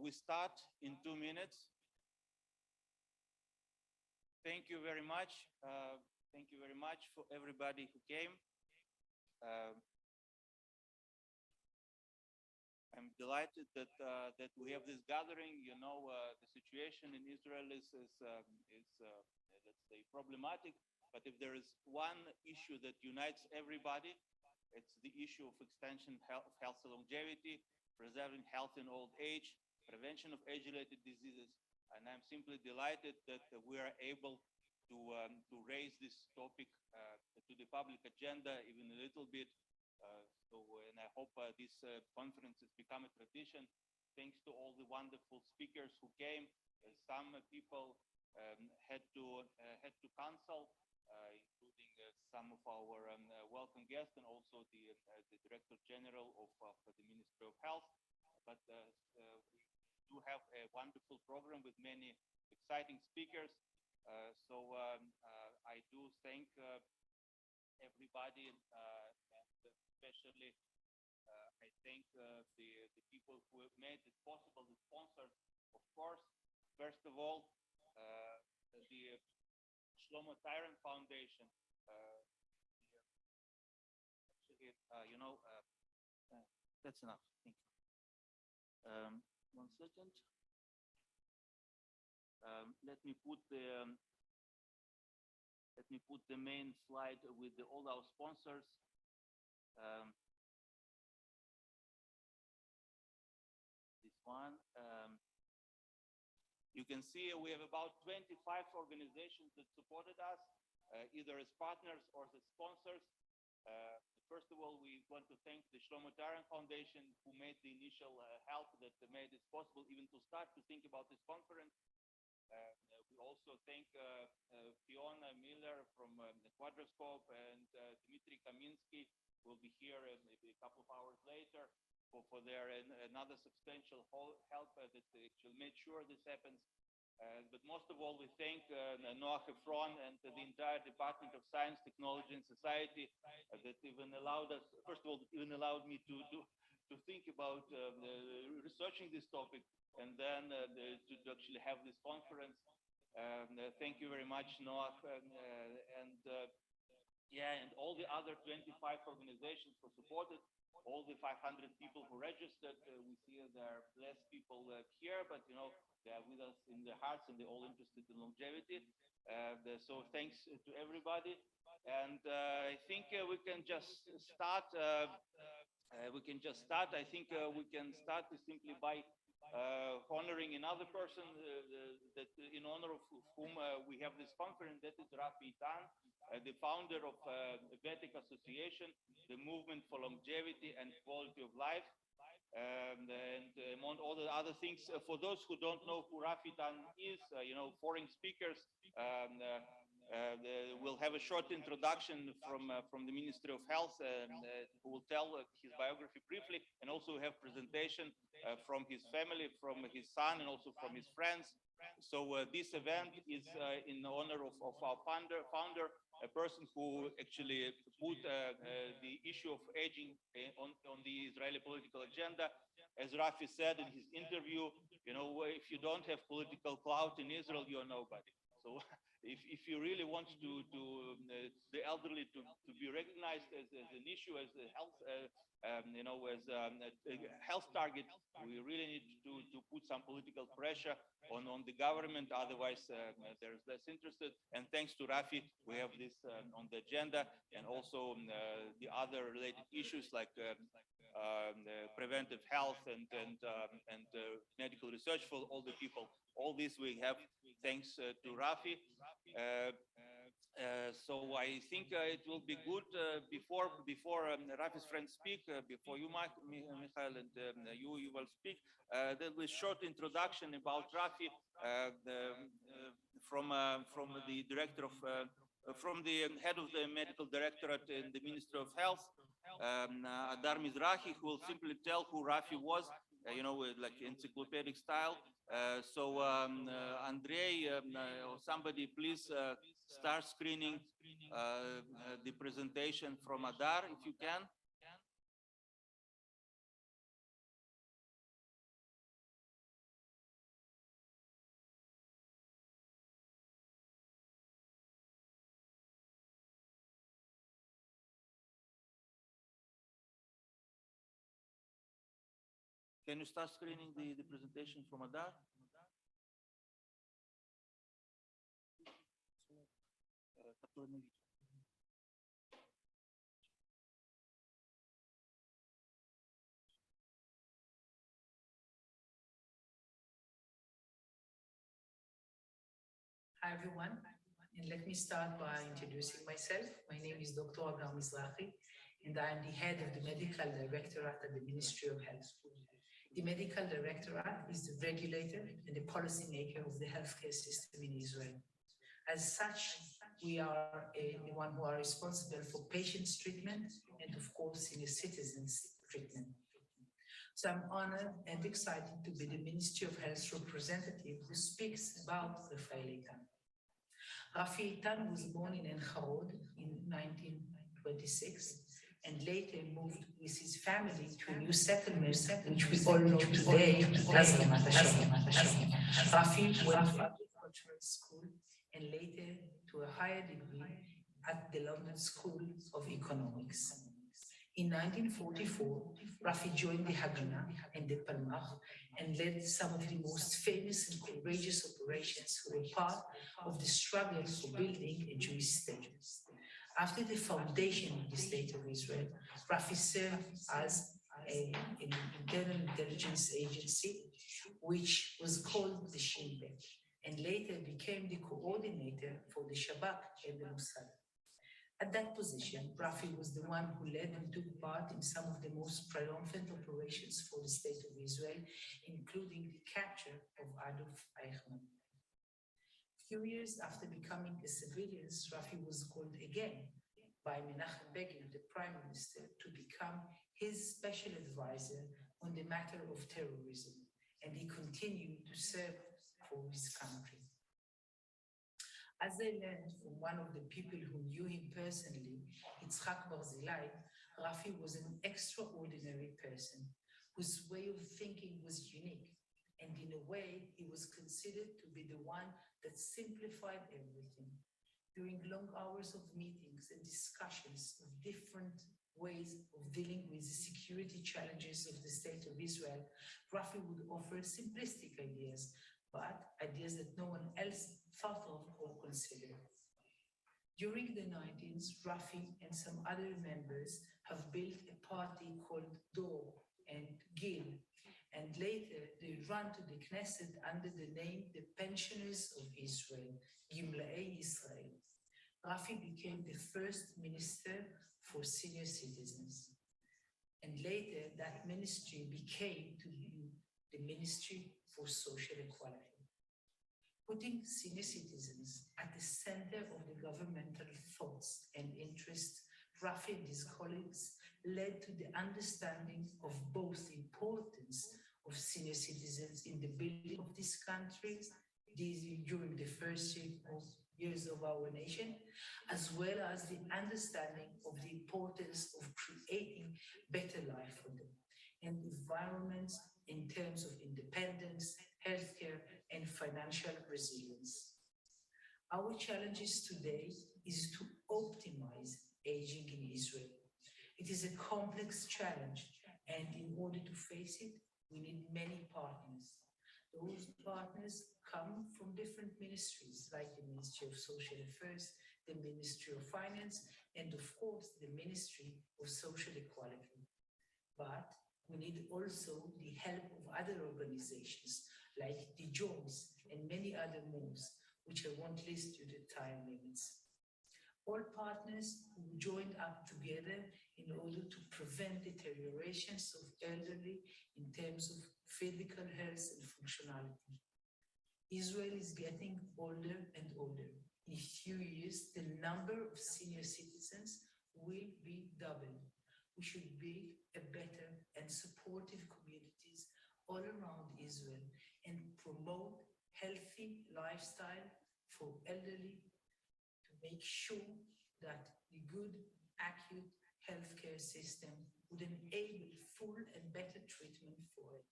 we start in 2 minutes. Thank you very much. Thank you very much for everybody who came. I'm delighted that that we have this gathering. You know, the situation in Israel is let's say problematic. But if there is one issue that unites everybody, it's the issue of extension of health and longevity, preserving health in old age, prevention of age-related diseases. And I'm simply delighted that we are able to raise this topic to the public agenda even a little bit. And I hope this conference has become a tradition. Thanks to all the wonderful speakers who came. Some people had to cancel, including some of our welcome guests and also the Director General of the Ministry of Health. But we do have a wonderful program with many exciting speakers. So I do thank everybody, and especially I thank the people who have made it possible, the sponsors, of course. First of all, the Shlomo Tyron Foundation. Actually, you know, that's enough. Thank you. 1 second. Let me put the main slide with all our sponsors. This one. You can see we have about 25 organizations that supported us, either as partners or as sponsors. First of all, we want to thank the Shlomo Tyron Foundation, who made the initial help that made it possible even to start to think about this conference. We also thank Fiona Miller from quadraScope and Dmitry Kaminskiy, who will be here maybe a couple of hours later, for their another substantial help that actually made sure this happens. But most of all, we thank Efron and the entire Department of Science, Technology, and Society that even allowed us, first of all, even allowed me to think about researching this topic, and then to actually have this conference. Thank you very much, Noah, and all the other 25 organizations who supported. All the 500 people who registered. We see there are less people here, but you know, they are with us in their hearts and they're all interested in longevity. So thanks to everybody. And I think we can just start. I think we can start simply by honoring another person that in honor of whom we have this conference. That is Rafi Eitan, the founder of Vetek Association, the movement for longevity and quality of life. And among all the other things, for those who don't know who Rafi Eitan is, you know, foreign speakers will have a short introduction from the Ministry of Health, who will tell his biography briefly, and also have presentation from his family, from his son, and also from his friends. So this event is in honor of our founder, a person who actually put the issue of aging on the Israeli political agenda. As Rafi said in his interview, you know, if you don't have political clout in Israel, you're nobody. So if you really want the elderly to be recognized as an issue, as a health, you know, as a health target, we really need to put some political pressure on the government. Otherwise, there's less interested. And thanks to Rafi, we have this on the agenda, and also the other related issues like preventive health and medical research for all the people. All this we have thanks to Rafi. So I think it will be good before Rafi's friends speak, before you, Michael, and you will speak. There will be a short introduction about Rafi from the director of from the head of the medical directorate in the Ministry of Health, Mizrahi, who will simply tell who Rafi was, you know, like encyclopedic style. So Andrei, or somebody, please start screening the presentation from Hagar, if you can. Can you start screening the presentation from Hagar? Hi everyone, and let me start by introducing myself. My name is Dr. Mizrahi, and I am the head of the Medical Directorate at the Ministry of Health. The Medical Directorate is the regulator and the policymaker of the healthcare system in Israel. As such, we are the one who are responsible for patients' treatment and, of course, senior citizens' treatment. So I'm honored and excited to be the Ministry of Health representative who speaks about Yuval Eitan. Rafi Eitan was born in En-Harod in 1926 and later moved with his family to a new settlement, which we all know today as Ramat Hashem. Rafi went to agricultural school and later to a higher degree at the London School of Economics. In 1944, Rafi joined the Haganah and the Palmach and led some of the most famous and courageous operations who were part of the struggle for building a Jewish state. After the foundation of the State of Israel, Rafi served as an internal intelligence agency, which was called the Shin Bet, and later became the coordinator for the Shabak and the Mossad. At that position, Rafi was the one who led and took part in some of the most triumphant operations for the State of Israel, including the capture of Adolf Eichmann. A few years after becoming a civilian, Rafi was called again by Menachem Begin, the Prime Minister, to become his special advisor on the matter of terrorism, and he continued to serve for his country. As I learned from one of the people who knew him personally, Barzilai, Rafi was an extraordinary person whose way of thinking was unique, and in a way, he was considered to be the one that simplified everything. During long hours of meetings and discussions of different ways of dealing with the security challenges of the State of Israel, Rafi would offer simplistic ideas, but ideas that no one else thought of or considered. During the 90s, Rafi and some other members have built a party called Dor and Gil, and later they ran to the Knesset under the name the Pensioners of Israel, Gimla'ei Israel. Rafi became the first minister for senior citizens, and later that ministry became to be the Ministry for Social Equality. Putting senior citizens at the center of the governmental thoughts and interests, Rafi and his colleagues led to the understanding of both the importance of senior citizens in the building of these countries during the first years of our nation, as well as the understanding of the importance of creating better life for them and environments in terms of independence, healthcare, and financial resilience. Our challenges today is to optimize aging in Israel. It is a complex challenge, and in order to face it, we need many partners. Those partners come from different ministries, like the Ministry of Social Affairs, the Ministry of Finance, and of course, the Ministry of Social Equality. But we need also the help of other organizations, like the JOMS and many other moves, which I won't list due to time limits. All partners who joined up together in order to prevent deteriorations of elderly in terms of physical health and functionality. Israel is getting older and older. In a few years, the number of senior citizens will be doubled. We should build a better and supportive communities all around Israel and promote healthy lifestyle for elderly to make sure that the good, acute healthcare system would enable full and better treatment for it.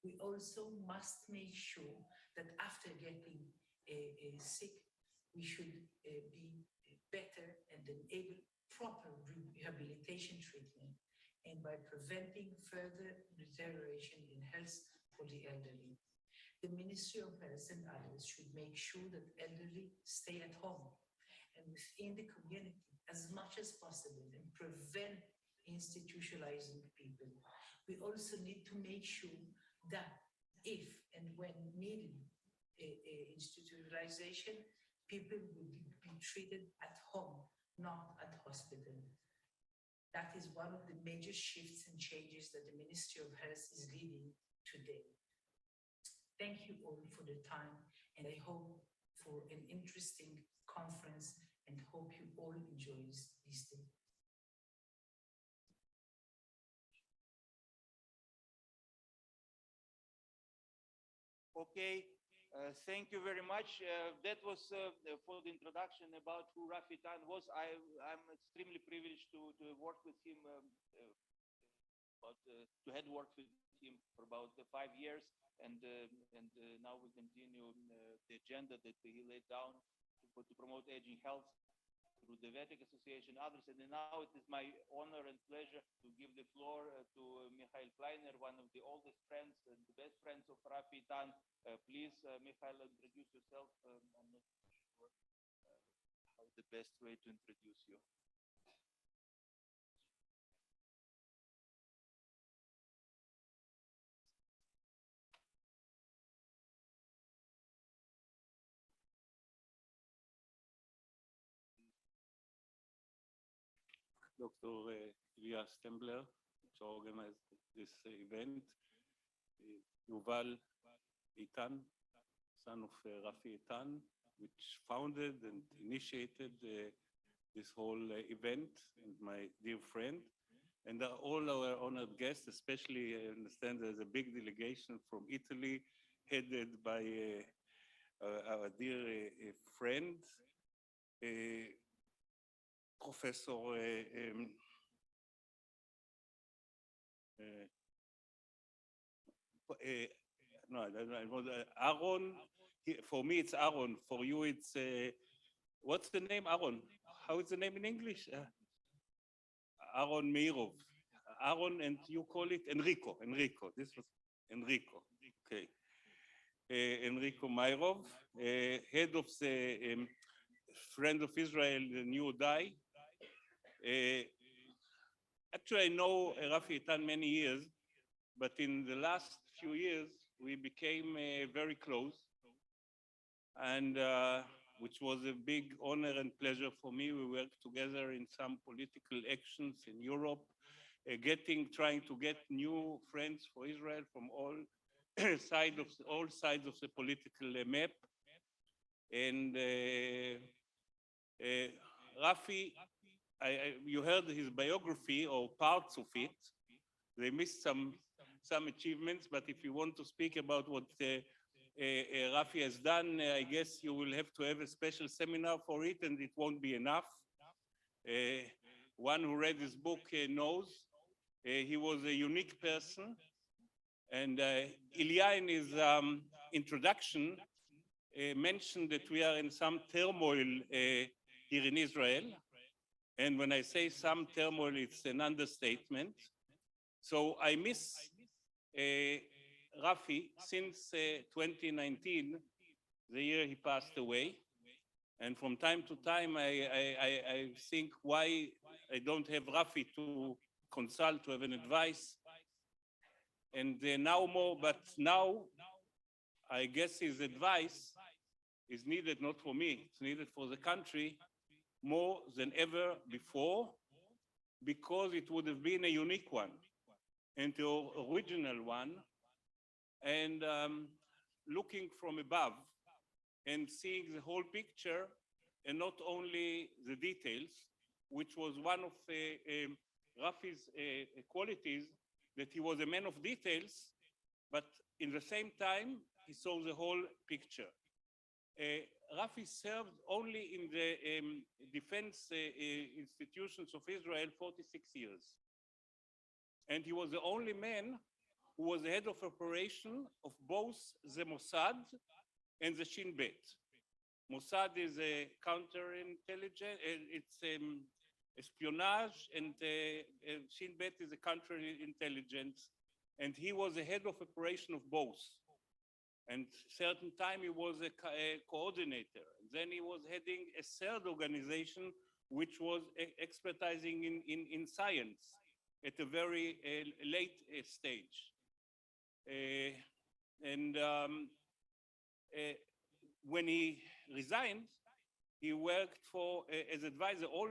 We also must make sure that after getting sick, we should be better and enable proper rehabilitation treatment and by preventing further deterioration in health for the elderly. The Ministry of Health and others should make sure that elderly stay at home and within the community as much as possible and prevent institutionalizing people. We also need to make sure that if and when needed institutionalization, people will be treated at home, not at hospital. That is one of the major shifts and changes that the Ministry of Health is leading today. Thank you all for the time, and I hope for an interesting conference and hope you all enjoy this day. Okay, thank you very much. That was for the introduction about who Rafi Eitan was. I'm extremely privileged to work with him, to had worked with him for about 5 years. And now we continue the agenda that he laid down to promote aging health through the Vetek Association, others. And now it is my honor and pleasure to give the floor to Kleiner, one of the oldest friends and the best friends of Rafi Eitan. Please, Michael, introduce yourself. I'm not sure how the best way to introduce you. Dr. Ilia Stambler, which organized this event, Yuval Eitan, son of Rafi Eitan, which founded and initiated this whole event, and my dear friend, and all our honored guests, especially I understand there's a big delegation from Italy, headed by our dear friend, Professor no, I don't know. Aaron. For me, it's Aaron. For you, it's what's the name, Aaron? How is the name in English? Aaron Mairov. Aaron, and you call it Enrico. Enrico. This was Enrico. Okay. Enrico Mairov, head of the Friend of Israel, the New Dai. Actually, I know Rafi Eitan many years, but in the last few years, we became very close, and which was a big honor and pleasure for me. We worked together in some political actions in Europe, trying to get new friends for Israel from all sides of the political map. And Rafi, you heard his biography or parts of it. They missed some achievements, but if you want to speak about what Rafi has done, I guess you will have to have a special seminar for it, and it won't be enough. One who read his book knows he was a unique person, and Ilia in his introduction mentioned that we are in some turmoil here in Israel. And when I say some turmoil, it's an understatement. So I miss Rafi since 2019, the year he passed away. And from time to time, I think why I don't have Rafi to consult, to have an advice. And now more, but now I guess his advice is needed not for me, it's needed for the country more than ever before, because it would have been a unique one and the original one. And looking from above and seeing the whole picture and not only the details, which was one of Rafi's qualities, that he was a man of details, but in the same time, he saw the whole picture. Rafi served only in the defense institutions of Israel 46 years. And he was the only man who was the head of operation of both the Mossad and the Shin Bet. Mossad is a counterintelligence, it's espionage, and Shin Bet is a country intelligence, and he was the head of operation of both. And certain time he was a coordinator. And then he was heading a third organization, which was expertising in science at a very late stage. When he resigned, he worked for as advisor. All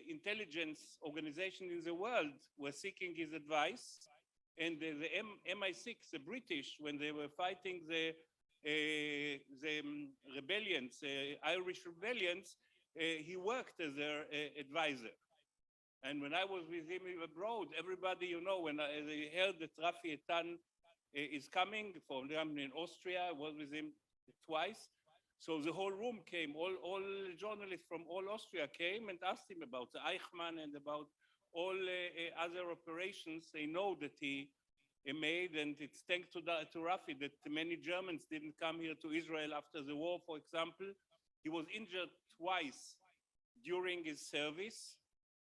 intelligence organizations in the world were seeking his advice, and the MI6, the British, when they were fighting the rebellions, Irish rebellions, he worked as their advisor. And when I was with him abroad, everybody, you know, when they heard that Rafi Eitan is coming from in Austria, I was with him twice. So the whole room came, all journalists from all Austria came and asked him about the Eichmann and about all other operations they know that he made, and it's thanks to Rafi that many Germans didn't come here to Israel after the war, for example. He was injured twice during his service.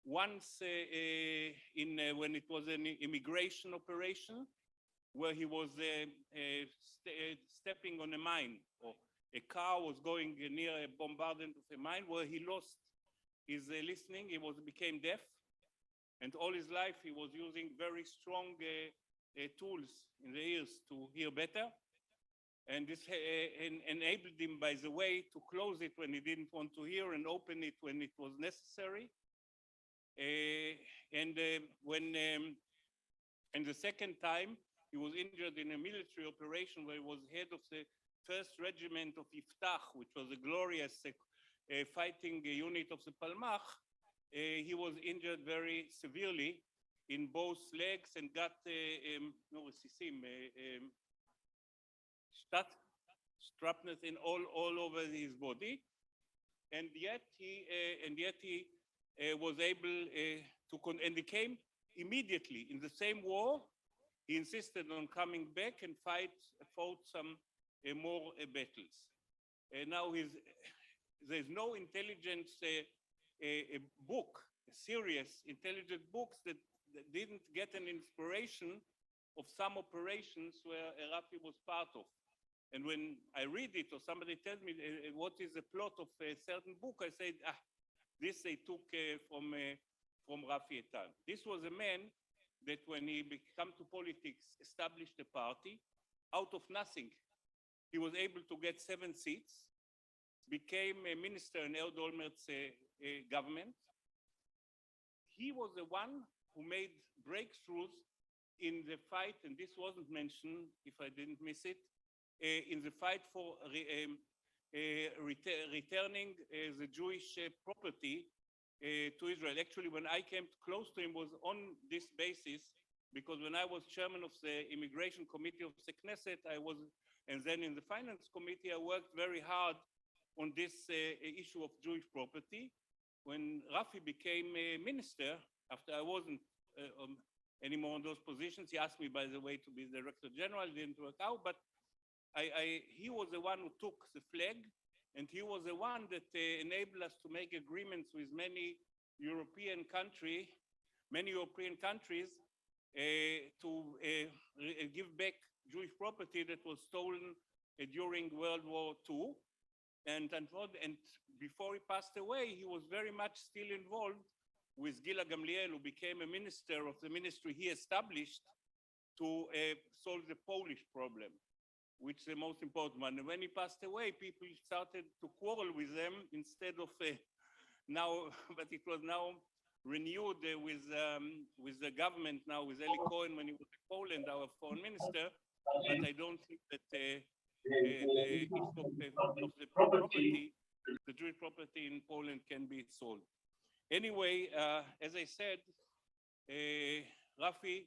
Once when it was an immigration operation, where he was stepping on a mine, or a car was going near a bombardment of a mine, where he lost his listening. He became deaf, and all his life he was using very strong tools in the ears to hear better. And this enabled him, by the way, to close it when he didn't want to hear and open it when it was necessary. And the second time, he was injured in a military operation where he was head of the 1st Regiment of Yiftach, which was a glorious fighting unit of the Palmach. He was injured very severely in both legs and got shrapnel in all over his body, and yet he was able and he came immediately in the same war. He insisted on coming back and fought some more battles. Now there's no intelligence book, serious intelligent books that didn't get an inspiration of some operations where Rafi was part of. And when I read it or somebody tells me what is the plot of a certain book, I say, this they took from Rafi Eitan. This was a man that when he came to politics, established a party out of nothing. He was able to get 7 seats, became a minister in Ehud Olmert's government. He was the one who made breakthroughs in the fight, and this wasn't mentioned, if I didn't miss it, in the fight for returning the Jewish property to Israel. Actually, when I came close to him was on this basis, because when I was chairman of the immigration committee of the Knesset, and then in the finance committee, I worked very hard on this issue of Jewish property. When Rafi became a minister, after I wasn't anymore in those positions, he asked me, by the way, to be the Director General. It didn't work out, but he was the one who took the flag, and he was the one that enabled us to make agreements with many European countries to give back Jewish property that was stolen during World War II. And before he passed away, he was very much still involved with Gila Gamliel, who became a minister of the ministry he established to solve the Polish problem, which is the most important one. And when he passed away, people started to quarrel with them instead of now, but it was now renewed with the government now, with Eli Cohen when he was in Poland, our foreign minister. But I don't think that the issue of the property, the Jewish property in Poland can be solved. Anyway, as I said, Rafi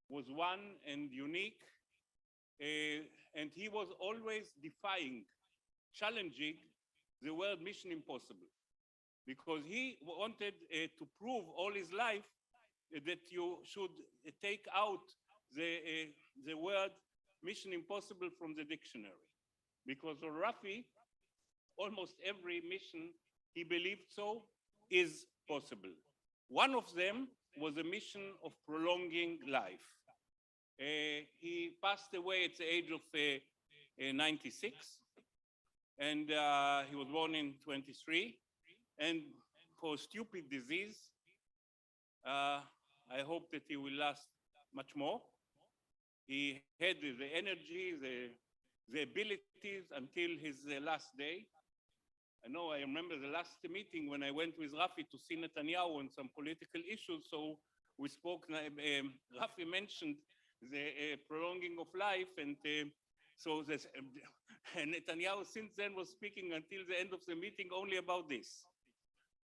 was one and unique, and he was always defying, challenging the word mission impossible, because he wanted to prove all his life that you should take out the word mission impossible from the dictionary. Because for Rafi, almost every mission he believed so, is possible. One of them was a mission of prolonging life. He passed away at the age of 96, and he was born in 23, and for a stupid disease, I hope that he will last much more. He had the energy, the abilities until his last day. I remember the last meeting when I went with Rafi to see Netanyahu on some political issues, so we spoke, Rafi mentioned the prolonging of life, and so this, Netanyahu since then was speaking until the end of the meeting only about this.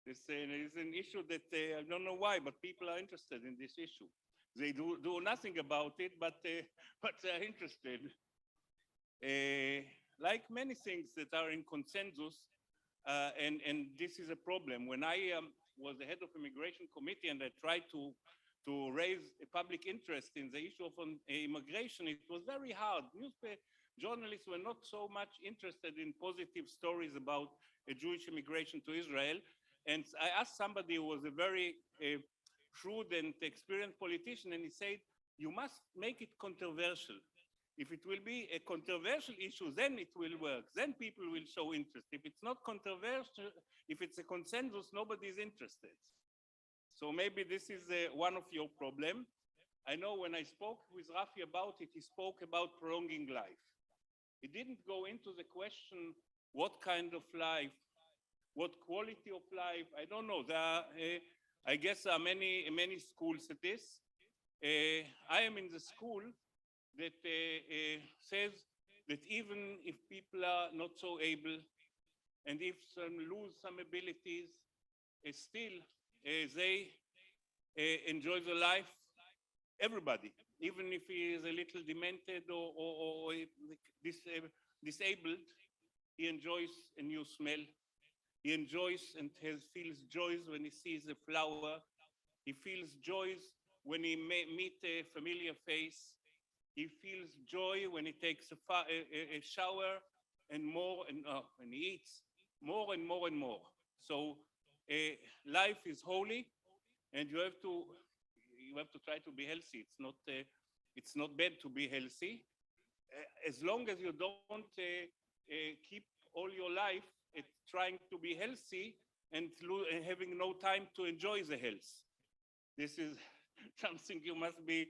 This is an issue that I don't know why, but people are interested in this issue. They do nothing about it, but they're interested. Like many things that are in consensus, and this is a problem. When I was the head of immigration committee and I tried to raise a public interest in the issue of immigration, it was very hard. Journalists were not so much interested in positive stories about a Jewish immigration to Israel. And I asked somebody who was a very shrewd and experienced politician, and he said, you must make it controversial. If it will be a controversial issue, then it will work. Then people will show interest. If it's not controversial, if it's a consensus, nobody is interested. So maybe this is one of your problems. I know when I spoke with Rafi about it, he spoke about prolonging life. He didn't go into the question, what kind of life, what quality of life, I don't know. There are, I guess there are many schools at this. I am in the school that says that even if people are not so able, and if some lose some abilities, still they enjoy the life, everybody, even if he is a little demented or disabled, he enjoys a new smell. He enjoys and feels joys when he sees a flower. He feels joys when he meets a familiar face. He feels joy when he takes a shower, and more, and he eats more and more and more. So life is holy, and you have to try to be healthy. It's not bad to be healthy, as long as you don't keep all your life trying to be healthy and having no time to enjoy the health. This is something you must be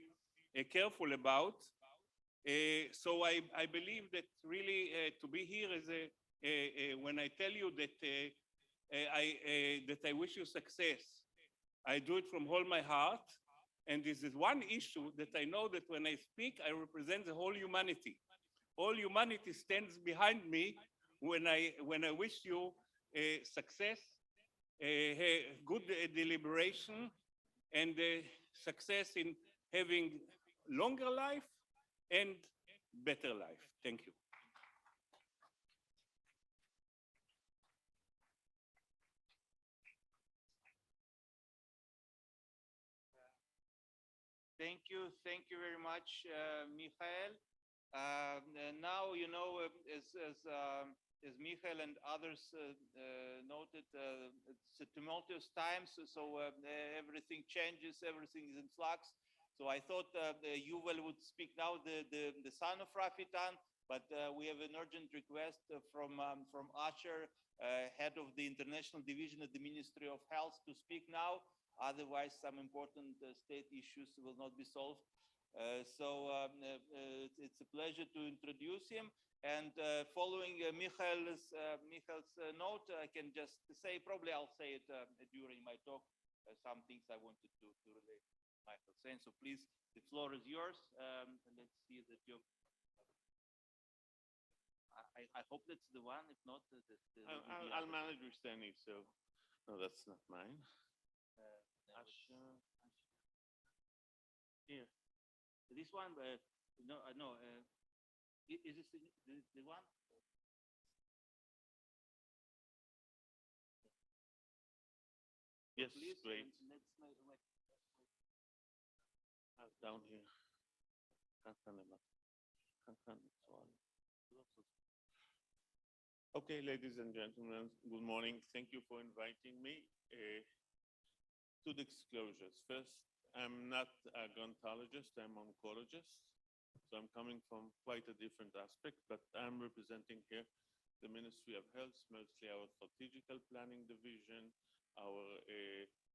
careful about. So I believe that really to be here is when I tell you that I wish you success, I do it from all my heart. And this is one issue that I know that when I speak, I represent the whole humanity. All humanity stands behind me when I wish you success, good deliberation, and success in having longer life and better life. Thank you. Thank you very much, Michael. Now, you know, as Michael and others noted, it's a tumultuous times, so everything changes, everything is in flux. So I thought Yuval would speak now, the son of Rafi Eitan, but we have an urgent request from Asher, head of the International Division at the Ministry of Health, to speak now. Otherwise, some important state issues will not be solved. So it's a pleasure to introduce him. And following Michael's note, I can just say, probably I'll say it during my talk, some things I wanted to relate to Michael saying. So please, the floor is yours. Let's see that you. I hope that's the one. If not, I'll manage with standing. So no, that's not mine. Here, this one, no. Is this the one? Yes, please, great. Down here. Okay, ladies and gentlemen, good morning. Thank you for inviting me to the disclosures. First, I'm not a gerontologist, I'm an oncologist. So I'm coming from quite a different aspect, but I'm representing here the Ministry of Health, mostly our strategical planning division, our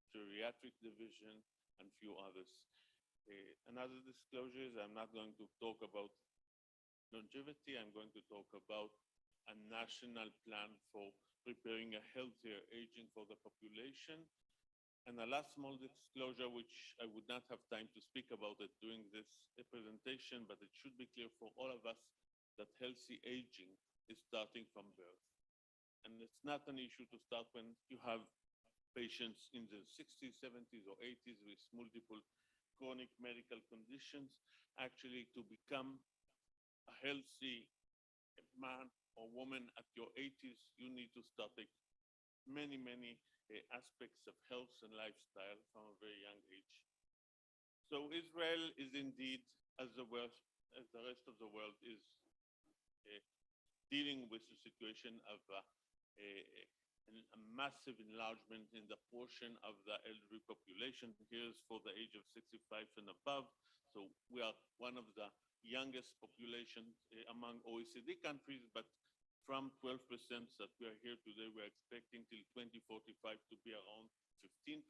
geriatric division, and few others. Another disclosure is I'm not going to talk about longevity. I'm going to talk about a national plan for preparing a healthier aging for the population. And a last small disclosure, which I would not have time to speak about it during this presentation, but it should be clear for all of us that healthy aging is starting from birth. And it's not an issue to start when you have patients in the 60s, 70s, or 80s with multiple chronic medical conditions. Actually, to become a healthy man or woman at your 80s, you need to start many aspects of health and lifestyle from a very young age. So Israel is indeed, as the rest of the world, is dealing with the situation of a massive enlargement in the portion of the elderly population. Here's for the age of 65 and above. So we are one of the youngest populations among OECD countries, but from 12% that we are here today, we're expecting till 2045 to be around 15%.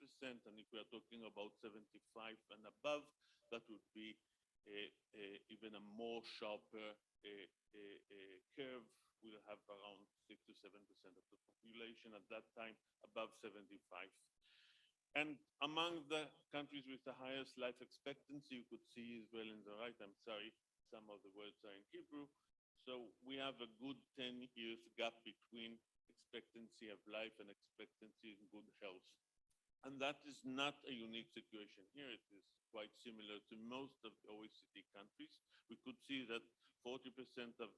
And if we are talking about 75 and above, that would be even a more sharper curve. We'll have around 6 to 7% of the population at that time above 75. And among the countries with the highest life expectancy, you could see Israel in the right. I'm sorry, some of the words are in Hebrew. So we have a good 10 years gap between expectancy of life and expectancy in good health. And that is not a unique situation here. It is quite similar to most of the OECD countries. We could see that 40% of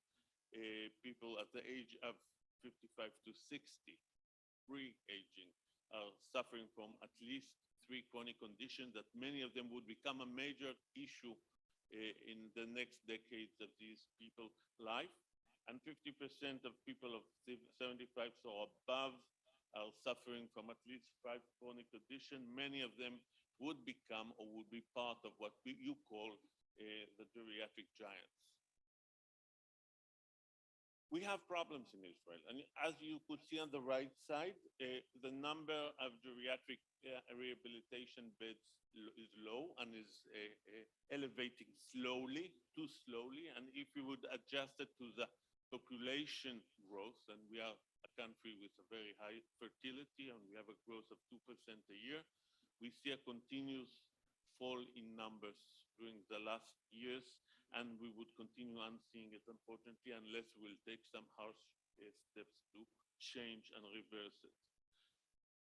people at the age of 55 to 60, pre-aging, are suffering from at least 3 chronic conditions that many of them would become a major issue in the next decades of these people's life. And 50% of people of 75 or above are suffering from at least 5 chronic conditions. Many of them would become or would be part of what you call the geriatric giants. We have problems in Israel. And as you could see on the right side, the number of geriatric rehabilitation beds is low and is elevating slowly, too slowly. And if you would adjust it to the population growth, and we are a country with a very high fertility, and we have a growth of 2% a year, we see a continuous fall in numbers during the last years. And we would continue on seeing it, unfortunately, unless we'll take some harsh steps to change and reverse it.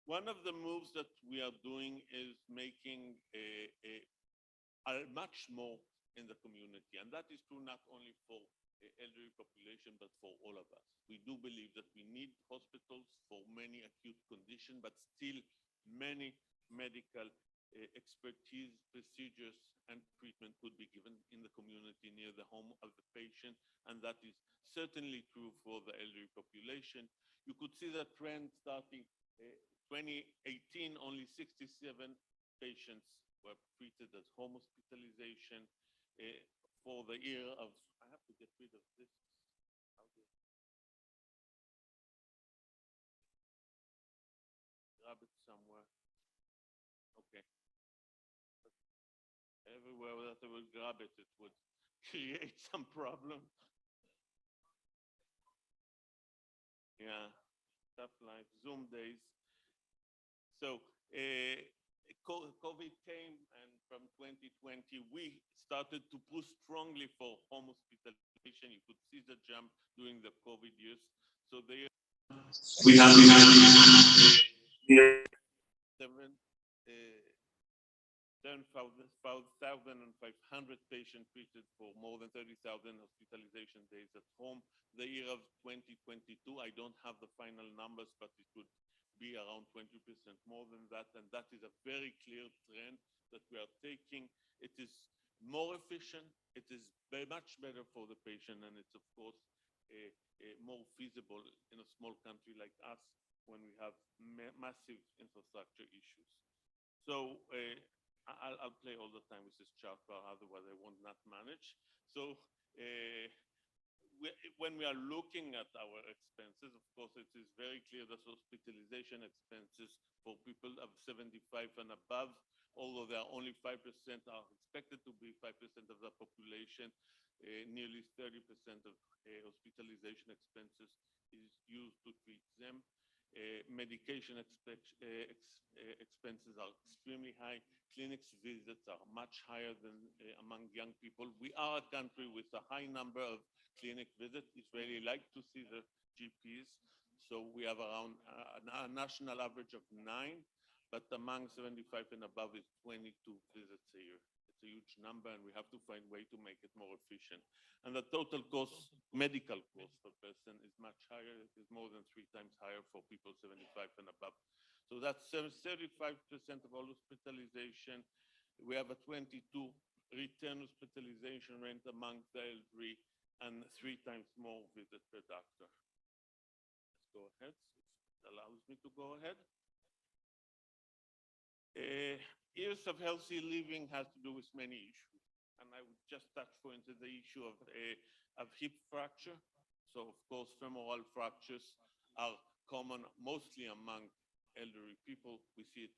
One of the moves that we are doing is making much more in the community. And that is true not only for the elderly population, but for all of us. We do believe that we need hospitals for many acute conditions, but still many medical expertise, procedures, and treatment could be given in the community near the home of the patient, and that is certainly true for the elderly population. You could see the trend starting 2018, only 67 patients were treated as home hospitalization. For the year of, I have to get rid of this. Grab it somewhere. Okay. Everywhere that I would grab it, it would create some problem. Yeah, tough life, Zoom days. So COVID came, and from 2020, we started to push strongly for home hospitalization. You could see the jump during the COVID years. So we have 7,500 patients treated for more than 30,000 hospitalization days at home. The year of 2022, I don't have the final numbers, but it would be around 20% more than that. And that is a very clear trend that we are taking. It is more efficient. It is very much better for the patient. And it's, of course, more feasible in a small country like us when we have massive infrastructure issues. So I'll play all the time with this chart bar, otherwise I won't not manage. So when we are looking at our expenses, of course, it is very clear that hospitalization expenses for people of 75 and above, although there are only 5% are expected to be 5% of the population, nearly 30% of hospitalization expenses is used to treat them. Medication expenses are extremely high. Clinics visits are much higher than among young people. We are a country with a high number of clinic visits. Israeli like to see the GPs. So we have around a national average of 9, but among 75 and above is 22 visits a year. It's a huge number, and we have to find a way to make it more efficient. And the total cost, medical cost per person is much higher. It is more than 3 times higher for people 75 and above. So that's 35% of all hospitalization. We have a 22 return hospitalization rate among the elderly and 3 times more visit per doctor. Let's go ahead. It allows me to go ahead. Years of healthy living has to do with many issues. And I would just touch, for instance, the issue of hip fracture. So, of course, femoral fractures are common mostly among elderly people. We see it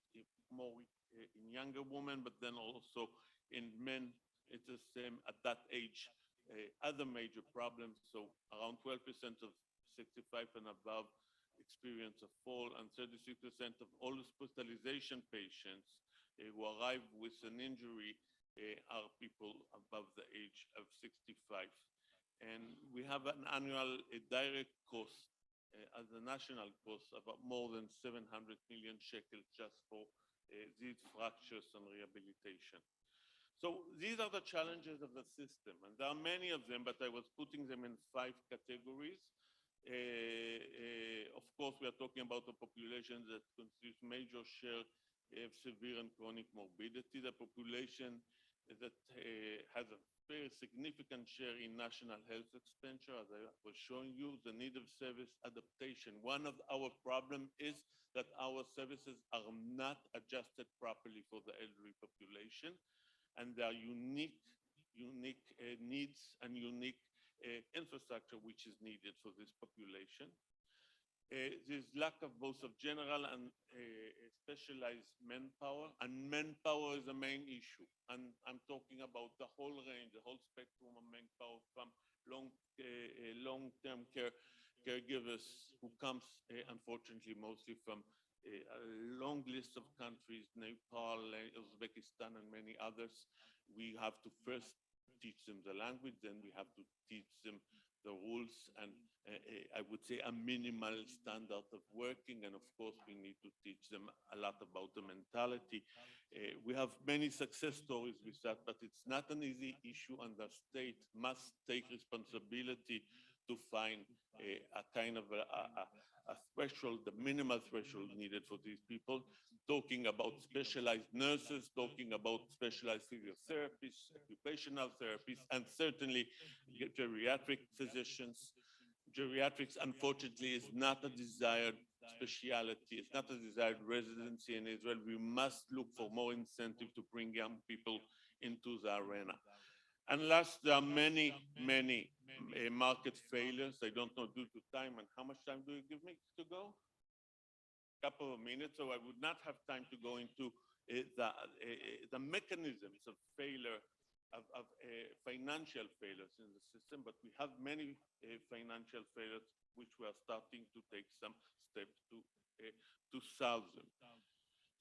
more in younger women, but then also in men. It's the same at that age. Other major problems. So, around 12% of 65 and above experience a fall, and 36% of all hospitalization patients who arrive with an injury are people above the age of 65. And we have an annual direct cost as a national cost of more than 700 million shekels just for these fractures and rehabilitation. So these are the challenges of the system, and there are many of them, but I was putting them in 5 categories. Of course, we are talking about a population that constitutes major share of severe and chronic morbidity, the population that has a very significant share in national health expenditure, as I was showing you, the need of service adaptation. One of our problems is that our services are not adjusted properly for the elderly population, and there are unique needs and unique infrastructure which is needed for this population. There's lack of both of general and specialized manpower, and manpower is the main issue. And I'm talking about the whole range, the whole spectrum of manpower, from long-term caregivers who comes, unfortunately, mostly from a long list of countries, Nepal, Uzbekistan, and many others. We have to first teach them the language, then we have to teach them the rules, and I would say a minimal standard of working. And of course, we need to teach them a lot about the mentality. We have many success stories with that, but it's not an easy issue, and the state must take responsibility to find a kind of a threshold, the minimal threshold needed for these people, talking about specialized nurses, talking about specialized physiotherapists, occupational therapists, and certainly geriatric physicians. Geriatrics, unfortunately, is not a desired specialty. It's not a desired residency in Israel. We must look for more incentive to bring young people into the arena. And last, there are many market failures. I don't know due to time, and how much time do you give me to go? Couple of minutes, so I would not have time to go into the mechanisms of failure, of financial failures in the system, but we have many financial failures which we are starting to take some steps to solve them.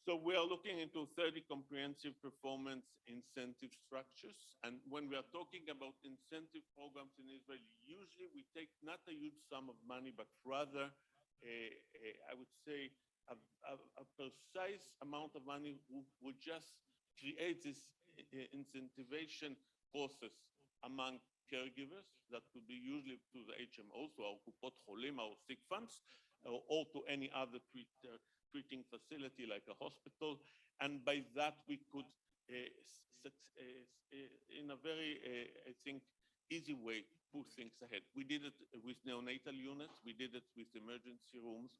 So we are looking into 30 comprehensive performance incentive structures, and when we are talking about incentive programs in Israel, usually we take not a huge sum of money, but rather I would say a precise amount of money would just create this incentivization process among caregivers that could be usually to the HMOs, or Kupot Cholim, or sick funds, or to any other treating facility like a hospital. And by that we could, in a very, I think, easy way to put things ahead. We did it with neonatal units. We did it with emergency rooms.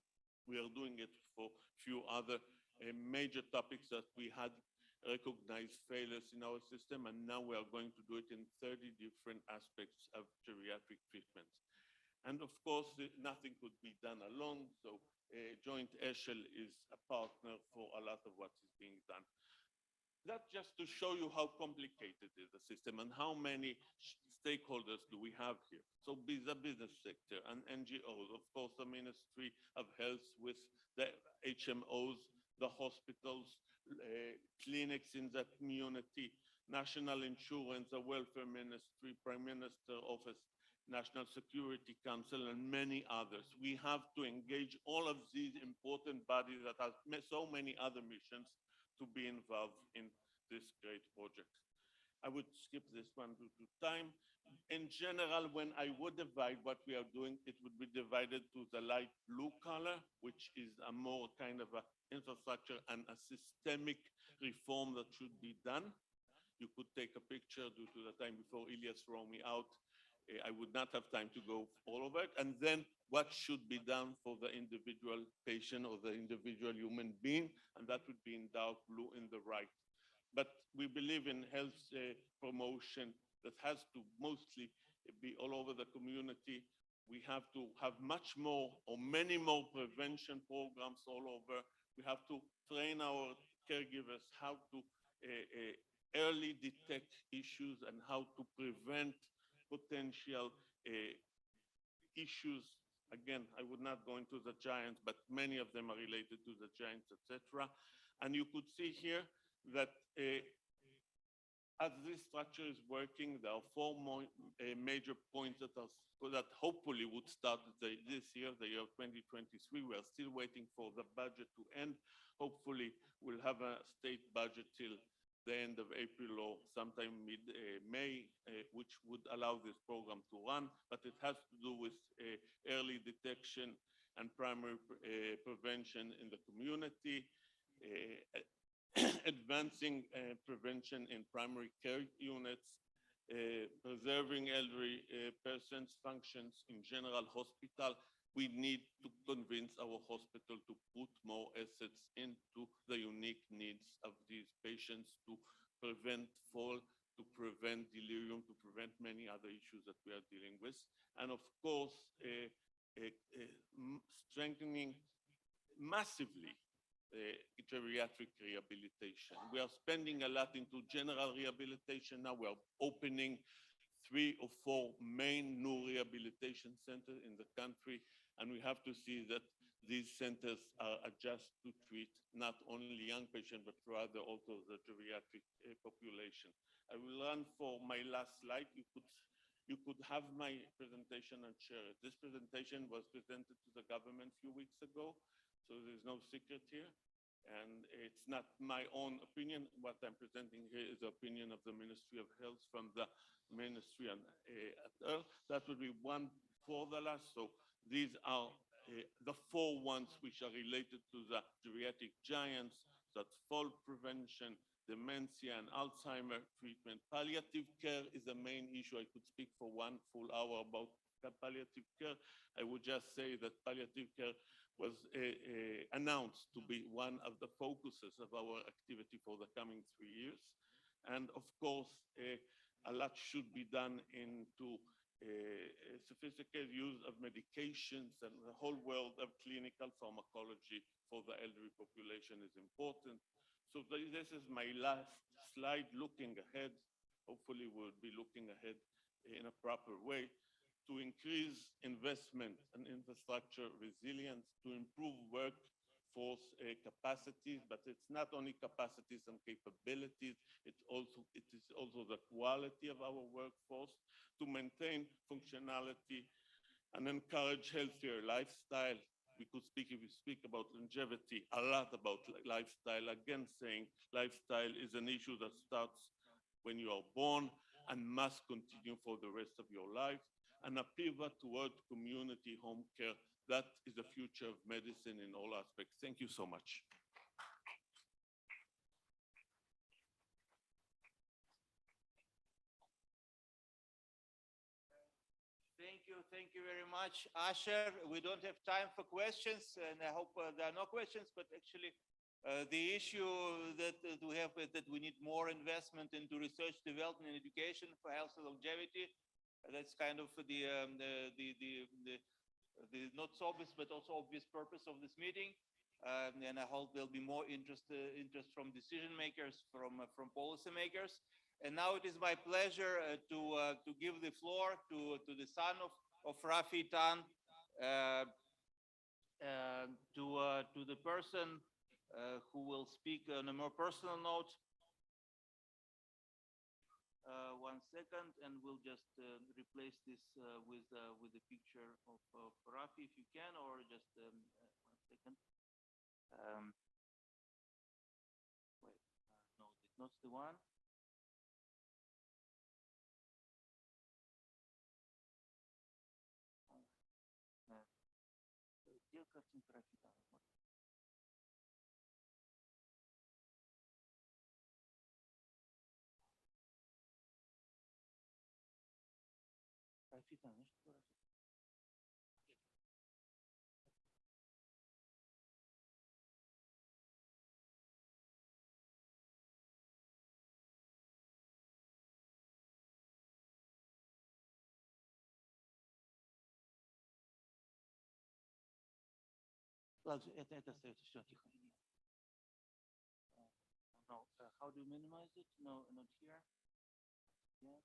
We are doing it for a few other major topics that we had recognized failures in our system, and now we are going to do it in 30 different aspects of geriatric treatment. And of course, nothing could be done alone, so Joint Eshel is a partner for a lot of what is being done. That's just to show you how complicated is the system and how many stakeholders do we have here. So the business sector and NGOs, of course, the Ministry of Health with the HMOs, the hospitals, clinics in the community, National Insurance, the Welfare Ministry, Prime Minister Office, National Security Council, and many others. We have to engage all of these important bodies that have so many other missions to be involved in this great project. I would skip this one due to time. In general, when I would divide what we are doing, it would be divided to the light blue color, which is a more kind of a infrastructure and a systemic reform that should be done. You could take a picture due to the time before Ilia threw me out. I would not have time to go all over it. And then what should be done for the individual patient or the individual human being, and that would be in dark blue in the right. But we believe in health promotion that has to mostly be all over the community. We have to have much more or many more prevention programs all over. We have to train our caregivers how to early detect issues and how to prevent potential issues. Again, I would not go into the giants, but many of them are related to the giants, etc. And you could see here that as this structure is working, there are four major points that hopefully would start this year, the year 2023. We are still waiting for the budget to end. Hopefully, we'll have a state budget till the end of April or sometime mid-May, which would allow this program to run, but it has to do with early detection and primary prevention in the community, advancing prevention in primary care units, preserving elderly persons' functions in general hospital. We need to convince our hospital to put more assets into the unique needs of these patients to prevent fall, to prevent delirium, to prevent many other issues that we are dealing with. And of course, strengthening massively geriatric rehabilitation. We are spending a lot into general rehabilitation. Now we are opening 3 or 4 main new rehabilitation centers in the country. And we have to see that these centers are adjusted to treat not only young patients, but rather also the geriatric population. I will run for my last slide. You could have my presentation and share it. This presentation was presented to the government a few weeks ago, so there's no secret here. And it's not my own opinion. What I'm presenting here is the opinion of the Ministry of Health from the Ministry at Earth. That would be one for the last. So these are the 4 ones which are related to the geriatric giants, that fall prevention, dementia and Alzheimer treatment. Palliative care is the main issue. I could speak for 1 full hour about palliative care. I would just say that palliative care was announced to be one of the focuses of our activity for the coming 3 years. And of course, a lot should be done into sophisticated use of medications, and the whole world of clinical pharmacology for the elderly population is important. So this is my last slide looking ahead. Hopefully we'll be looking ahead in a proper way to increase investment and infrastructure resilience, to improve workforce capacities, but it's not only capacities and capabilities, it is also the quality of our workforce, to maintain functionality and encourage healthier lifestyle. We could speak, if we speak about longevity, a lot about lifestyle. Again, saying lifestyle is an issue that starts when you are born and must continue for the rest of your life. And a pivot toward community home care, that is the future of medicine in all aspects. Thank you so much. you very much, Asher. We don't have time for questions, and I hope there are no questions, but actually the issue that we have is that we need more investment into research, development, and education for health and longevity. That's kind of the not so obvious, but also obvious purpose of this meeting. And I hope there'll be more interest from decision makers, from policy makers. And now it is my pleasure to give the floor to the son of Rafi Eitan, to the person who will speak on a more personal note. 1 second, and we'll just replace this with the picture of Rafi, if you can, or just 1 second. Wait, no, it's not the one. Где картинка Рафи Eitan? Рафи Eitan, знаешь, что Рафи? Ладно, это остается, все, тихо. No, how do you minimize it? No, not here. Yeah.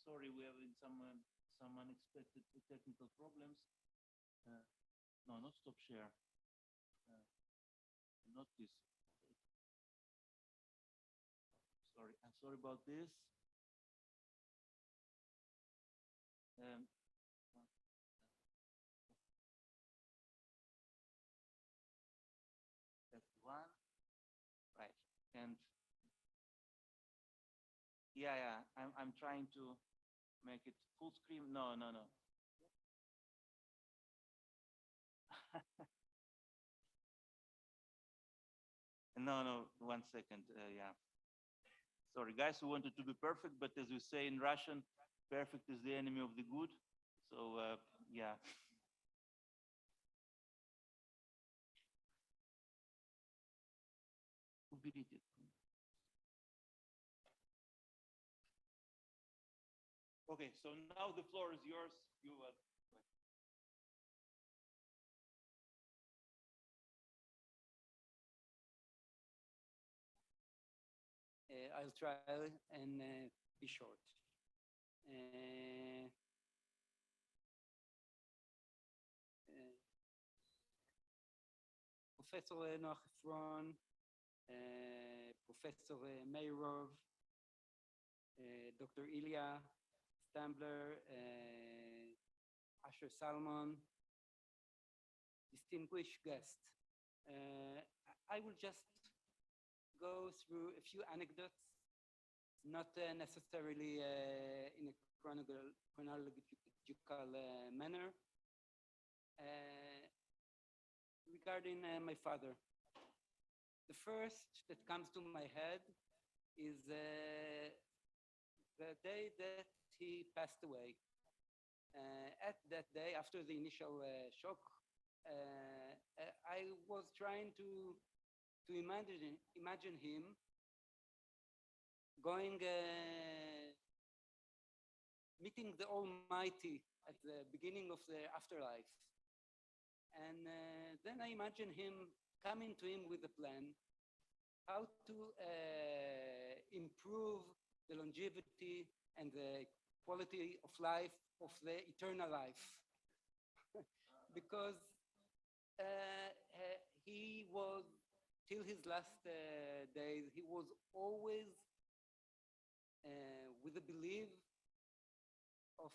Sorry, we are in some unexpected technical problems. No, not stop share. Not this. Sorry, I'm sorry about this. That's the one. Right. And yeah, I'm trying to make it full screen. No. No, 1 second. Yeah. Sorry, guys, we wanted to be perfect, but as we say in Russian, perfect is the enemy of the good. So, yeah. Уберите. Okay, so now the floor is yours. I'll try and be short. Professor Efron, Professor Mairov, Dr. Ilia, Stambler, Asher Salmon, distinguished guests. I will just go through a few anecdotes, not necessarily in a chronological manner, regarding my father. The first that comes to my head is the day that he passed away. At that day, after the initial shock, I was trying to imagine him going, meeting the Almighty at the beginning of the afterlife. And then I imagine him coming to him with a plan how to improve the longevity and the quality of life of the eternal life. Because he was, till his last days, he was always with the belief of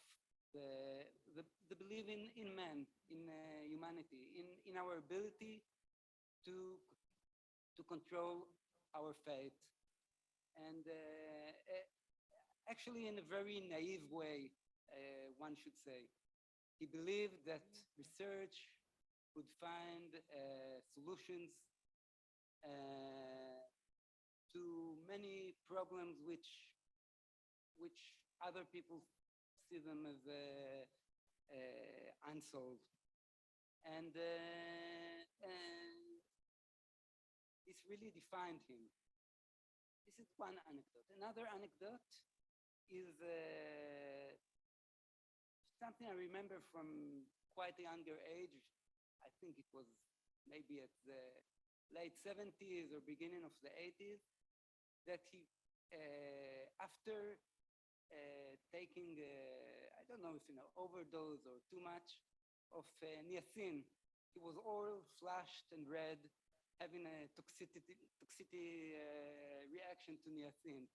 the belief in man, in humanity, in our ability to control our fate. And actually in a very naive way, one should say. He believed that research would find solutions to many problems which other people see them as unsolved. And this really defined him. This is one anecdote. Another anecdote is something I remember from quite a younger age. I think it was maybe at the late 70s or beginning of the 80s, that he, after taking, I don't know if overdose or too much of niacin, he was all flushed and red, having a toxicity reaction to niacin.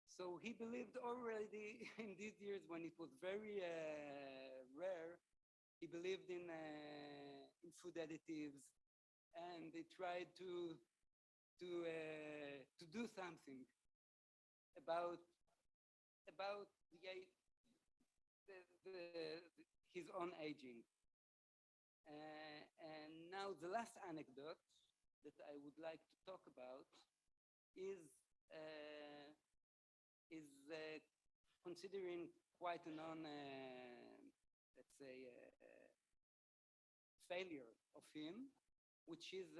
So he believed already in these years when it was very rare, he believed in food additives, and they tried to do something about his own aging. And now the last anecdote that I would like to talk about is considering quite a let's say, failure of him, which is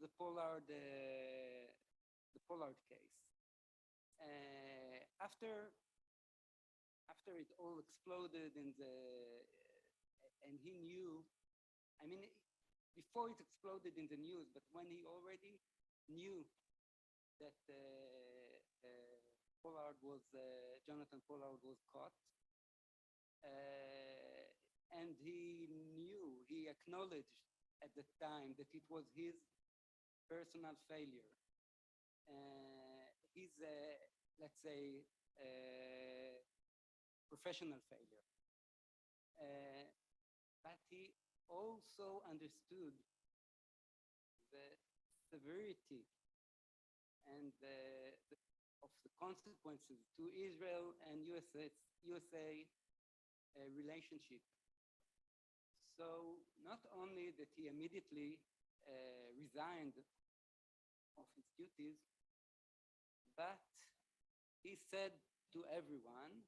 the Pollard case. After it all exploded and he knew, I mean, before it exploded in the news, but when he already knew that Jonathan Pollard was caught, and he acknowledged at the time that it was his personal failure. His, let's say, professional failure. But he also understood the severity and of the consequences to Israel and USA relationship. So not only that he immediately resigned of his duties, but he said to everyone,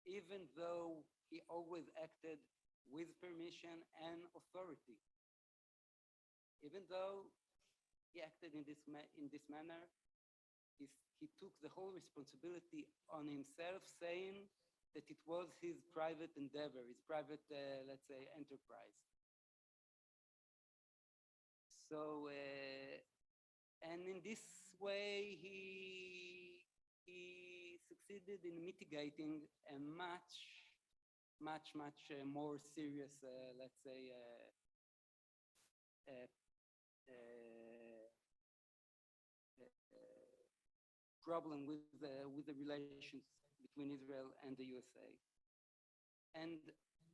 even though he always acted with permission and authority, even though he acted in this manner, he took the whole responsibility on himself, saying that it was his private endeavor, his private, let's say, enterprise. So, and in this way, he succeeded in mitigating a much more serious, let's say, problem with the relations between Israel and the USA. And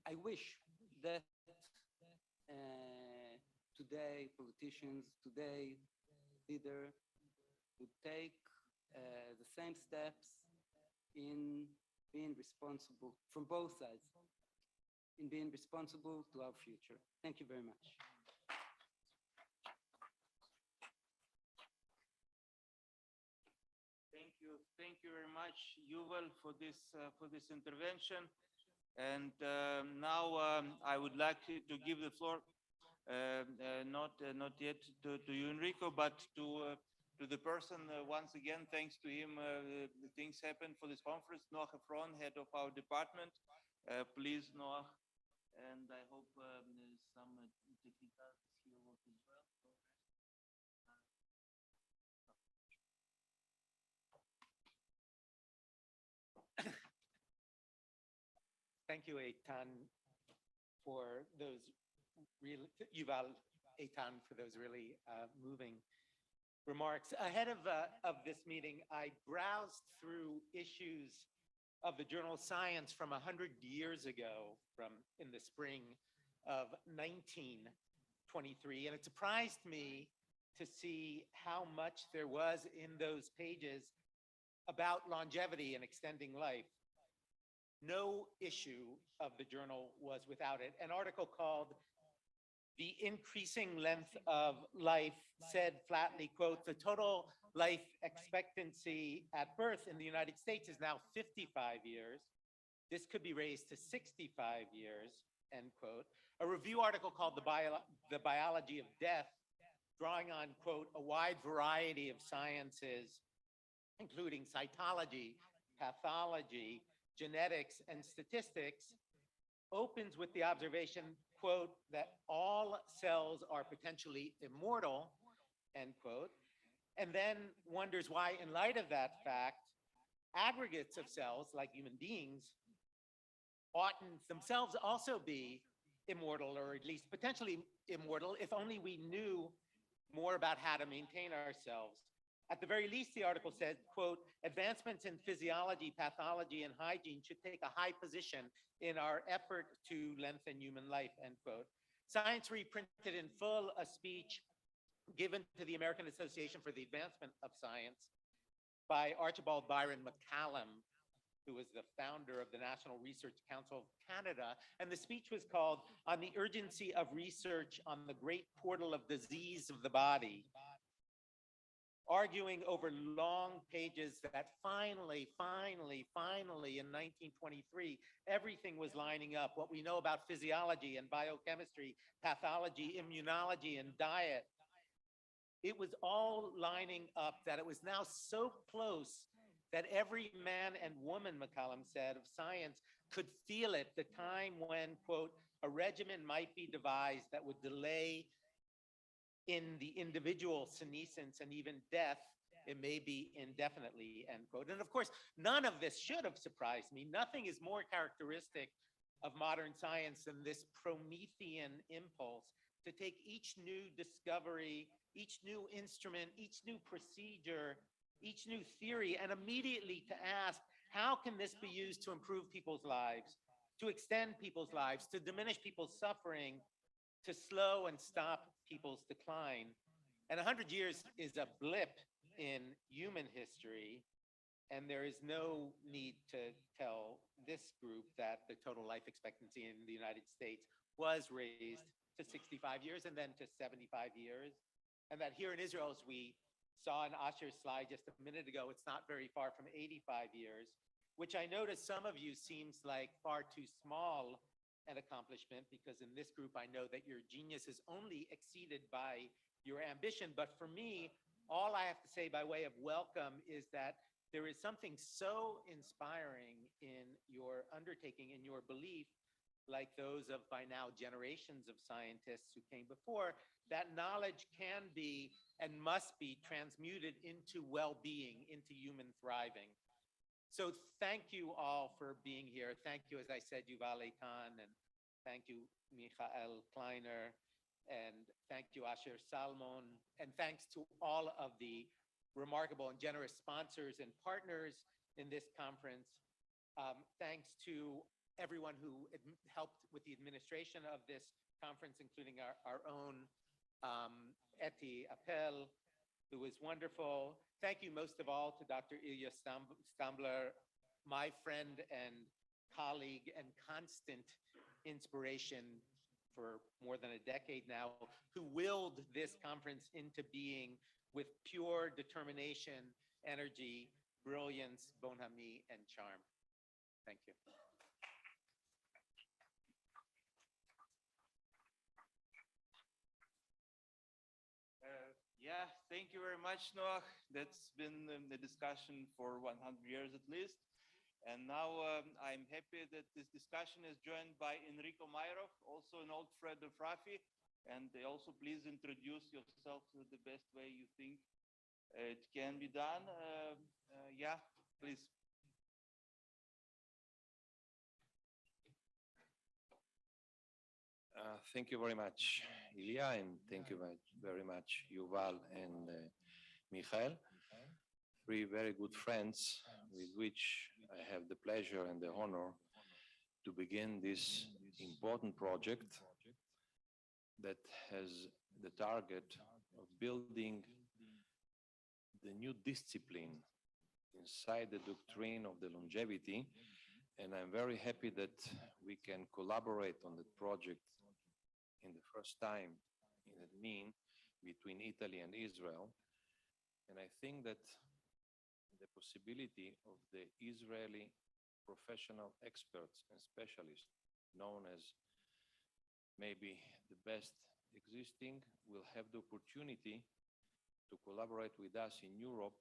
I wish that today politicians, today leaders would take the same steps in being responsible from both sides, in being responsible to our future. Thank you very much. Thank you very much, Yuval, for this intervention. And now I would like to give the floor, not yet to you, Enrico, but to the person. Once again, thanks to him, things happened for this conference. Noah Efron, head of our department. Please, Noah, and I hope some technicalities here work as well. Thank you, Eitan, for those Yuval Eitan, for those really moving remarks. Ahead of this meeting, I browsed through issues of the journal Science from 100 years ago, from in the spring of 1923, and it surprised me to see how much there was in those pages about longevity and extending life. No issue of the journal was without it. An article called the increasing length of life said flatly, quote, the total life expectancy at birth in the United States is now 55 years. This could be raised to 65 years, end quote. A review article called The Biology of Death, drawing on, quote, a wide variety of sciences, including cytology, pathology, genetics, and statistics, opens with the observation, quote, that all cells are potentially immortal, end quote, and then wonders why, in light of that fact, aggregates of cells, like human beings, oughtn't themselves also be immortal, or at least potentially immortal, if only we knew more about how to maintain ourselves. At the very least, the article said, quote, advancements in physiology, pathology, and hygiene should take a high position in our effort to lengthen human life, end quote. Science reprinted in full a speech given to the American Association for the Advancement of Science by Archibald Byron McCallum, who was the founder of the National Research Council of Canada. And the speech was called On the Urgency of Research on the Great Portal of Disease of the Body, arguing over long pages that finally, in 1923, everything was lining up. What we know about physiology and biochemistry, pathology, immunology, and diet, it was all lining up that it was now so close that every man and woman, McCallum said, of science could feel it, the time when, quote, a regimen might be devised that would delay in the individual senescence and even death, it may be indefinitely, end quote. And of course, none of this should have surprised me. Nothing is more characteristic of modern science than this Promethean impulse to take each new discovery, each new instrument, each new procedure, each new theory, and immediately to ask, how can this be used to improve people's lives, to extend people's lives, to diminish people's suffering, to slow and stop people's decline? And 100 years is a blip in human history, and there is no need to tell this group that the total life expectancy in the United States was raised to 65 years and then to 75 years. And that here in Israel, as we saw in Asher's slide just a minute ago, it's not very far from 85 years, which I notice some of you seems like far too small an accomplishment, because in this group, I know that your genius is only exceeded by your ambition. But for me, all I have to say by way of welcome is that there is something so inspiring in your undertaking, in your belief, like those of by now generations of scientists who came before, that knowledge can be and must be transmuted into well-being, into human thriving. So thank you all for being here. Thank you, as I said, Yuval Eitan, and thank you, Michael Kleiner, and thank you, Asher Salmon, and thanks to all of the remarkable and generous sponsors and partners in this conference. Thanks to everyone who helped with the administration of this conference, including our own Eti Appel, who was wonderful. Thank you most of all to Dr. Ilia Stambler, my friend and colleague and constant inspiration for more than a decade now, who willed this conference into being with pure determination, energy, brilliance, bonhomie, and charm. Thank you. Yeah, thank you very much, Noah. That's been the discussion for 100 years at least. And now I'm happy that this discussion is joined by Enrico Mairov, also an old friend of Rafi. And also please introduce yourself to the best way you think it can be done. Yeah, please. Thank you very much, Ilia, and thank you very much, Yuval and Michael, three very good friends with which I have the pleasure and the honor to begin this important project that has the target of building the new discipline inside the doctrine of the longevity. And I'm very happy that we can collaborate on the project in the first time in a mean between Italy and Israel. And I think that the possibility of the Israeli professional experts and specialists, known as maybe the best existing, will have the opportunity to collaborate with us in Europe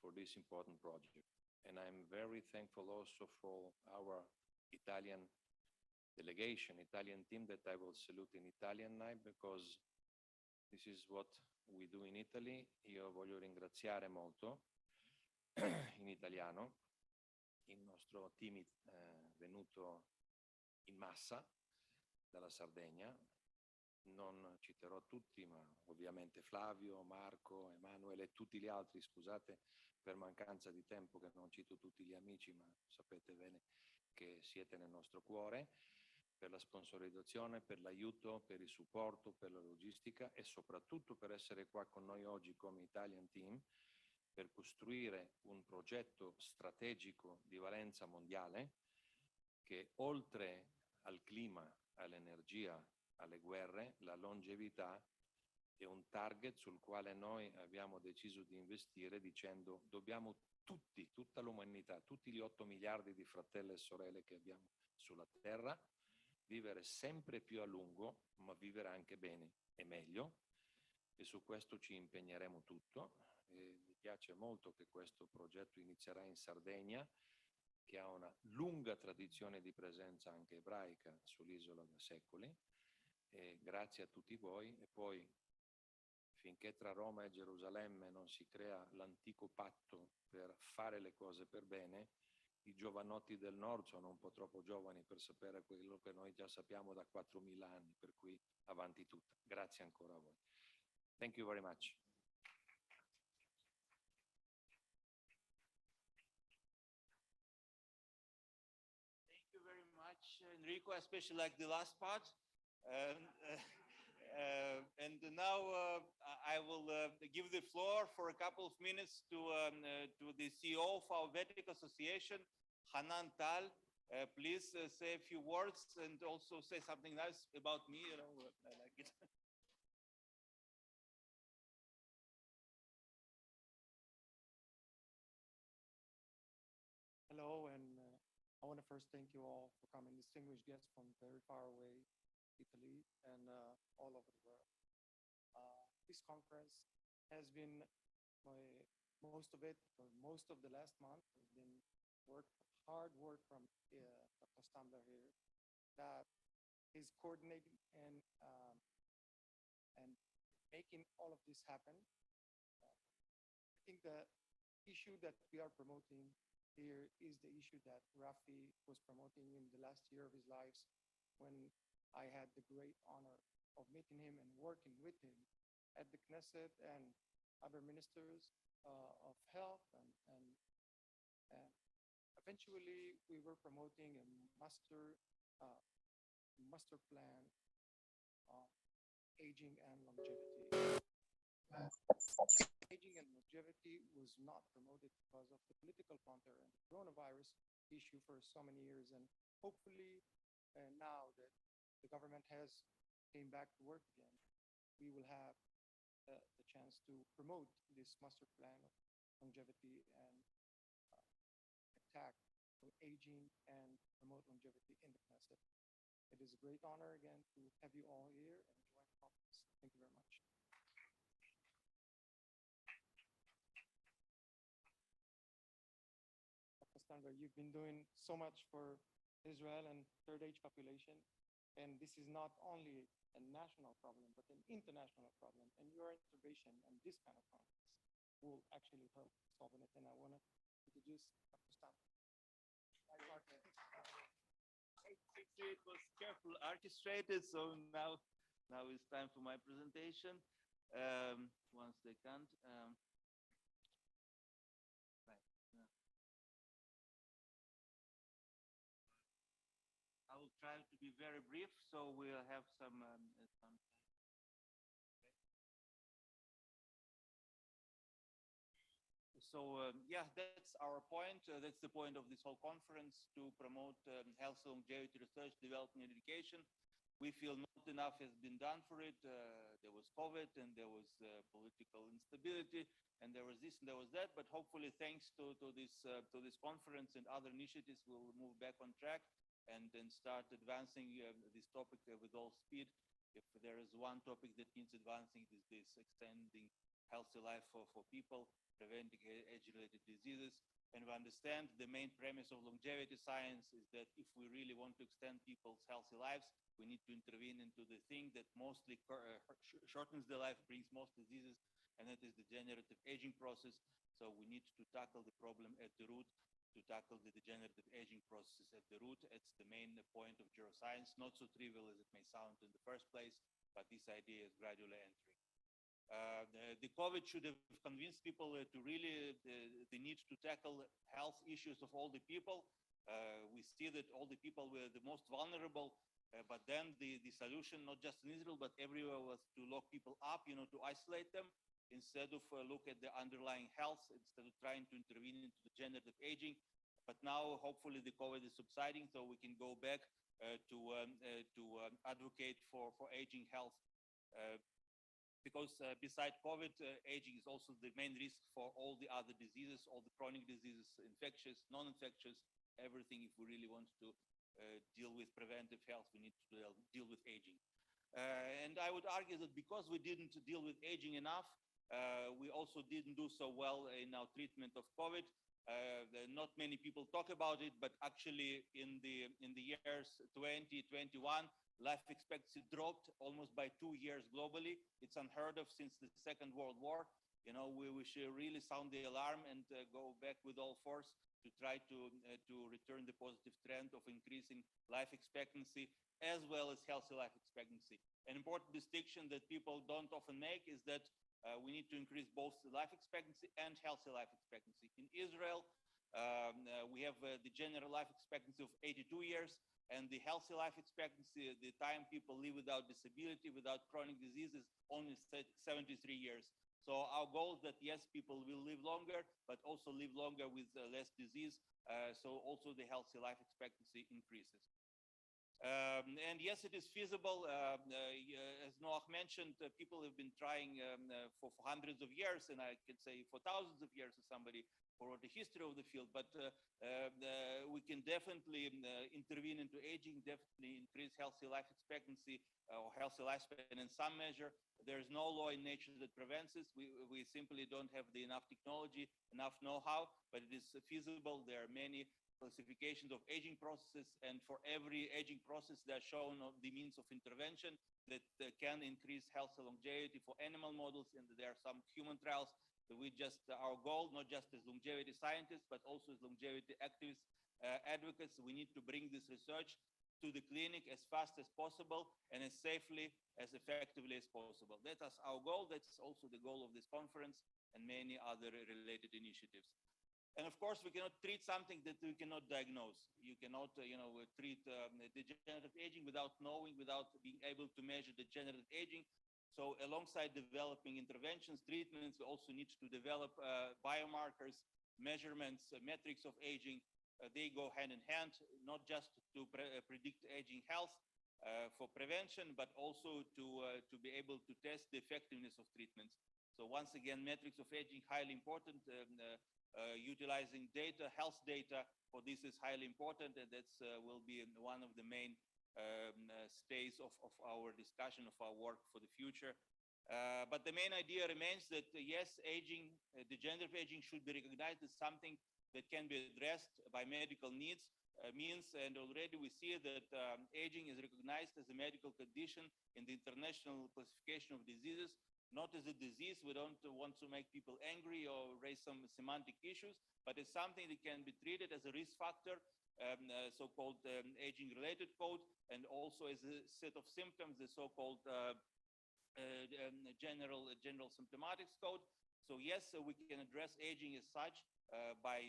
for this important project. And I'm very thankful also for our Italian delegation, Italian team, that I will salute in Italian now, because this is what we do in Italy. Io voglio ringraziare molto in italiano il nostro team venuto in massa dalla Sardegna. Non citerò tutti, ma ovviamente Flavio, Marco, Emanuele e tutti gli altri. Scusate per mancanza di tempo che non cito tutti gli amici, ma sapete bene che siete nel nostro cuore, per la sponsorizzazione, per l'aiuto, per il supporto, per la logistica e soprattutto per essere qua con noi oggi come Italian Team per costruire un progetto strategico di valenza mondiale che, oltre al clima, all'energia, alle guerre, la longevità è un target sul quale noi abbiamo deciso di investire, dicendo dobbiamo tutti, tutta l'umanità, tutti gli 8 miliardi di fratelli e sorelle che abbiamo sulla Terra, vivere sempre più a lungo, ma vivere anche bene e meglio, e su questo ci impegneremo tutto. E mi piace molto che questo progetto inizierà in Sardegna, che ha una lunga tradizione di presenza anche ebraica sull'isola da secoli, e grazie a tutti voi. E poi, finché tra Roma e Gerusalemme non si crea l'antico patto per fare le cose per bene, i giovanotti del nord sono un po' troppo giovani per sapere quello che noi già sappiamo da 4.000 anni, per cui avanti tutta. Grazie ancora a voi. Thank you very much. Thank you very much, Enrico. I especially like the last part. And now I will give the floor for a couple of minutes to the CEO of our Vetek Association, Hanan. Please say a few words and also say something nice about me. You know, I like it. Hello, and I want to first thank you all for coming, distinguished guests from very far away, Italy, and all over the world. This conference has been most of the last month has been hard work from Dr. Stambler here that is coordinating and making all of this happen. I think the issue that we are promoting here is the issue that Rafi was promoting in the last year of his life, when I had the great honor of meeting him and working with him at the Knesset and other ministers of health, and eventually we were promoting a master plan on aging and longevity. Aging and longevity was not promoted because of the political counter and the coronavirus issue for so many years, and hopefully now that the government has came back to work again, we will have the chance to promote this master plan of longevity and attack aging and promote longevity in the Knesset. It is a great honor again to have you all here and join the conference. Thank you very much. Dr. Stambler, you've been doing so much for Israel and third age population, and this is not only a national problem, but an international problem, and your intervention and this kind of conference will actually help solve it. And I want to introduce Dr. Stambler. It was carefully orchestrated, so now it's time for my presentation. One second. I will try to be very brief, so we'll have some. So yeah, that's our point. That's the point of this whole conference, to promote health, longevity, research, development, and education. We feel not enough has been done for it. There was COVID, and there was political instability, and there was this and there was that. But hopefully, thanks to this conference and other initiatives, we'll move back on track and then start advancing this topic with all speed. If there is one topic that needs advancing, it is this extending healthy life for people, preventing age-related diseases. And we understand the main premise of longevity science is that if we really want to extend people's healthy lives, we need to intervene into the thing that mostly shortens the life, brings most diseases, and that is the degenerative aging process. So we need to tackle the problem at the root, to tackle the degenerative aging processes at the root. It's the main point of geroscience, not so trivial as it may sound in the first place, but this idea is gradually entering. The COVID should have convinced people to really the need to tackle health issues of all the people. We see that all the people were the most vulnerable, but then the solution, not just in Israel, but everywhere, was to lock people up, to isolate them, instead of look at the underlying health, instead of trying to intervene into degenerative aging. But now, hopefully, the COVID is subsiding, so we can go back to advocate for aging health. Because besides COVID, aging is also the main risk for all the other diseases, all the chronic diseases, infectious, non-infectious, everything. If we really want to deal with preventive health, we need to deal with aging. And I would argue that because we didn't deal with aging enough, we also didn't do so well in our treatment of COVID. Not many people talk about it, but actually in the years 2021, life expectancy dropped almost by 2 years globally. It's unheard of since the Second World War. We should really sound the alarm and go back with all force to try to return the positive trend of increasing life expectancy as well as healthy life expectancy. An important distinction that people don't often make is that we need to increase both life expectancy and healthy life expectancy. In Israel, we have the general life expectancy of 82 years, and the healthy life expectancy, the time people live without disability, without chronic diseases, only 73 years. So our goal is that, yes, people will live longer, but also live longer with less disease. So also the healthy life expectancy increases. And yes, it is feasible. As Noach mentioned, people have been trying for hundreds of years, and I can say for thousands of years, as somebody who wrote the history of the field. But we can definitely intervene into aging, definitely increase healthy life expectancy or healthy lifespan in some measure. There is no law in nature that prevents this. We simply don't have enough technology, enough know-how, but it is feasible. There are many classifications of aging processes, and for every aging process, they are shown the means of intervention that can increase health and longevity for animal models, and there are some human trials. Our goal, not just as longevity scientists, but also as longevity activists, advocates, we need to bring this research to the clinic as fast as possible and as safely, as effectively as possible. That is our goal. That's also the goal of this conference and many other related initiatives. And of course, we cannot treat something that we cannot diagnose. You cannot, treat degenerative aging without knowing, without being able to measure degenerative aging. So alongside developing interventions, treatments, we also need to develop biomarkers, measurements, metrics of aging. They go hand in hand, not just to predict aging health for prevention, but also to be able to test the effectiveness of treatments. So once again, metrics of aging, highly important. Utilizing data, health data for this is highly important, and that will be one of the main stays of our discussion, of our work for the future. But the main idea remains that, yes, aging, degenerative aging should be recognized as something that can be addressed by medical means, and already we see that aging is recognized as a medical condition in the International Classification of Diseases. Not as a disease. We don't want to make people angry or raise some semantic issues, but it's something that can be treated as a risk factor, so-called aging-related code, and also as a set of symptoms, the so-called general symptomatics code. So yes, we can address aging as such by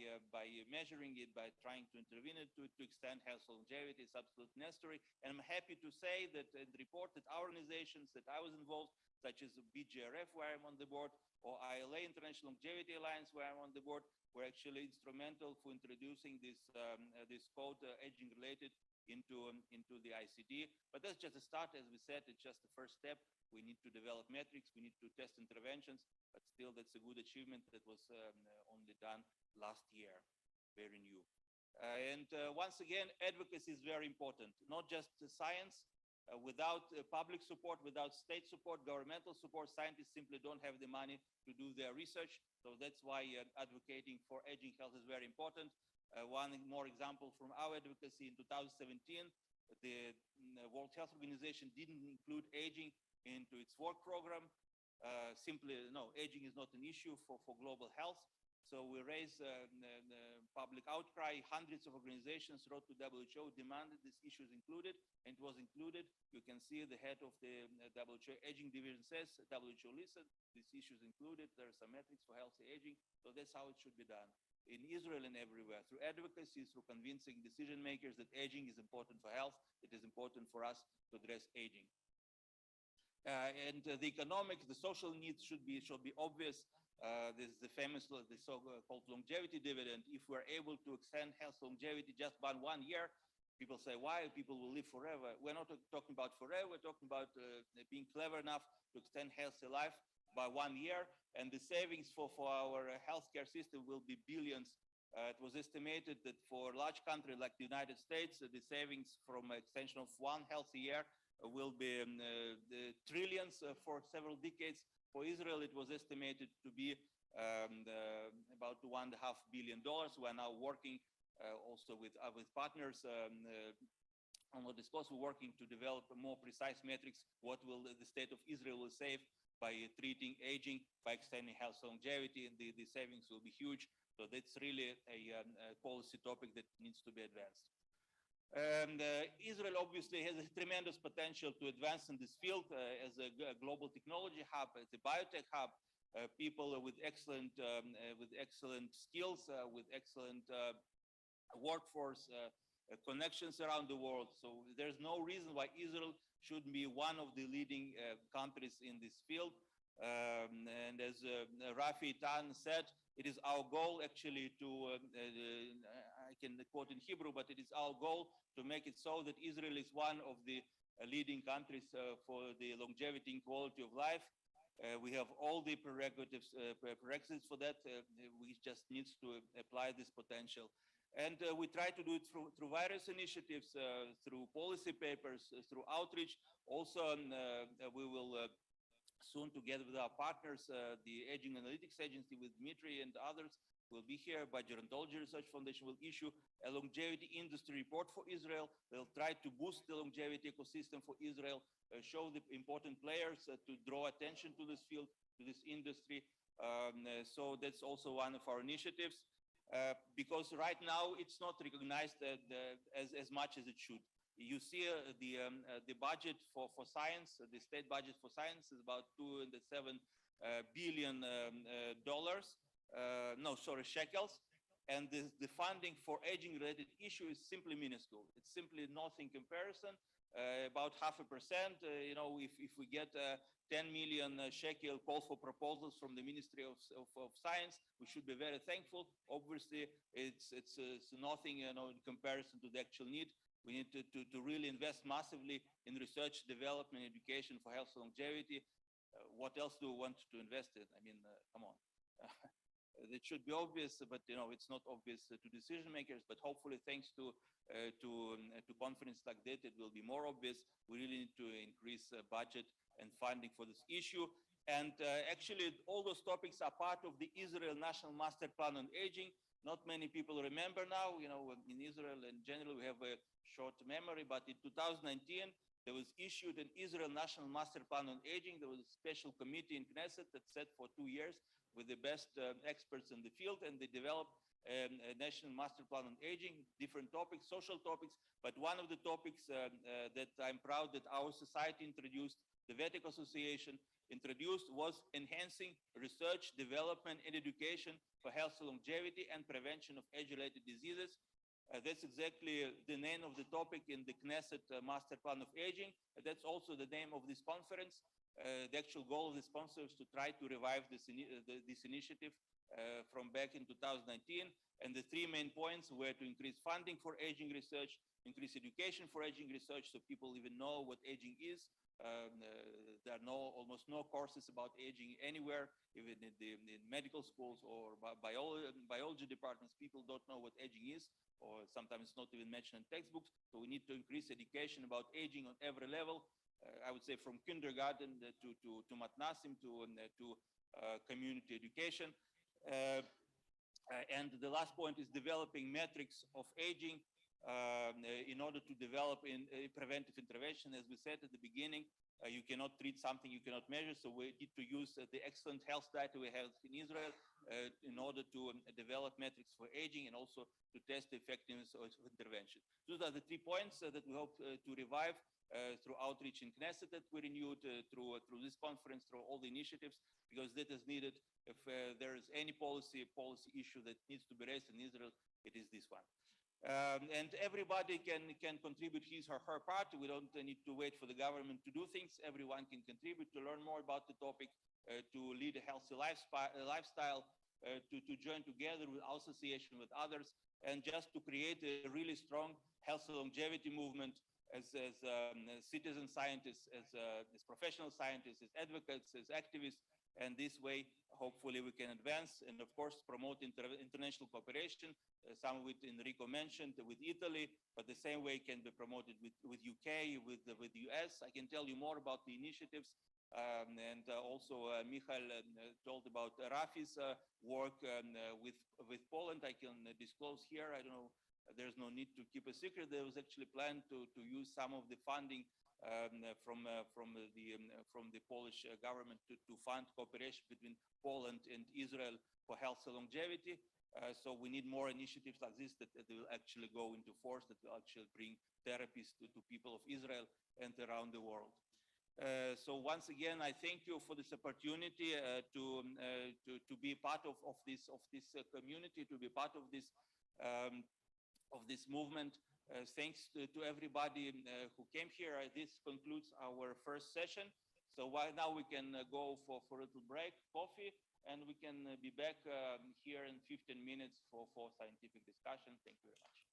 measuring it, by trying to intervene it to extend health longevity. It's absolutely necessary. And I'm happy to say that in the report that our organizations that I was involved, such as BGRF, where I'm on the board, or ILA, International Longevity Alliance, where I'm on the board, were actually instrumental for introducing this code, aging-related, into the ICD. But that's just a start. As we said, it's just the first step. We need to develop metrics. We need to test interventions. But still, that's a good achievement that was only done last year, very new. Once again, advocacy is very important, not just science. Without public support, without state support, governmental support, scientists simply don't have the money to do their research. So that's why advocating for aging health is very important. One more example from our advocacy in 2017, the World Health Organization didn't include aging into its work program. Aging is not an issue for global health. So we raised public outcry. Hundreds of organizations wrote to WHO, demanded this issue is included, and it was included. You can see the head of the WHO aging division says, WHO listened, this issue is included. There are some metrics for healthy aging. So that's how it should be done. In Israel and everywhere, through advocacy, through convincing decision makers that aging is important for health, it is important for us to address aging. The economic, the social needs should be obvious. This is the famous, the so-called longevity dividend. If we're able to extend health longevity just by 1 year, people say, why? People will live forever. We're not talking about forever. We're talking about being clever enough to extend healthy life by 1 year. And the savings for our healthcare system will be billions. It was estimated that for a large country like the United States, the savings from extension of 1 healthy year will be the trillions for several decades. For Israel, it was estimated to be about $1.5 billion. We are now working also with partners on what is possible, working to develop more precise metrics. What will the state of Israel will save by treating aging, by extending health longevity, and the savings will be huge. So that's really a policy topic that needs to be advanced. Israel obviously has a tremendous potential to advance in this field as a global technology hub, as a biotech hub, people with excellent skills, with excellent workforce, connections around the world. So there's no reason why Israel shouldn't be one of the leading countries in this field. And as Rafi Eitan said, it is our goal actually to, I can quote in Hebrew, but it is our goal to make it so that Israel is one of the leading countries for the longevity and quality of life. We have all the prerequisites for that. We just need to apply this potential. And we try to do it through various initiatives, through policy papers, through outreach. Also, we will soon, together with our partners, the Aging Analytics Agency with Dmitry and others, will be here. By Gerontology Research Foundation will issue a longevity industry report for Israel. They'll try to boost the longevity ecosystem for Israel, show the important players to draw attention to this field, to this industry. So that's also one of our initiatives, because right now it's not recognized as much as it should. You see the budget for science, the state budget for science is about $2.7 billion, shekels. And the funding for aging-related issue is simply minuscule. It's simply nothing in comparison, about 0.5%. If we get 10 million shekel call for proposals from the Ministry of Science, we should be very thankful. Obviously, it's nothing in comparison to the actual need. We need to really invest massively in research, development, education for health and longevity. What else do we want to invest in? I mean, come on. It should be obvious, but it's not obvious to decision makers. But hopefully, thanks to conference like that, it will be more obvious. We really need to increase budget and funding for this issue. And actually, all those topics are part of the Israel National Master Plan on Aging. Not many people remember now. In Israel in general, we have a short memory. But in 2019, there was issued an Israel National Master Plan on Aging. There was a special committee in Knesset that sat for 2 years with the best experts in the field, and they developed a national master plan on aging, different topics, social topics. But one of the topics that I'm proud that our society introduced, the Vetek Association introduced, was enhancing research, development, and education for health, longevity, and prevention of age-related diseases. That's exactly the name of the topic in the Knesset Master Plan of Aging. That's also the name of this conference. The actual goal of the sponsor is to try to revive this initiative from back in 2019. And the three main points were to increase funding for aging research, increase education for aging research so people even know what aging is. There are almost no courses about aging anywhere, even in medical schools or biology departments. People don't know what aging is, or sometimes it's not even mentioned in textbooks. So we need to increase education about aging on every level. I would say from kindergarten to matnasim to community education. And the last point is developing metrics of aging in order to develop preventive intervention. As we said at the beginning, you cannot treat something you cannot measure, so we need to use the excellent health data we have in Israel in order to develop metrics for aging and also to test the effectiveness of intervention. Those are the 3 points that we hope to revive through outreach in Knesset that we renewed, through this conference, through all the initiatives, because that is needed. If there is any policy issue that needs to be raised in Israel, it is this one. And everybody can contribute his or her part. We don't need to wait for the government to do things. Everyone can contribute to learn more about the topic, to lead a healthy lifestyle, to join together with association with others, and just to create a really strong health longevity movement as citizen scientists, as professional scientists, as advocates, as activists. And this way, hopefully, we can advance and, of course, promote international cooperation. Some of it Enrico mentioned with Italy, but the same way can be promoted with UK, with the US. I can tell you more about the initiatives. And also, Michael told about Rafi's work with Poland. I can disclose here. I don't know. There's no need to keep a secret. There was actually planned to use some of the funding from the Polish government to fund cooperation between Poland and Israel for health and longevity. So we need more initiatives like this that will actually go into force, that will actually bring therapies to people of Israel and around the world. So once again, I thank you for this opportunity to be part of this community, to be part of this movement. Thanks to everybody who came here. This concludes our first session. So now we can go for a little break, coffee, and we can be back here in 15 minutes for scientific discussion. Thank you very much.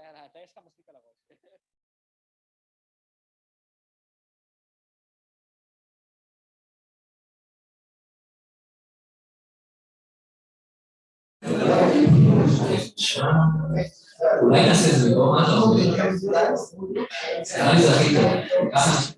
יאללה, אתה יש לך מספיק על הראש. אולי נעשה את זה בגלל מה אתה אומר? נראה לי זה הכי טוב.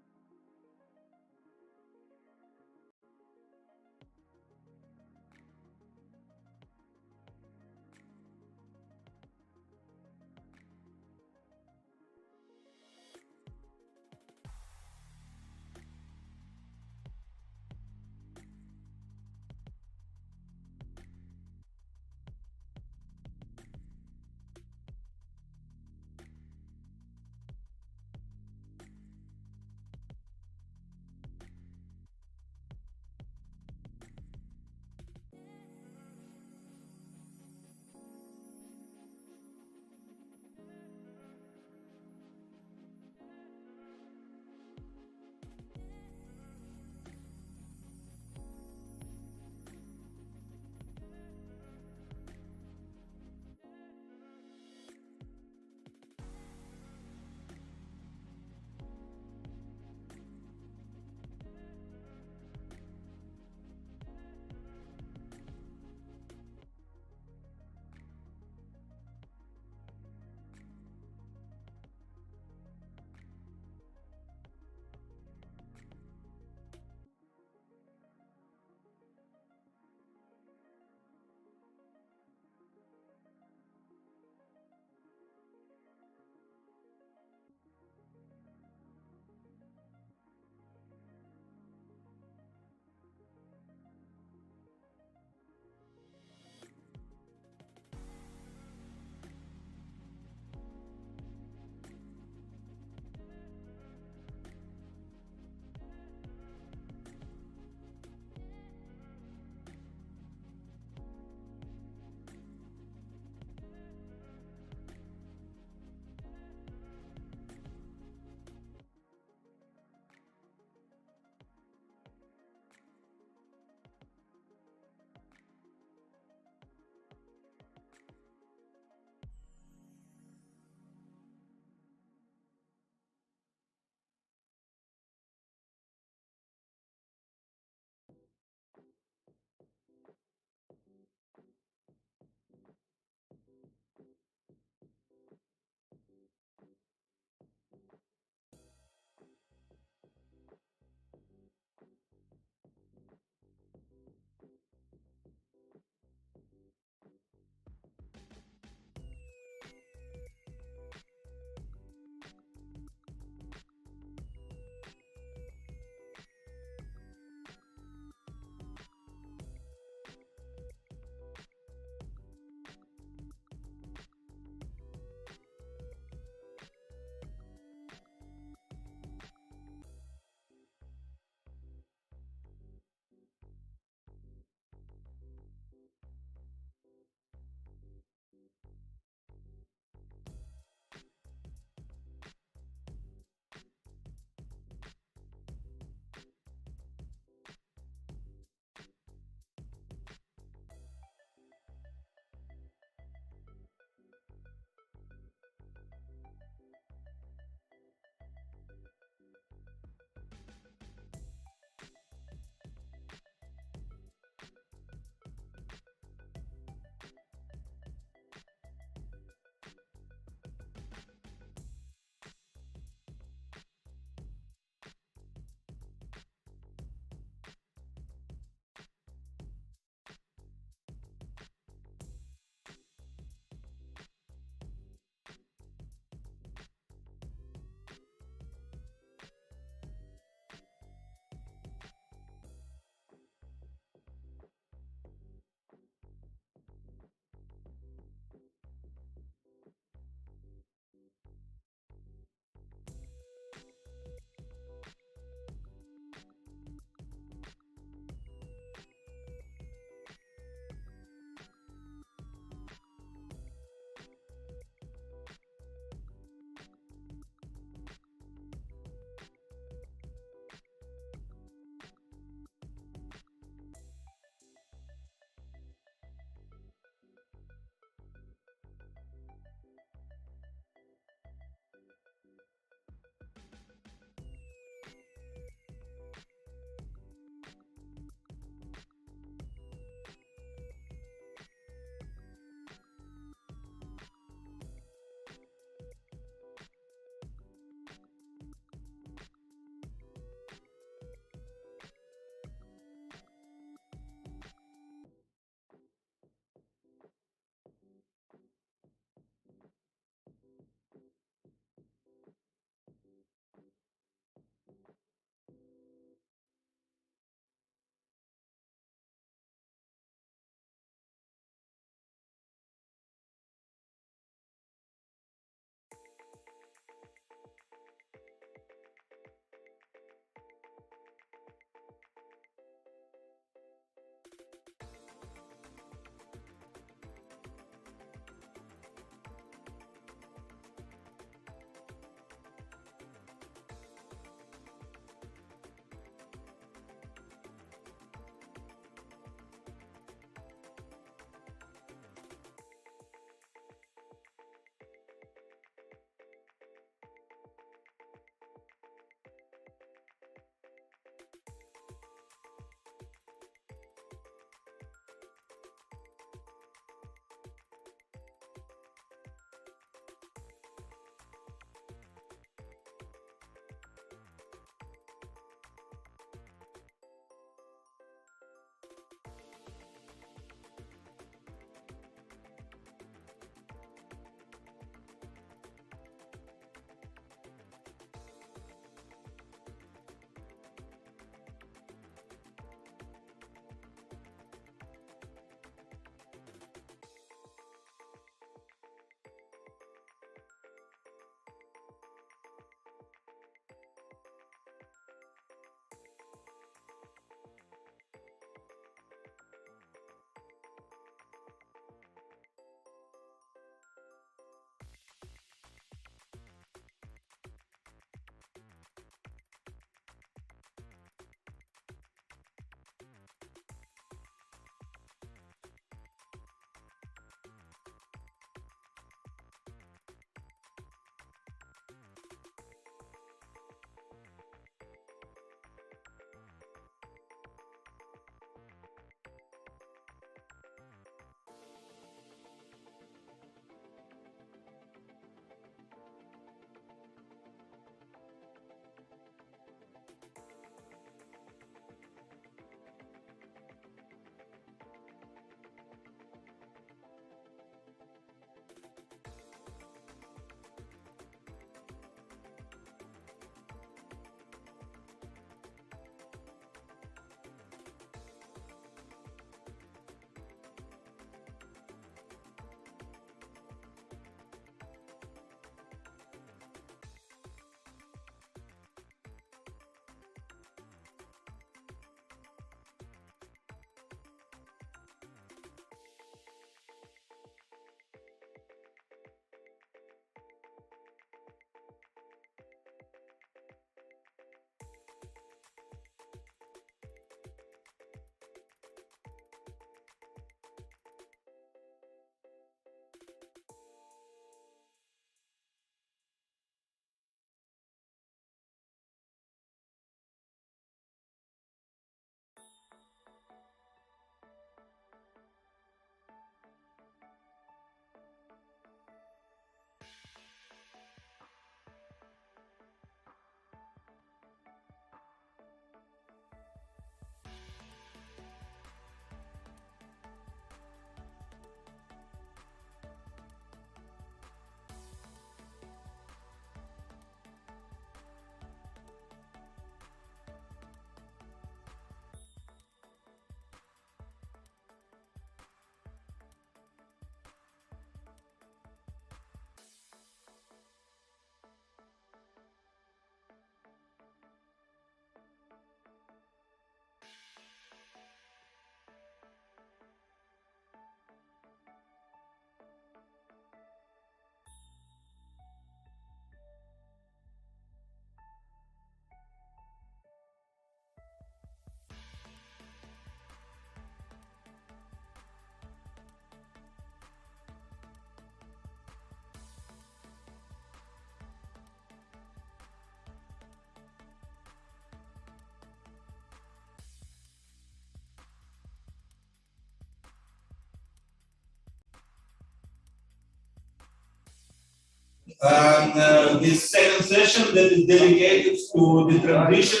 this second session that is dedicated to the transition,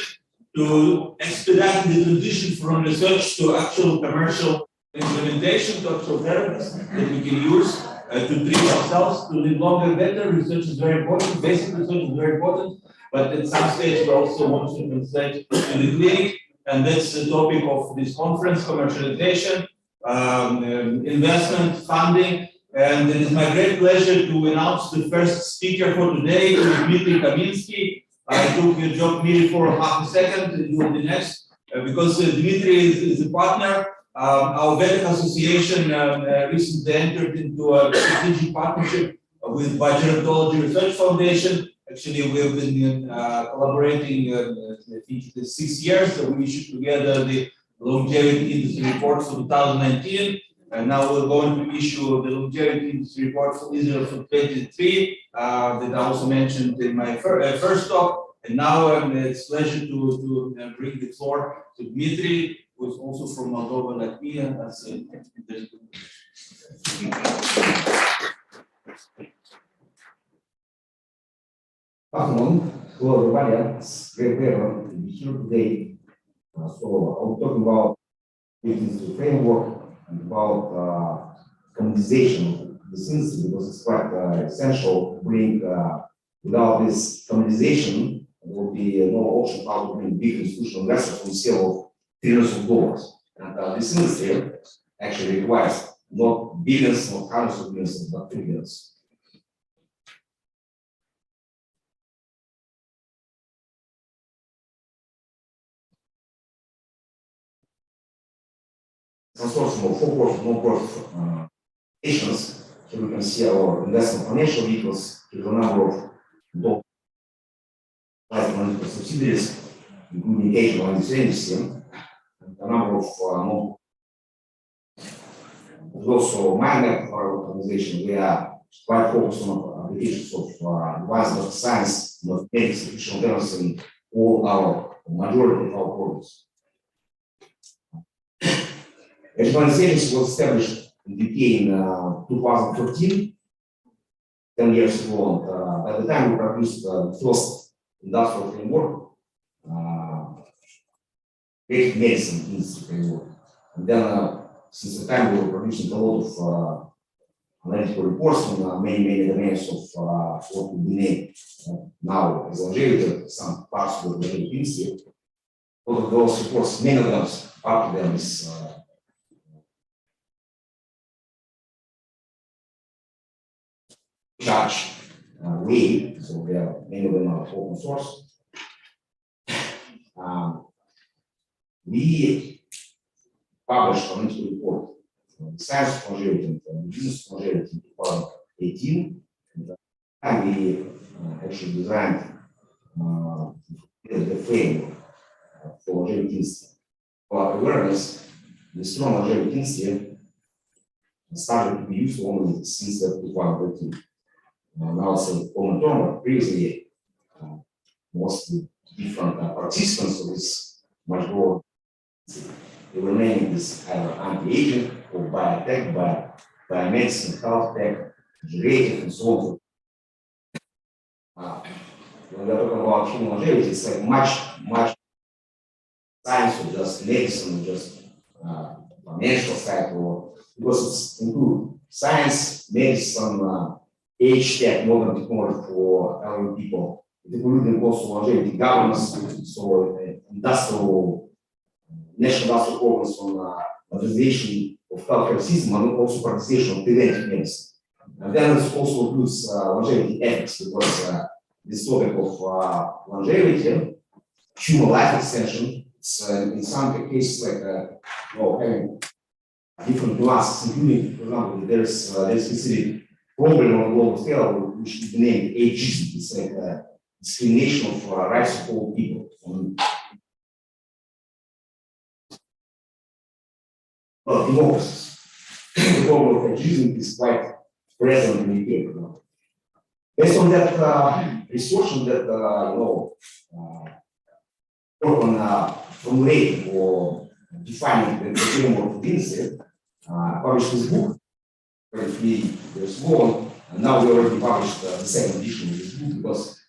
to expedite the transition from research to actual commercial implementation, to actual therapies that we can use to treat ourselves, to live longer, better. Research is very important, basic research is very important, but at some stage we also want to translate to the clinic, and that's the topic of this conference: commercialization, investment, funding. And it is my great pleasure to announce the first speaker for today, Dmitry Kaminskiy. I took your job merely for half a second, you will be next, because Dmitry is a partner. Our Vetek association recently entered into a strategic partnership with Gerontology Research Foundation. Actually, we have been collaborating, I think, 6 years. So we issued together the longevity industry report for 2019. And now we're going to issue the longevity industry report for Israel for 2023 that I also mentioned in my first talk. And now it's a pleasure to bring the floor to Dmitry, who is also from Moldova, like me. And that's it. Afternoon. Hello, everybody. It's great pleasure to be here today. So I'll talk about the framework and about commoditization of the synthesis, because it's quite essential to bring, without this commoditization, there will be no option how to bring big institutional investors from sale of trillions of dollars. And this industry actually requires not billions, not hundreds of billions, but trillions. Consortium of for-profit, non-profit nations. Here we can see our investment financial vehicles. Here the number of analytical subsidiaries, including Asian and Benvenisti, and the number of also my network organization. We are quite focused on applications of advanced science, mathematics, artificial intelligence in all our majority of our programs. Organization was established in the UK in 2013, 10 years ago. And by the time we produced the first industrial framework, basic medicine industry framework. And then since the time we were producing a lot of analytical reports on many domains of what we name now as longevity, some parts of the industry. All of those reports, many of them, part of them is charge way, so there are many of them are open source. We published an analytical report on the science of longevity and the business of longevity in 2018, and we actually designed the framework for longevity industry. For awareness, the strong longevity industry started to be used only since 2013. Now it's a common term, but previously most different participants of this much broader. They were naming this either anti-aging or biotech, biomedicine, health tech, geriatric, and so on. When we're talking about human longevity, it's like much science or just medicine or just financial side, or because it's include science, medicine, age tech, modern technology for elderly people. It includes also longevity governance, so industrial, national industrial programs on modernization of healthcare system and also participation of preventive medicine. And then it also includes longevity ethics, because this topic of longevity, human life extension, it's in some cases like having different classes, including, for example, there's a specific problem on a global scale which is named ageism. It's like discrimination of rights of all people. Well, democracies. The problem of ageism is quite present in the UK. Based on that research and that work on formulating or defining the framework of industry, published this book 3 years ago, and now we already published the second edition of this book because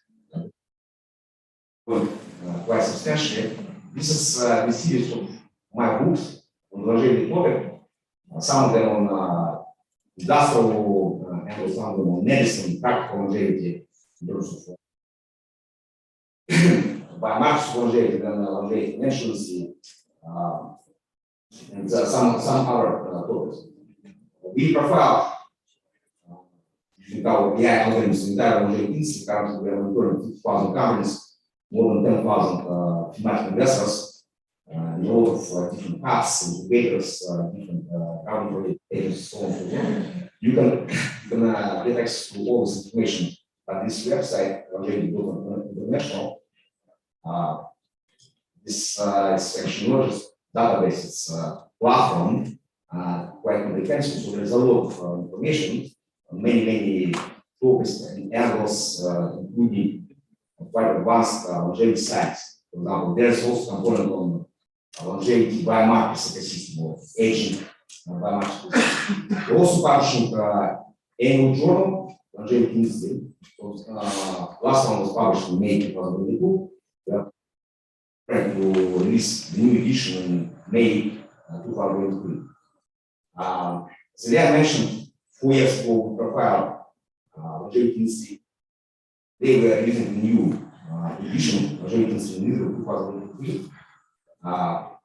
quite substantially. This is the series of my books on the Rafi topic. Some of them on industrial and some of them on medicine, practical longevity in terms of biomarkers longevity, then longevity mentionancy, and some other topics. We profile using our BI algorithms in entire longevity industry. Currently, we are monitoring 50,000 companies, more than 10,000 thematic investors, and a lot of different paths, incubators, different government agents, so on and so on. You can get access to all this information at this website, International. This is actually not just database, it's a platform, quite comprehensive, so there's a lot of information, many topics and angles, including quite advanced longevity science. For example, there's also component on longevity biomarkers ecosystem of aging biomarkers. We're also publishing annual journal, Longevity Industry. Last one was published in May 2022. We are trying to release the new edition in May 2023. As Ilia mentioned, 4 years ago, we profiled Longevity Industry. They were using the new edition of Longevity Industry in Israel 2023.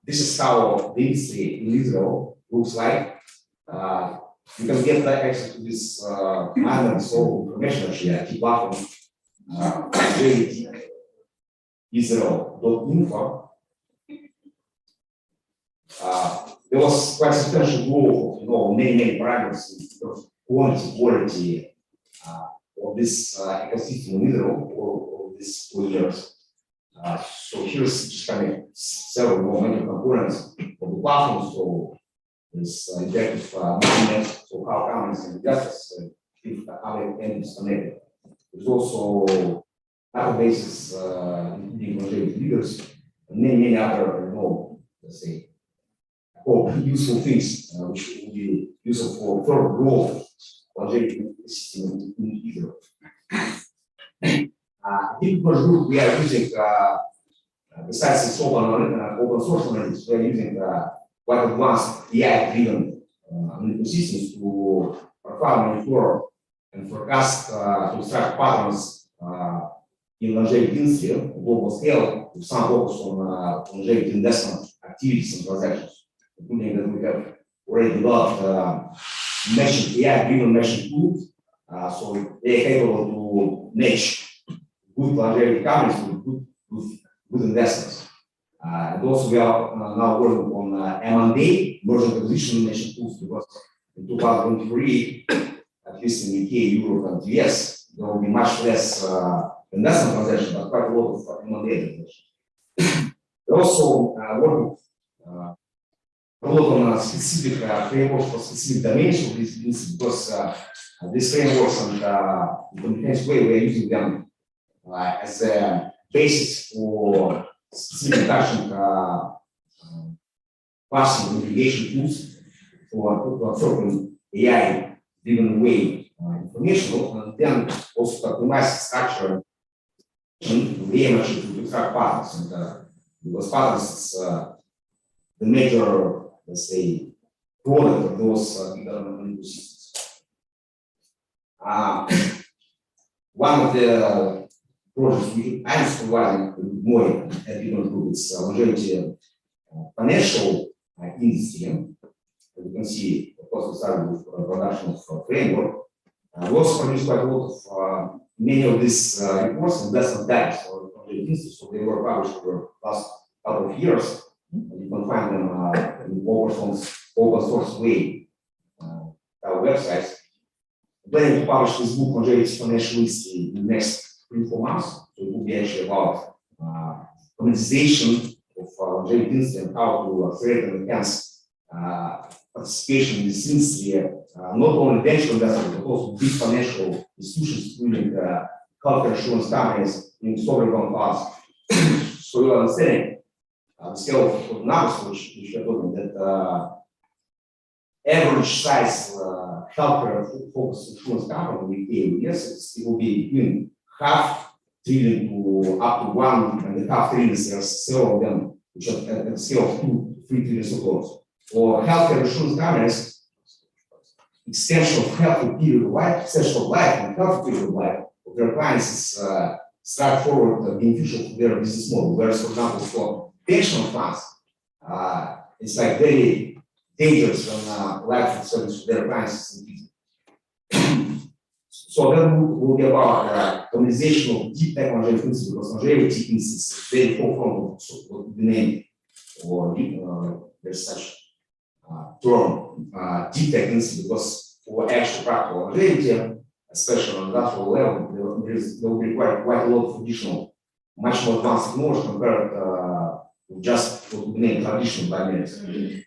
This is how the industry in Israel looks like. You can get access to this so information actually at the platform Israel.info. There was quite substantial growth of many parameters in terms of quality of this ecosystem in Israel over these 2 years. So here's just kind of several more major components of the platform. So this interactive measurement, so how companies and investors if how they can disconnect. There's also databases, including longevity leaders, and many other, let's say, useful things which will be useful for further growth of longevity system in Israel. In group, we are using, besides this open source analytics, we are using quite advanced AI-driven analytical systems to profile, monitor, and forecast to extract patterns in longevity industry on global scale, with some focus on longevity investment activities and transactions, including that we have already developed AI-driven matching tools, so they are capable to match good longevity companies with good investors. And also we are now working on M&A, merger and acquisition matching tools, because in 2023, at least in UK, Europe, and US, there will be much less investment transactions, but quite a lot of M&A transactions. We're also working a lot on specific frameworks for specific dimensions of these businesses, because these frameworks and in a comprehensive way, we are using them as a basis for specific action passing navigation tools for absorbing AI-driven way information, and then also to optimize structure and the aim actually to extract patterns. And because patterns is the major, let's say, product of those analytical systems. One of the projects I'm providing more at different groups is longevity financial industry. As you can see, of course, we started with production of framework. We also produced quite a lot of many of these reports and investment data for longevity industry, so they were published over the last couple of years. You can find them in open source way at our website. I'm planning to publish this book, Longevity Financial Industry, in the next 3-4 months. So it will be actually about monetization of longevity industry and how to accelerate and enhance participation in this industry, not only venture investors, but also big financial institutions, including healthcare insurance companies, in sovereign bond funds. So you understand the scale of numbers which we are talking that average size healthcare focused insurance company with yes, it will be between half trillion to up to 1.5 trillion. There's several of them which are at the scale of 2 to 3 trillion dollars. For healthcare insurance companies, extension of healthy period of life, extension of life and healthy period of life of their clients is straightforward, beneficial to their business model. Whereas, for example, for pension funds, it's like very dangerous when life insurance for their clients. So that will be about combination of deep technology principles, because longevity is very forefront of the name, or there's such term, deep tech principle, because for actual practical longevity, especially on industrial level, there will be quite a lot of additional, much more advanced technology compared to just what we name traditional biomedics.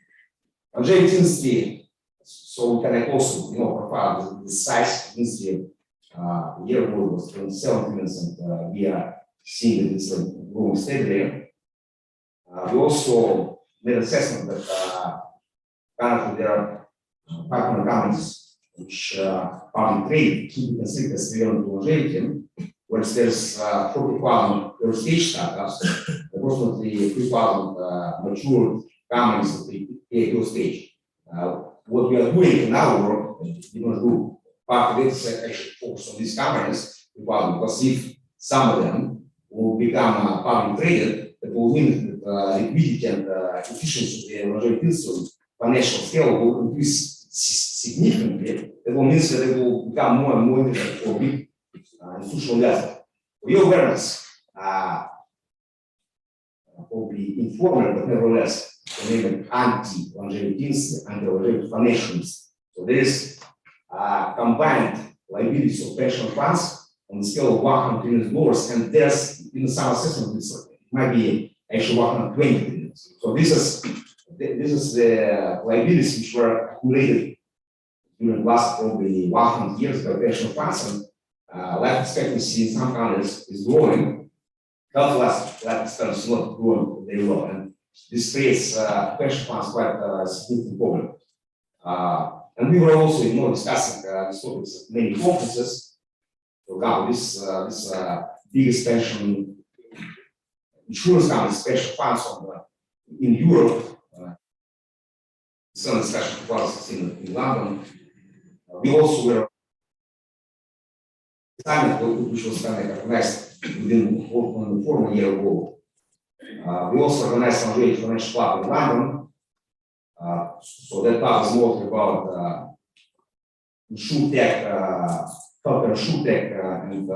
Longevity industry, so we can also, profile the size of industry. A year ago was 27 million, and we are seeing that it's growing steadily. We also made an assessment that currently there are 500 companies which public trade to be considered as relevant to longevity, whereas there's 40,000 early stage startups, approximately 3,000 mature companies at the APO stage. What we are doing in our work, we don't do part of it is actually focus on these companies, because if some of them will become public traded, it will mean that liquidity and efficiency of the longevity industry financial scale will increase significantly. It will mean that it will become more and more interesting for big institutional investors. For your awareness, probably informal, but nevertheless, the name it anti-longevity industry, anti-longevity financial industry. So there is combined liabilities of pension funds on the scale of $100 trillion, and there's in some assessment it might be actually 120 trillion. So this is the liabilities which were accumulated during the last probably 100 years by pension funds, and life expectancy in some countries is growing. Health life expectancy is not growing very well, and this creates pension funds quite a significant problem. And we were also, discussing these topics at many conferences. For example, this biggest pension insurance companies, pension funds in Europe, some discussion was in London. We also were which was kind of organized within the forum a year ago. We also organized some great financial club in London. So that part is mostly about insurtech, healthcare insurtech, and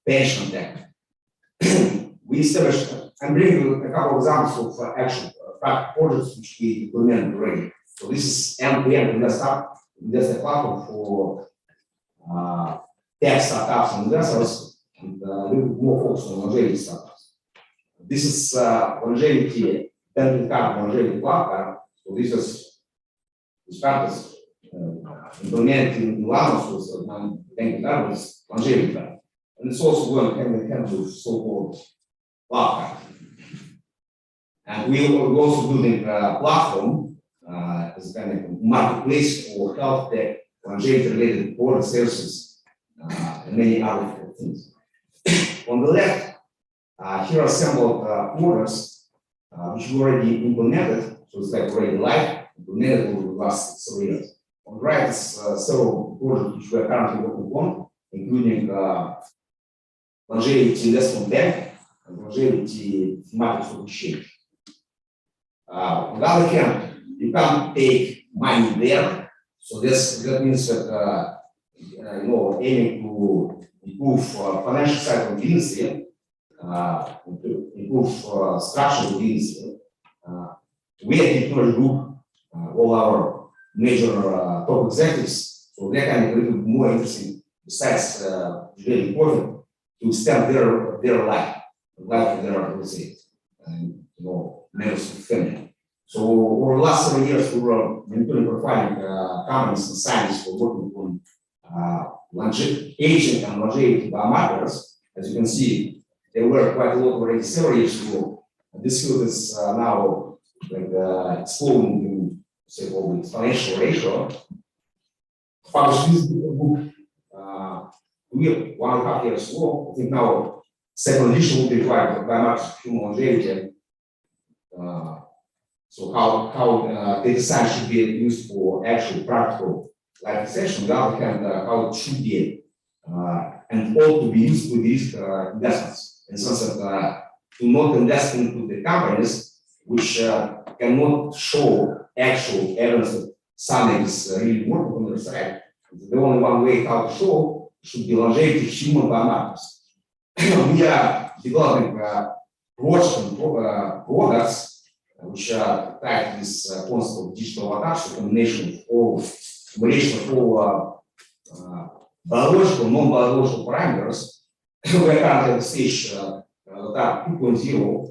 pension tech. We established, I'm bringing a couple of examples of actual practical projects which we implemented already. So this is end-to-end investor platform for tech startups and investors, and a little bit more focused on longevity startups. This is longevity, dental card longevity platform. So this is startups implemented in Ilan, so dental card is longevity card. And it's also going hand in hand with so-called platform. And we're also building a platform as a kind of marketplace for health tech, longevity-related product services, and many other things. On the left, here are sampled orders which we already implemented, so it's like already live, implemented over the last 3 years. On the right is several projects which we are currently working on, including longevity investment bank and longevity thematic stock exchange. On the other hand, you can't take money there, so that means that aiming to improve financial side of the industry, improve structure of the industry. We at Technology Group, all our major top executives, so they're kind of a little bit more interesting, besides very important, to extend their life of their, let's say, members of the family. So over the last 7 years, we were monitoring profiling companies and scientists who were working on aging and longevity biomarkers. As you can see, there were quite a lot already several years ago. And this field is now like exploding in say, called exponential ratio, published this book 1.5 years ago. I think now second edition will be required by much human longevity. So how data science should be used for actual practical life extension. On the other hand, how it should be and ought to be used with these investments. In the sense that do not invest into the companies which cannot show actual evidence that something is really working on their side. The only one way how to show should be longevity of human biomarkers. We are developing products which are tied to this concept of digital attach, combination of all biological, non-biological parameters. We are currently at the stage that 2.0.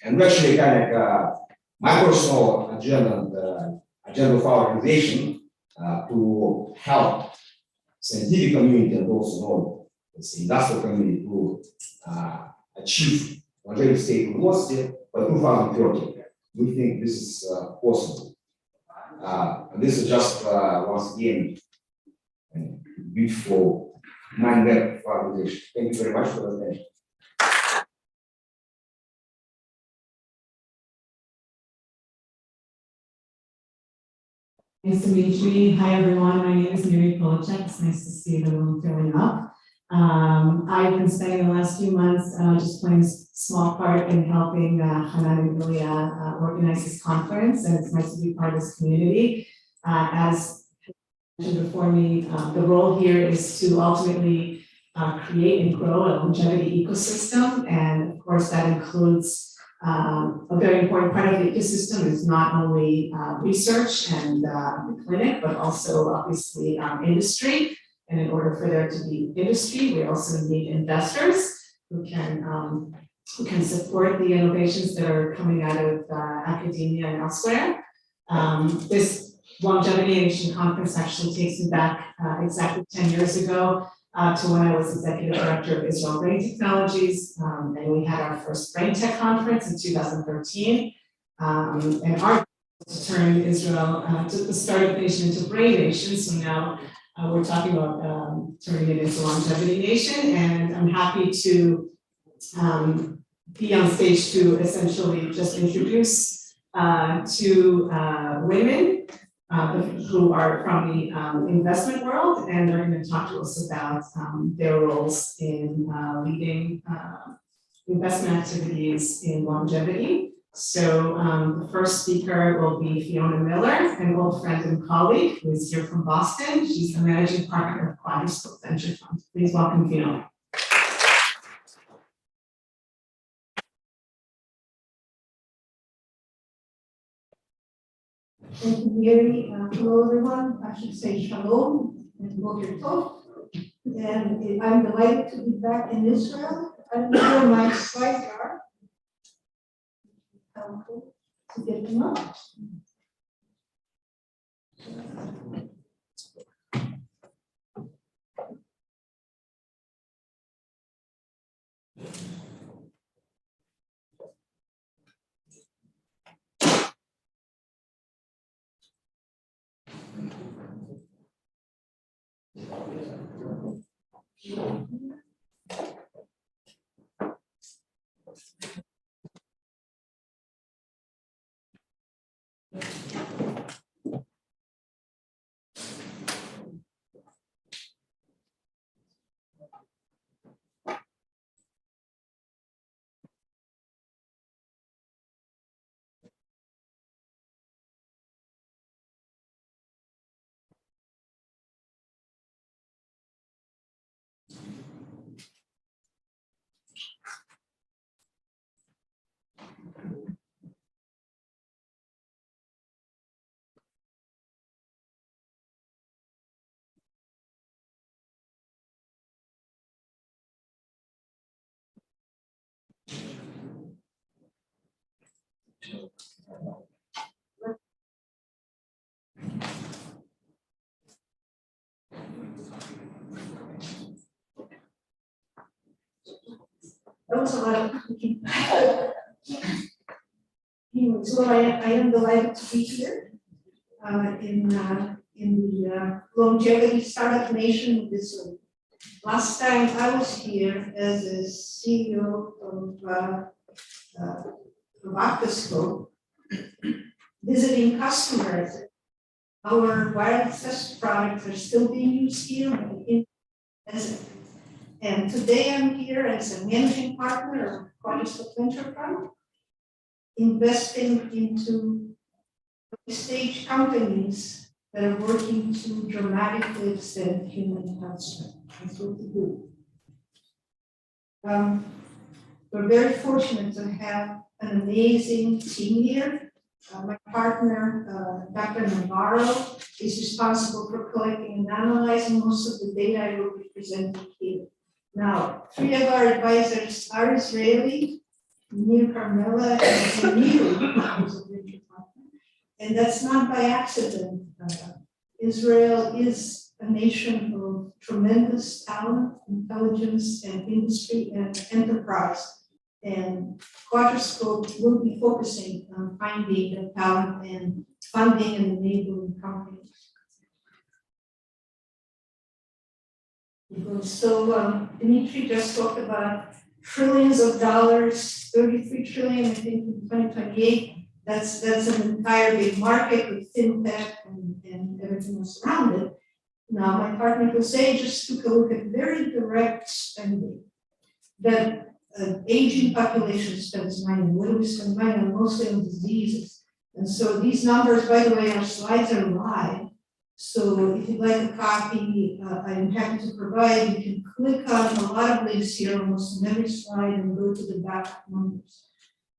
And actually, kind of my personal agenda and agenda of our organization to help scientific community and also, let's say, industrial community to achieve longevity state velocity by 2030. We think this is possible. And this is just once again a beautiful mind map of our organization. Thank you very much for the attention. Nice to meet you. Hi, everyone. My name is Enrico. It's nice to see the room filling up. I've been spending the last few months just playing a small part in helping Hanan and Ilia organize this conference, and it's nice to be part of this community. As mentioned before me, the role here is to ultimately create and grow a longevity ecosystem, and of course that includes a very important part of the ecosystem is not only research and the clinic, but also obviously industry. And in order for there to be industry, we also need investors who can support the innovations that are coming out of academia and elsewhere. This Longevity Nation conference actually takes me back exactly 10 years ago to when I was executive director of Israel Brain Technologies, and we had our first Brain Tech conference in 2013. And our to turn Israel to the startup nation into Brain Nation. So now we're talking about turning it into Longevity Nation, and I'm happy to be on stage to essentially just introduce two women who are from the investment world, and they're going to talk to us about their roles in leading investment activities in longevity. So the first speaker will be Fiona Miller, an old friend and colleague who is here from Boston. She's the managing partner of quadraScope Venture Fund. Please welcome Fiona. Thank you, Mary. Hello, everyone. I should say shalom and boker tov. And I'm delighted to be back in Israel. I don't know where my slides are. To get them up. That was a lot of cooking. anyways, well, I am delighted to be here in the longevity startup nation of this. Last time I was here as a CEO of quadraScope, visiting customers. Our wireless test products are still being used here, and today I'm here as a managing partner of quadraScope Venture Fund, investing into stage companies that are working to dramatically extend human health span. That's what we do. We're very fortunate to have an amazing team here. My partner, Dr. Mairov, is responsible for collecting and analyzing most of the data I will be presenting here. Now, 3 of our advisors are Israeli, Nir Carmela and Dmitry, and that's not by accident. Israel is a nation of tremendous talent, intelligence, and industry and enterprise. And quadraScope will be focusing on finding the talent and funding and enabling companies. So Dmitry just talked about trillions of dollars, 33 trillion, I think, in 2028. That's an entire big market with fintech and everything else around it. Now, my partner Jose just took a look at very direct spending that an aging population spends money on. What do we spend money on? Mostly on diseases. And so these numbers, by the way, our slides are live. So if you'd like a copy, I'm happy to provide. You can click on a lot of links here, almost on every slide, and go to the back numbers.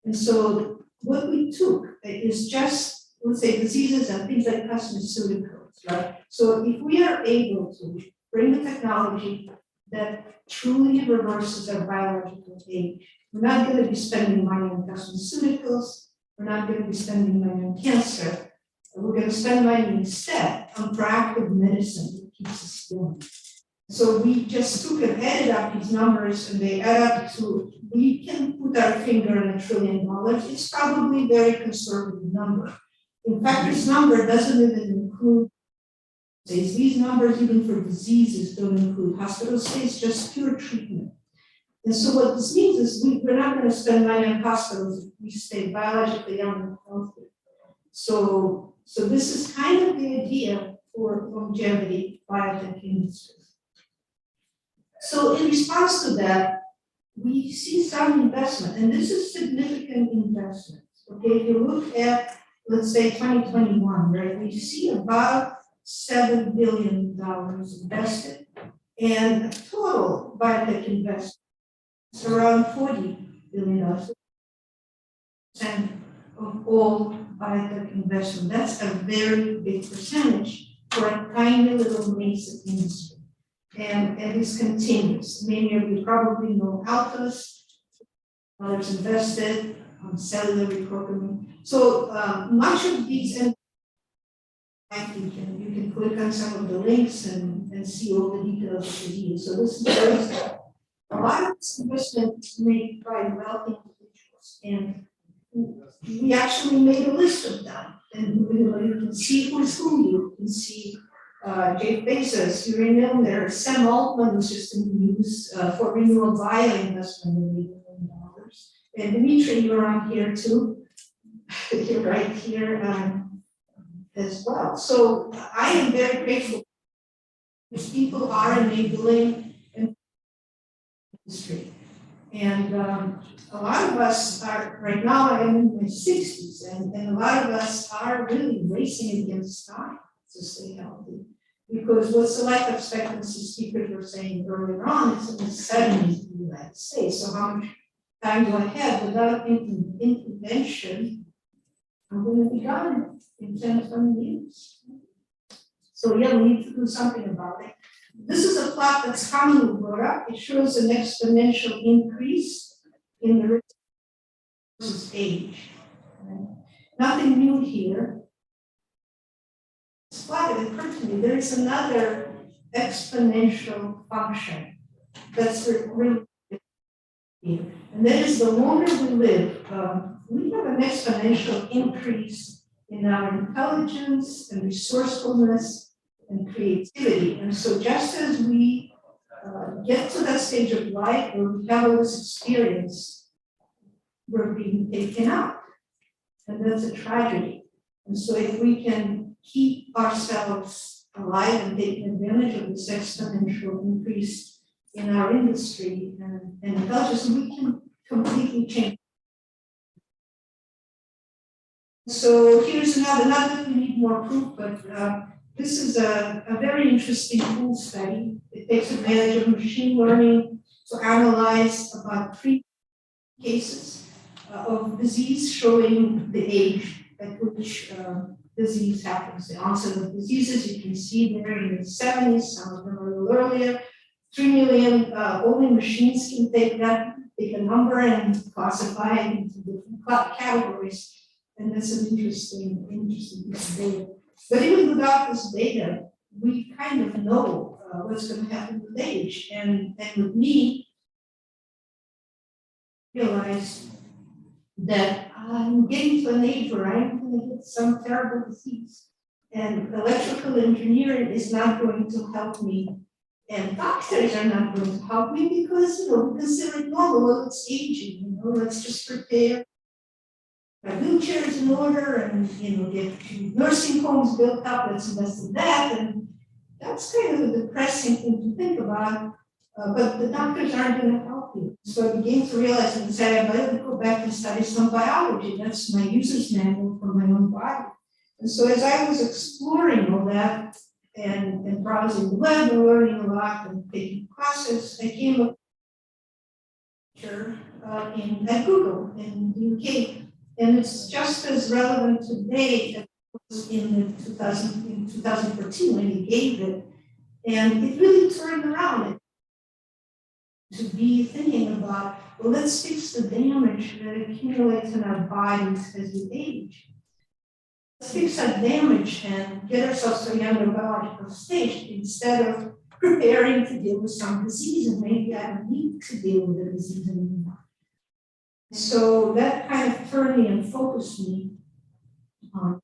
And so what we took is just, let's say, diseases and things like cosmeceuticals, right? So if we are able to bring the technology that truly reverses our biological age, we're not going to be spending money on cosmeceuticals, we're not going to be spending money on cancer, we're going to spend money instead on proactive medicine that keeps us going. So we just took and added up these numbers, and they add up to, we can put our finger on $1 trillion. It's probably a very conservative number. In fact, this number doesn't even include stays. These numbers, even for diseases, don't include hospital stays, just pure treatment. And so what this means is we're not going to spend money on hospitals if we stay biologically young and healthy. So this is kind of the idea for longevity biotech industry. So in response to that, we see some investment, and this is significant investment. Okay, if you look at, let's say, 2021, right, we see about $7 billion invested, and total biotech investment is around $40 billion. And of all biotech investment, that's a very big percentage for a tiny little nascent industry. And it's continuous. Many of you probably know Altos, others invested on cellular reprogramming. So much of these, and you can click on some of the links and see all the details of the deal. So this is very simple. A lot of this investment is made by wealthy individuals, and we actually made a list of them. And you can see who's who. You can see Jeff Bezos, you're in there. Sam Altman was just in the news for renewable bio investment of $8 billion. And Dmitry, you're on here too. You're right here as well. So I am very grateful because people are enabling industry. And a lot of us are, right now I'm in my 60s, and a lot of us are really racing against time to stay healthy. Because what's the life expectancy speakers were saying earlier on, it's in the 70s in the United States. So how much time do I have without intervention? I'm going to be gone in 10 to 20 years. So yeah, we need to do something about it. This is a plot that's commonly brought up. It shows an exponential increase in the risk versus age. Right? Nothing new here. Spot it occurred to me, there is another exponential function that's really here. And that is the longer we live, we have an exponential increase in our intelligence and resourcefulness and creativity. And so just as we get to that stage of life where we have all this experience, we're being taken out. And that's a tragedy. And so if we can keep ourselves alive and taking advantage of this exponential increase in our industry and intelligence, we can completely change. So here's another, not that we need more proof, but this is a very interesting pool study. It takes advantage of machine learning to analyze about 3 cases of disease showing the age at which disease happens, the onset of diseases. You can see there in the 70s, some of them are a little earlier. 3 million, only machines can take that, take a number and classify it into different categories. And that's an interesting piece of data. But even without this data, we kind of know what's going to happen with age. And with me, realize that I'm getting to an age where I'm going to get some terrible disease. And electrical engineering is not going to help me. And doctors are not going to help me because, we consider it normal. Well, it's aging, let's just prepare my wheelchairs in order and, get nursing homes built up, let's invest in that. And that's kind of a depressing thing to think about, but the doctors aren't going to help you. So I began to realize and say, I better go back and study some biology. That's my user's manual for my own body. And so as I was exploring all that and browsing the web and learning a lot and taking classes, I came up at Google in the UK. And it's just as relevant today as it was in 2014 when he gave it. And it really turned around to be thinking about, well, let's fix the damage that accumulates in our bodies as we age. Let's fix that damage and get ourselves to a younger biological stage instead of preparing to deal with some disease, and maybe I don't need to deal with the disease anymore. So that kind of turned me and focused me on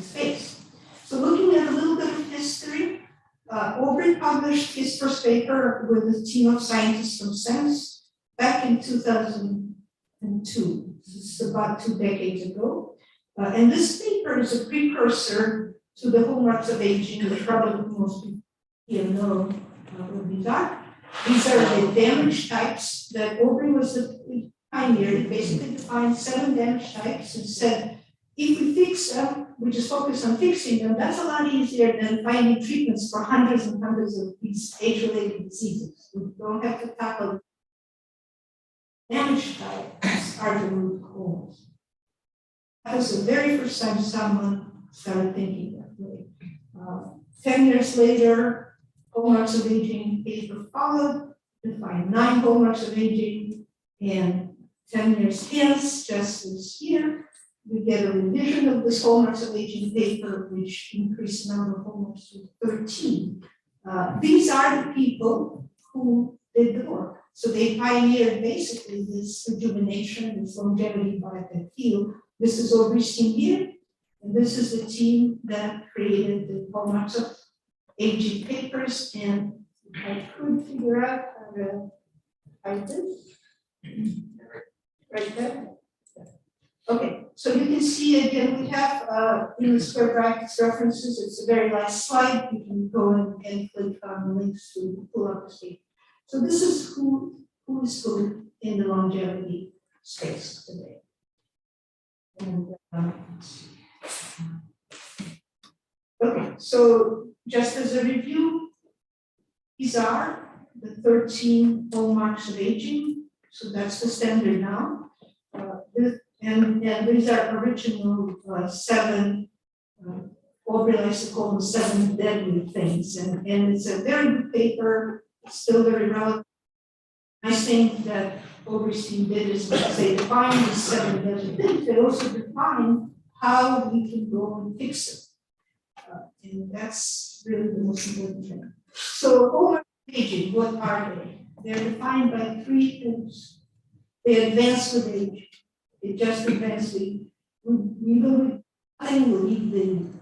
space. So looking at a little bit of history, Aubrey published his first paper with a team of scientists from SENS back in 2002. This is about 2 decades ago. And this paper is a precursor to the hallmarks of aging, which probably most people here know what these are. These are the damage types that Aubrey was the pioneer. He basically defined 7 damage types and said, if we fix them, we just focus on fixing them, that's a lot easier than finding treatments for hundreds and hundreds of these age-related diseases. We don't have to tackle damage types are the root cause. That was the very first time someone started thinking that way. 10 years later, hallmarks of aging paper followed, defined 9 hallmarks of aging, and 10 years hence, just this year, we get a revision of this hallmarks of aging paper, which increased the number of hallmarks to 13. These are the people who did the work. So they pioneered basically this rejuvenation, this longevity biotech field. This is Aubrey's team here, and this is the team that created the hallmarks of aging papers, and I could figure out how to hide this. Right there. Okay, so you can see again, we have in the square brackets references. It's a very nice slide. You can go and click on the links to pull up the state. So this is who is who in the longevity space today. And, okay, so just as a review, these are the 13 hallmarks of aging. So that's the standard now. And these are original 7, Aubrey likes to call them 7 deadly things. And it's a very good paper, still very relevant. Nice thing that Aubrey's team did is they define the 7 deadly things. They also define how we can go and fix it. And that's really the most important thing. So hallmarks of aging, what are they? They're defined by 3 things. They advance with age. It just depends. We will lead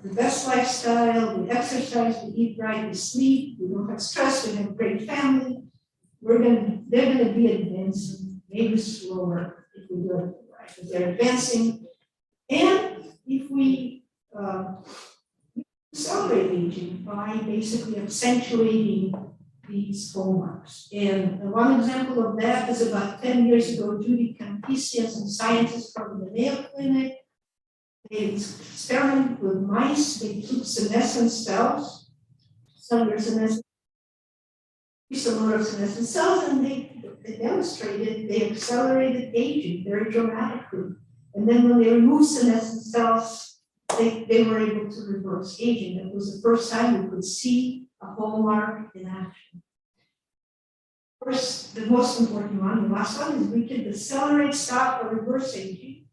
the best lifestyle, we exercise, we eat right, we sleep, we don't have stress, we have a great family. They're gonna be advancing, maybe slower if we do it right, but they're advancing. And if we accelerate aging by basically accentuating these hallmarks. And one example of that is about 10 years ago, Judy Kaminskiy and some scientists from the Mayo Clinic, they experimented with mice. They took senescent cells, cellular senescent cells, and they demonstrated they accelerated aging very dramatically. And then when they removed senescent cells, they were able to reverse aging. It was the first time we could see a hallmark in action. First, the most important one, the last one, is we can accelerate, stop, or reverse aging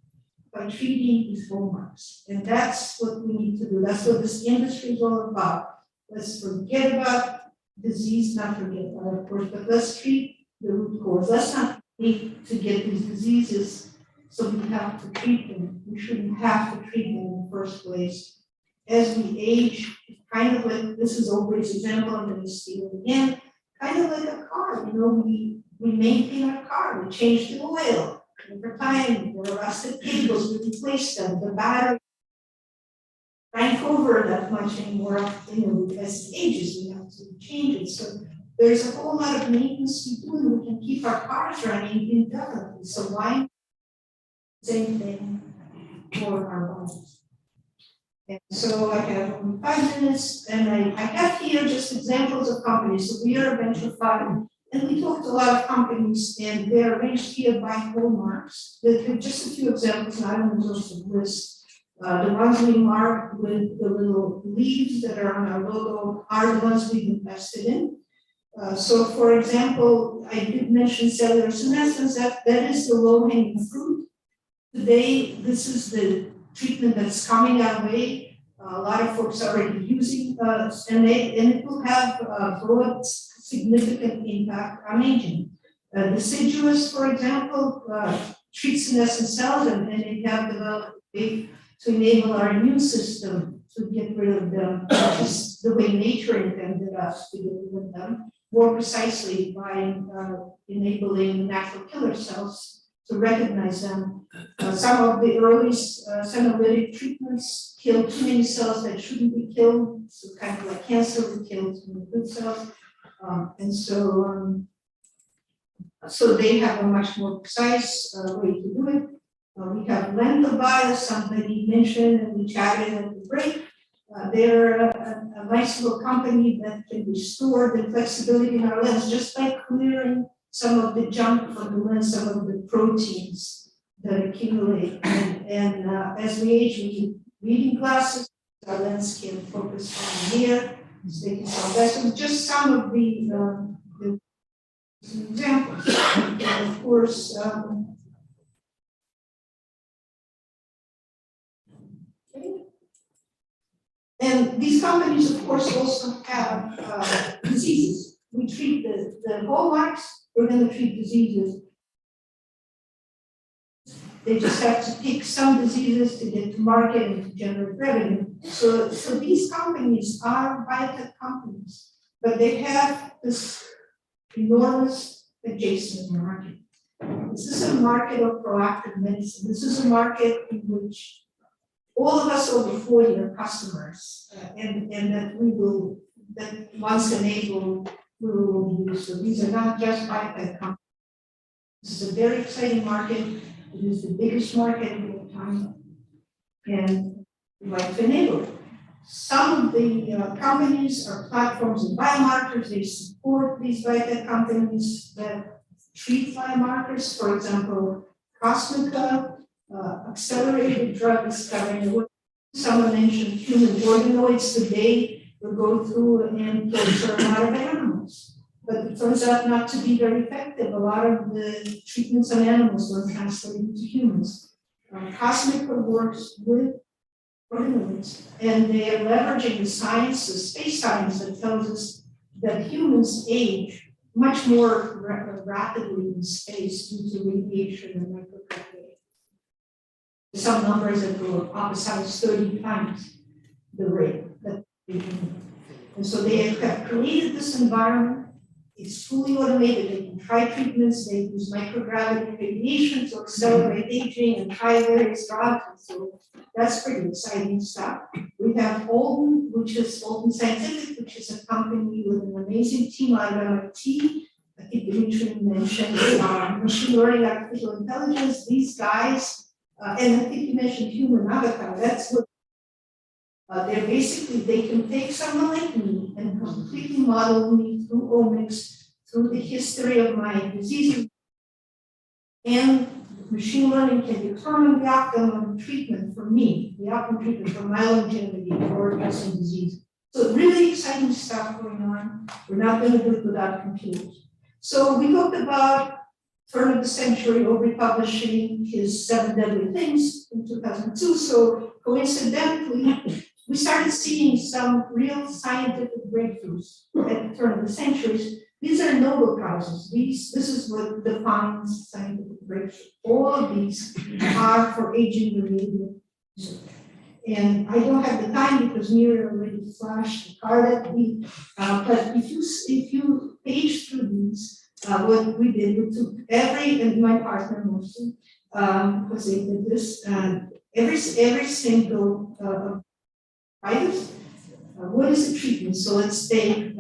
by treating these hallmarks. And that's what we need to do. That's what this industry is all about. Let's forget about disease, not forget about it, of course, but let's treat the root cause. Let's not need to get these diseases, so we have to treat them. We shouldn't have to treat them in the first place. As we age, kind of like, this is Aubrey's example, I'm going to steal it again, kind of like a car, we maintain our car, we change the oil. Over time, there are rusted cables, we replace them, the battery can't cover that much anymore, as it ages, we have to change it. So there's a whole lot of maintenance we do, and we can keep our cars running indefinitely. So why same thing for our bodies? And so I have only 5 minutes, and I have here just examples of companies. So we are a venture fund, and we talked to a lot of companies, and they are arranged here by hallmarks. There are just a few examples, and I don't exhaust the list. The ones we mark with the little leaves that are on our logo are the ones we've invested in. So for example, I did mention cellular senescence, that is the low-hanging fruit. Today, this is the treatment that's coming our way. A lot of folks are already using, and it will have a broad, significant impact on aging. Deciduous, for example, treats senescent cells, and they have developed to enable our immune system to get rid of them, just the way nature intended us to get rid of them, more precisely by enabling natural killer cells to recognize them. Some of the early senolytic treatments kill too many cells that shouldn't be killed, so kind of like cancer would kill too many good cells. So they have a much more precise way to do it. We have Lentobios, somebody mentioned, and we chatted at the break. They're a nice little company that can restore the flexibility in our lens, just by clearing some of the junk from the lens, some of the proteins that accumulate. And as we age, we need reading glasses. Our lens can focus on here, so they can solve that. So just some of the examples. And of course, and these companies, of course, also have diseases. We treat the hallmarks, we're going to treat diseases. They just have to pick some diseases to get to market and to generate revenue. So these companies are biotech companies, but they have this enormous adjacent market. This is a market of proactive medicine. This is a market in which all of us over 40 are customers, and that once enabled, we will use. So these are not just biotech companies. This is a very exciting market. It is the biggest market in the time, and we like to enable it. Some of the companies are platforms and biomarkers. They support these biotech companies that treat biomarkers. For example, Cosmica, accelerated drug discovery. Someone mentioned human organoids today will go through and torture a lot of animals, but it turns out not to be very effective. A lot of the treatments on animals were translated to humans. Cosmica works with organoids, and they are leveraging the science, the space science, that tells us that humans age much more rapidly in space due to radiation and microgravity. some numbers that go up as high as 30 times the rate that they can. And so they have created this environment. It's fully automated. They can try treatments. They use microgravity radiation to accelerate aging and try various drugs. And so that's pretty exciting stuff. We have Alton, which is Alton Scientific, which is a company with an amazing team out of MIT. I think Dmitry mentioned machine learning, artificial intelligence. These guys, and I think you mentioned human avatar. That's what they're basically, they can take someone like me and completely model me through omics, through the history of my diseases. And machine learning can determine the optimum treatment for me, the optimum treatment for my longevity or addressing disease. So really exciting stuff going on. We're not going to do it without computers. So we talked about turn of the century, Aubrey publishing his 7 Deadly Things in 2002. So coincidentally, we started seeing some real scientific breakthroughs at the turn of the centuries. These are Nobel Prizes. This is what defines scientific breakthrough. All of these are for aging-related research. And I don't have the time because Mira already flashed the card at me. But if you page through these, what we did, we took and my partner mostly, because they did this, every single items. What is the treatment? So let's take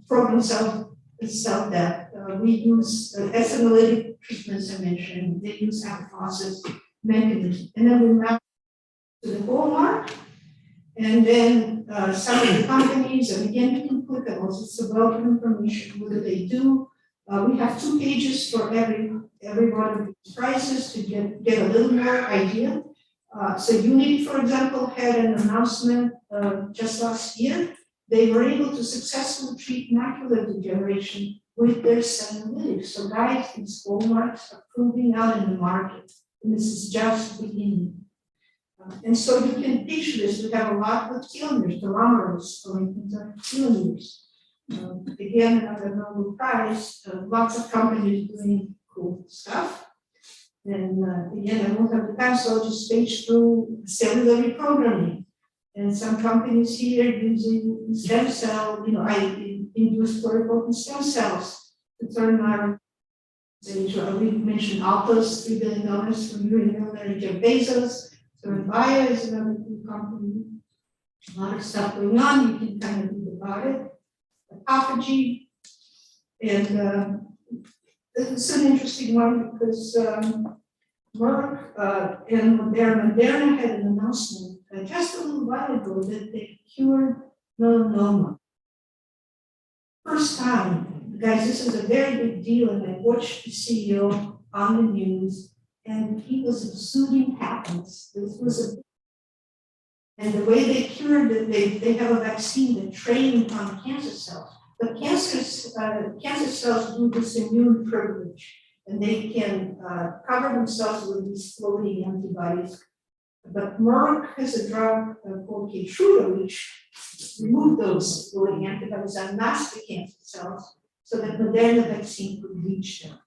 program self-death. We use SMLA treatments I mentioned. They use apoptosis mechanism. And then we map to the hallmark. And then some of the companies, and again, you can click on also, it's about information. What do they do? We have 2 pages for every one of these prizes to get a little more idea. So Unity, for example, had an announcement just last year. They were able to successfully treat macular degeneration with their senolytics. So guys, these hallmarks are proving out in the market. And this is just beginning. And so you can picture this. We have a lot with telomeres, telomeres, going into telomeres. Again, another Nobel Prize, lots of companies doing cool stuff. And again, I won't have the time, so I'll just page through cellular reprogramming. And some companies here using stem cell, I induce pluripotent stem cells to turn our, we mentioned Altos, $3 billion from Unilever, Jeff Bezos, Bio is another cool company. A lot of stuff going on, you can kind of read about it. Autophagy, and this is an interesting one because Merck and Moderna had an announcement just a little while ago that they cured melanoma. First time, guys, this is a very big deal, and I watched the CEO on the news, and he was exuding happiness. This was a And the way they cured it, they have a vaccine that trained on cancer cells. But cancer cells do this immune privilege, and they can cover themselves with these floating antibodies. But Merck has a drug called Keytruda, which removed those floating antibodies and masked the cancer cells so that the Moderna vaccine could reach them.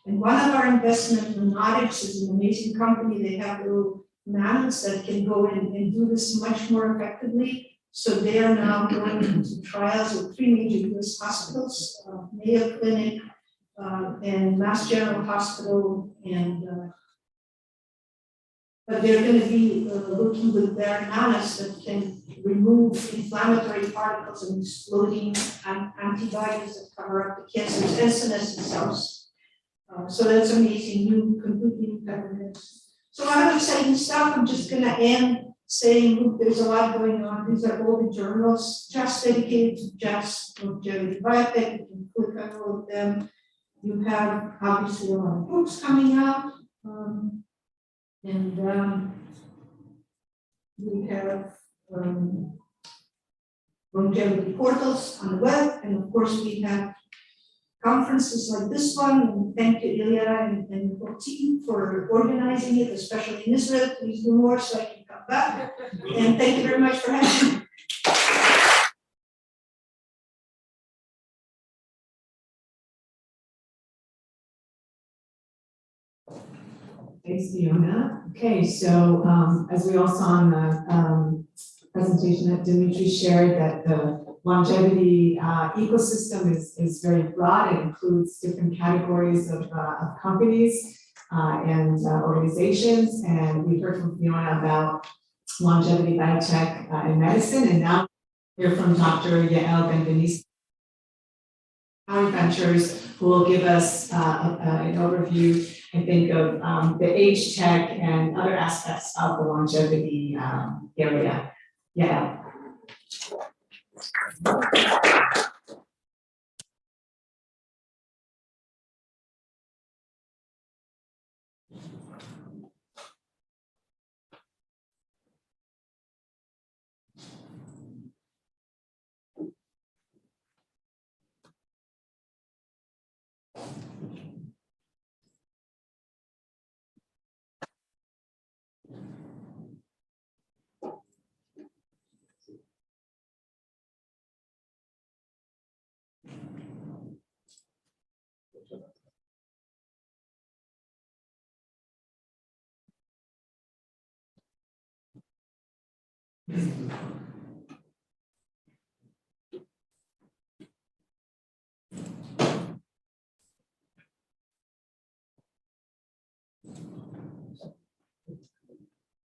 And one of our investments, Nanotix, is an amazing company. They have little nanots that can go in and do this much more effectively. So they are now going into trials with 3 major US hospitals, Mayo Clinic and Mass General Hospital, and but they're going to be looking with their nanos that can remove inflammatory particles and exploding antibodies that cover up the cancer's senescent cells. So that's amazing, completely new governance. So a lot of exciting stuff. I'm just going to end saying, look, there's a lot going on. These are all the journals just dedicated to just longevity biotech. You can click on all of them. You have obviously a lot of books coming out. We have longevity portals on the web. And of course, we have conferences like this one. And thank you, Ilia and the whole team for organizing it, especially in Israel. Please do more so I can come back. And thank you very much for having me. Thanks, Fiona. Okay, so as we all saw in the presentation that Dmitry shared, that the longevity ecosystem is very broad. It includes different categories of companies and organizations. And we heard from Fiona about longevity biotech and medicine. And now we'll hear from Dr. Yael Benvenisti, Ventures, who will give us an overview, I think, of the age tech and other aspects of the longevity area. Yeah.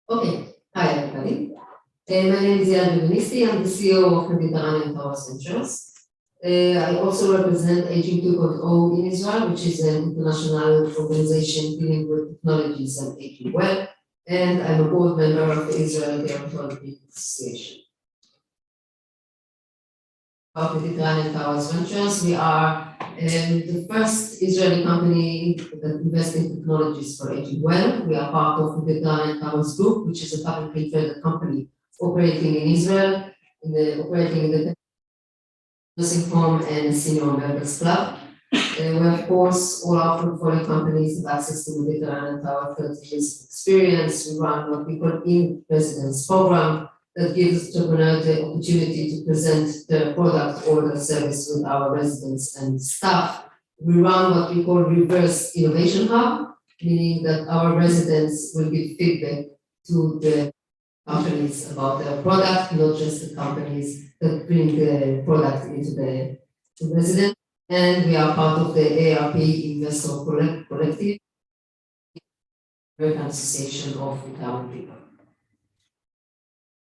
Okay, hi everybody. My name is Yael Benvenisti. I'm the CEO of Mediterranean Towers Ventures. I also represent Aging 2.0 in Israel, which is an international organization dealing with technologies and aging well. And I'm a board member of the Israel Gerontology Association. Of Mediterranean Towers Ventures, we are the first Israeli company that invests in technologies for aging well. We are part of the Mediterranean Towers Group, which is a publicly traded company operating in Israel, operating in the nursing home and senior members club. We, of course, all our portfolio companies have access to the Mediterranean Tower 30 years of experience. We run what we call in-residence program that gives entrepreneurs the opportunity to present their product or their service with our residents and staff. We run what we call reverse innovation hub, meaning that our residents will give feedback to the companies about their product, not just the companies that bring the product into the residents. And we are part of the ARP Investor Collective, American Association of Retirement People.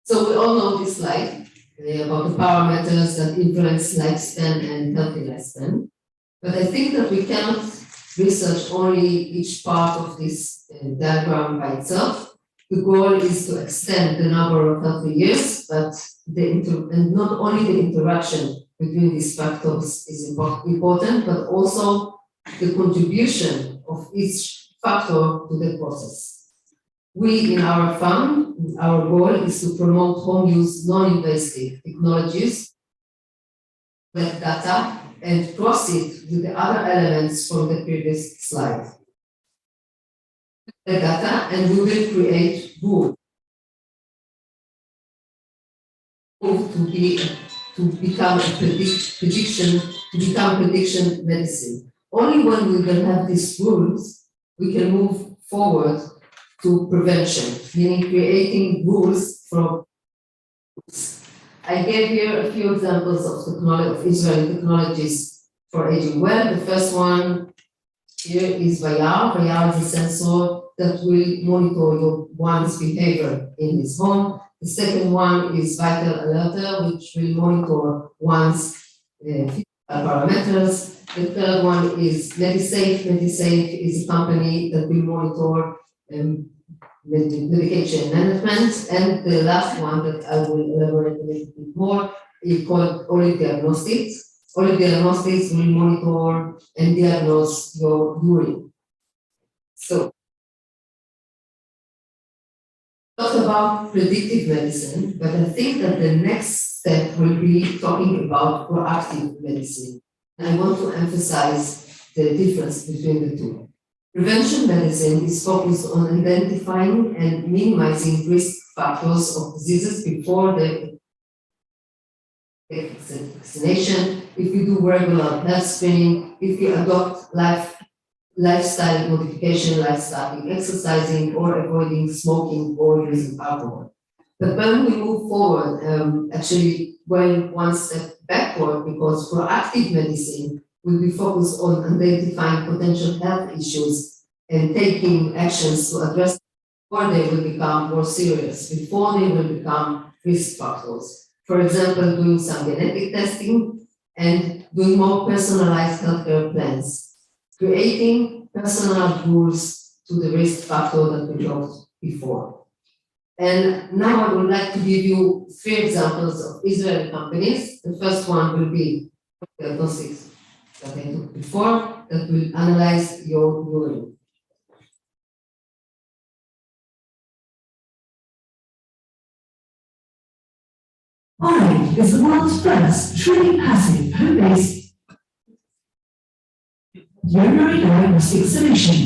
So we all know this slide about the parameters that influence lifespan and healthy lifespan. But I think that we cannot research only each part of this diagram by itself. The goal is to extend the number of healthy years, but and not only the interaction between these factors is important, but also the contribution of each factor to the process. We, in our fund, our goal is to promote home use non-invasive technologies, collect data, and proceed with the other elements from the previous slide. The data, and we will create rules to become prediction medicine. Only when we will have these rules, we can move forward to prevention, meaning creating rules from. I gave here a few examples of Israeli technologies for aging well. The first one here is Vaiyar. Vaiyar is a sensor that will monitor one's behavior in his home. The second one is Vital Alerter, which will monitor one's physical parameters. The third one is MediSafe. MediSafe is a company that will monitor medication management. And the last one that I will elaborate a little bit more is called Olive Diagnostics. Olive Diagnostics will monitor and diagnose your urine. So, talk about predictive medicine, but I think that the next step will be talking about proactive medicine. And I want to emphasize the difference between the two. Prevention medicine is focused on identifying and minimizing risk factors of diseases before the vaccination, if you do regular health screening, if you adopt lifestyle modification, like starting exercising or avoiding smoking or using alcohol. But when we move forward, actually going one step backward, because proactive medicine will be focused on identifying potential health issues and taking actions to address before they will become more serious, before they will become risk factors. For example, doing some genetic testing and doing more personalized healthcare plans, creating personal rules to the risk factor that we talked before. And now I would like to give you 3 examples of Israeli companies. The first one will be diagnostics that I took before, that will analyze your urine. Aubrey is the world's first truly passive home-based urinary diagnostic solution.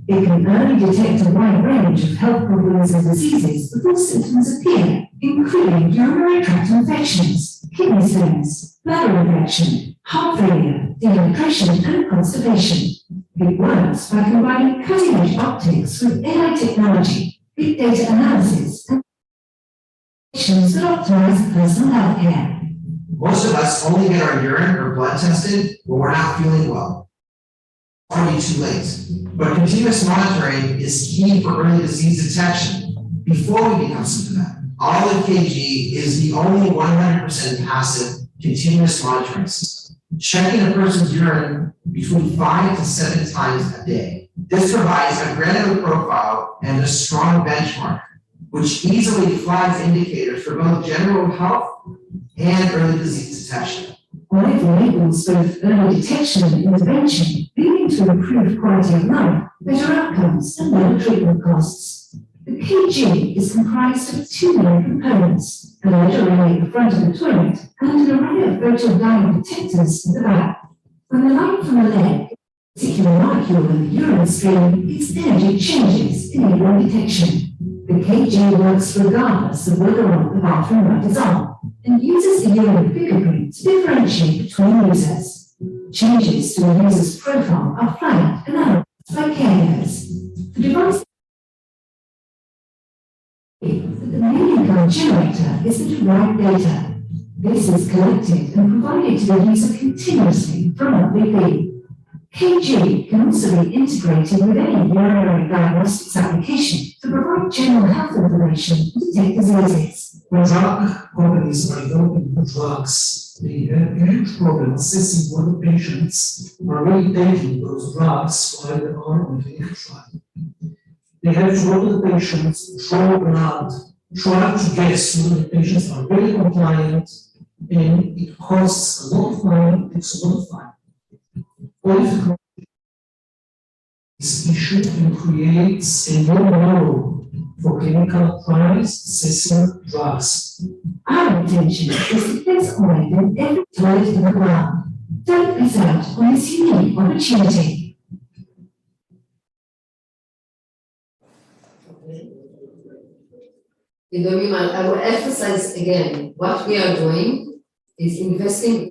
It can early detect a wide range of health problems and diseases before symptoms appear, including urinary tract infections, kidney stones, bladder infection, heart failure, dehydration, and constipation. It works by combining cutting-edge optics with AI technology, big data analysis, and that optimize personal health care. Most of us only get our urine or blood tested when we're not feeling well. It's already too late. But continuous monitoring is key for early disease detection before we become symptomatic. Olive KG is the only 100% passive continuous monitoring system, checking a person's urine between 5 to 7 times a day. This provides a granular profile and a strong benchmark, which easily flags indicators for both general health and early disease detection. Olive enables both early detection and intervention, leading to improved quality of life, better outcomes, and lower treatment costs. The KG is comprised of 2 main components: a lead array at the front of the toilet and an array of photodiode detectors at the back. When the light from the lead hits a particular molecule in the urine stream, its energy changes, enabling detection. The KG works regardless of whether or not the bathroom light is on, and uses the urine fingerprint to differentiate between users. Changes to a user's profile are flagged and analyzed by caregivers. The device the main income generator is the derived data. This is collected and provided to the user continuously for a monthly fee. KG can also be integrated with any urinary diagnostics application to provide general health information and detect diseases. When drug companies are developing drugs, they have a huge problem assessing whether patients are really taking those drugs while they are on clinical trial. They have to go to the patients, draw blood, try to guess whether the patients are really compliant, and it costs a lot of money, it takes a lot of time. All of the is issued and creates a new model for clinical trials assessing drugs. Our intention is to place oil in every toilet in the world. Don't miss out on this unique opportunity. I will emphasize again, what we are doing is investing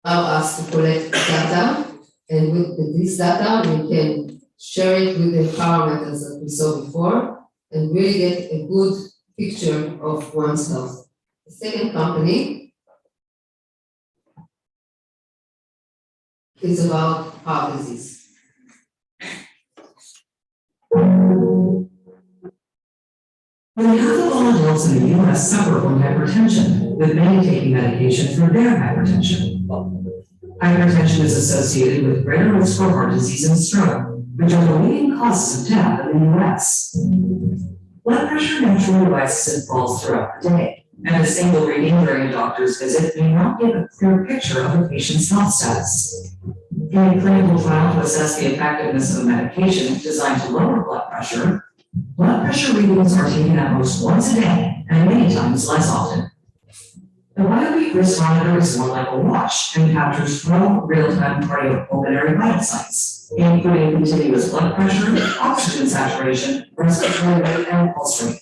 allow us to collect data, and with this data, we can share it with the parameters that we saw before, and really get a good picture of one's health. The second company is about heart disease. Nearly half of all adults in the U.S. suffer from hypertension, with many taking medication for their hypertension. Hypertension is associated with greater risk for heart disease and stroke, which are the leading causes of death in the U.S. Blood pressure naturally rises and falls throughout the day, and a single reading during a doctor's visit may not give a clear picture of a patient's health status. In a clinical trial to assess the effectiveness of a medication designed to lower blood pressure readings are taken at most once a day, and many times less often. The bi-week wrist monitor is more like a watch and captures 12 real-time cardiopulmonary vital signs, including continuous blood pressure, oxygen saturation, respiratory rate, and pulse rate.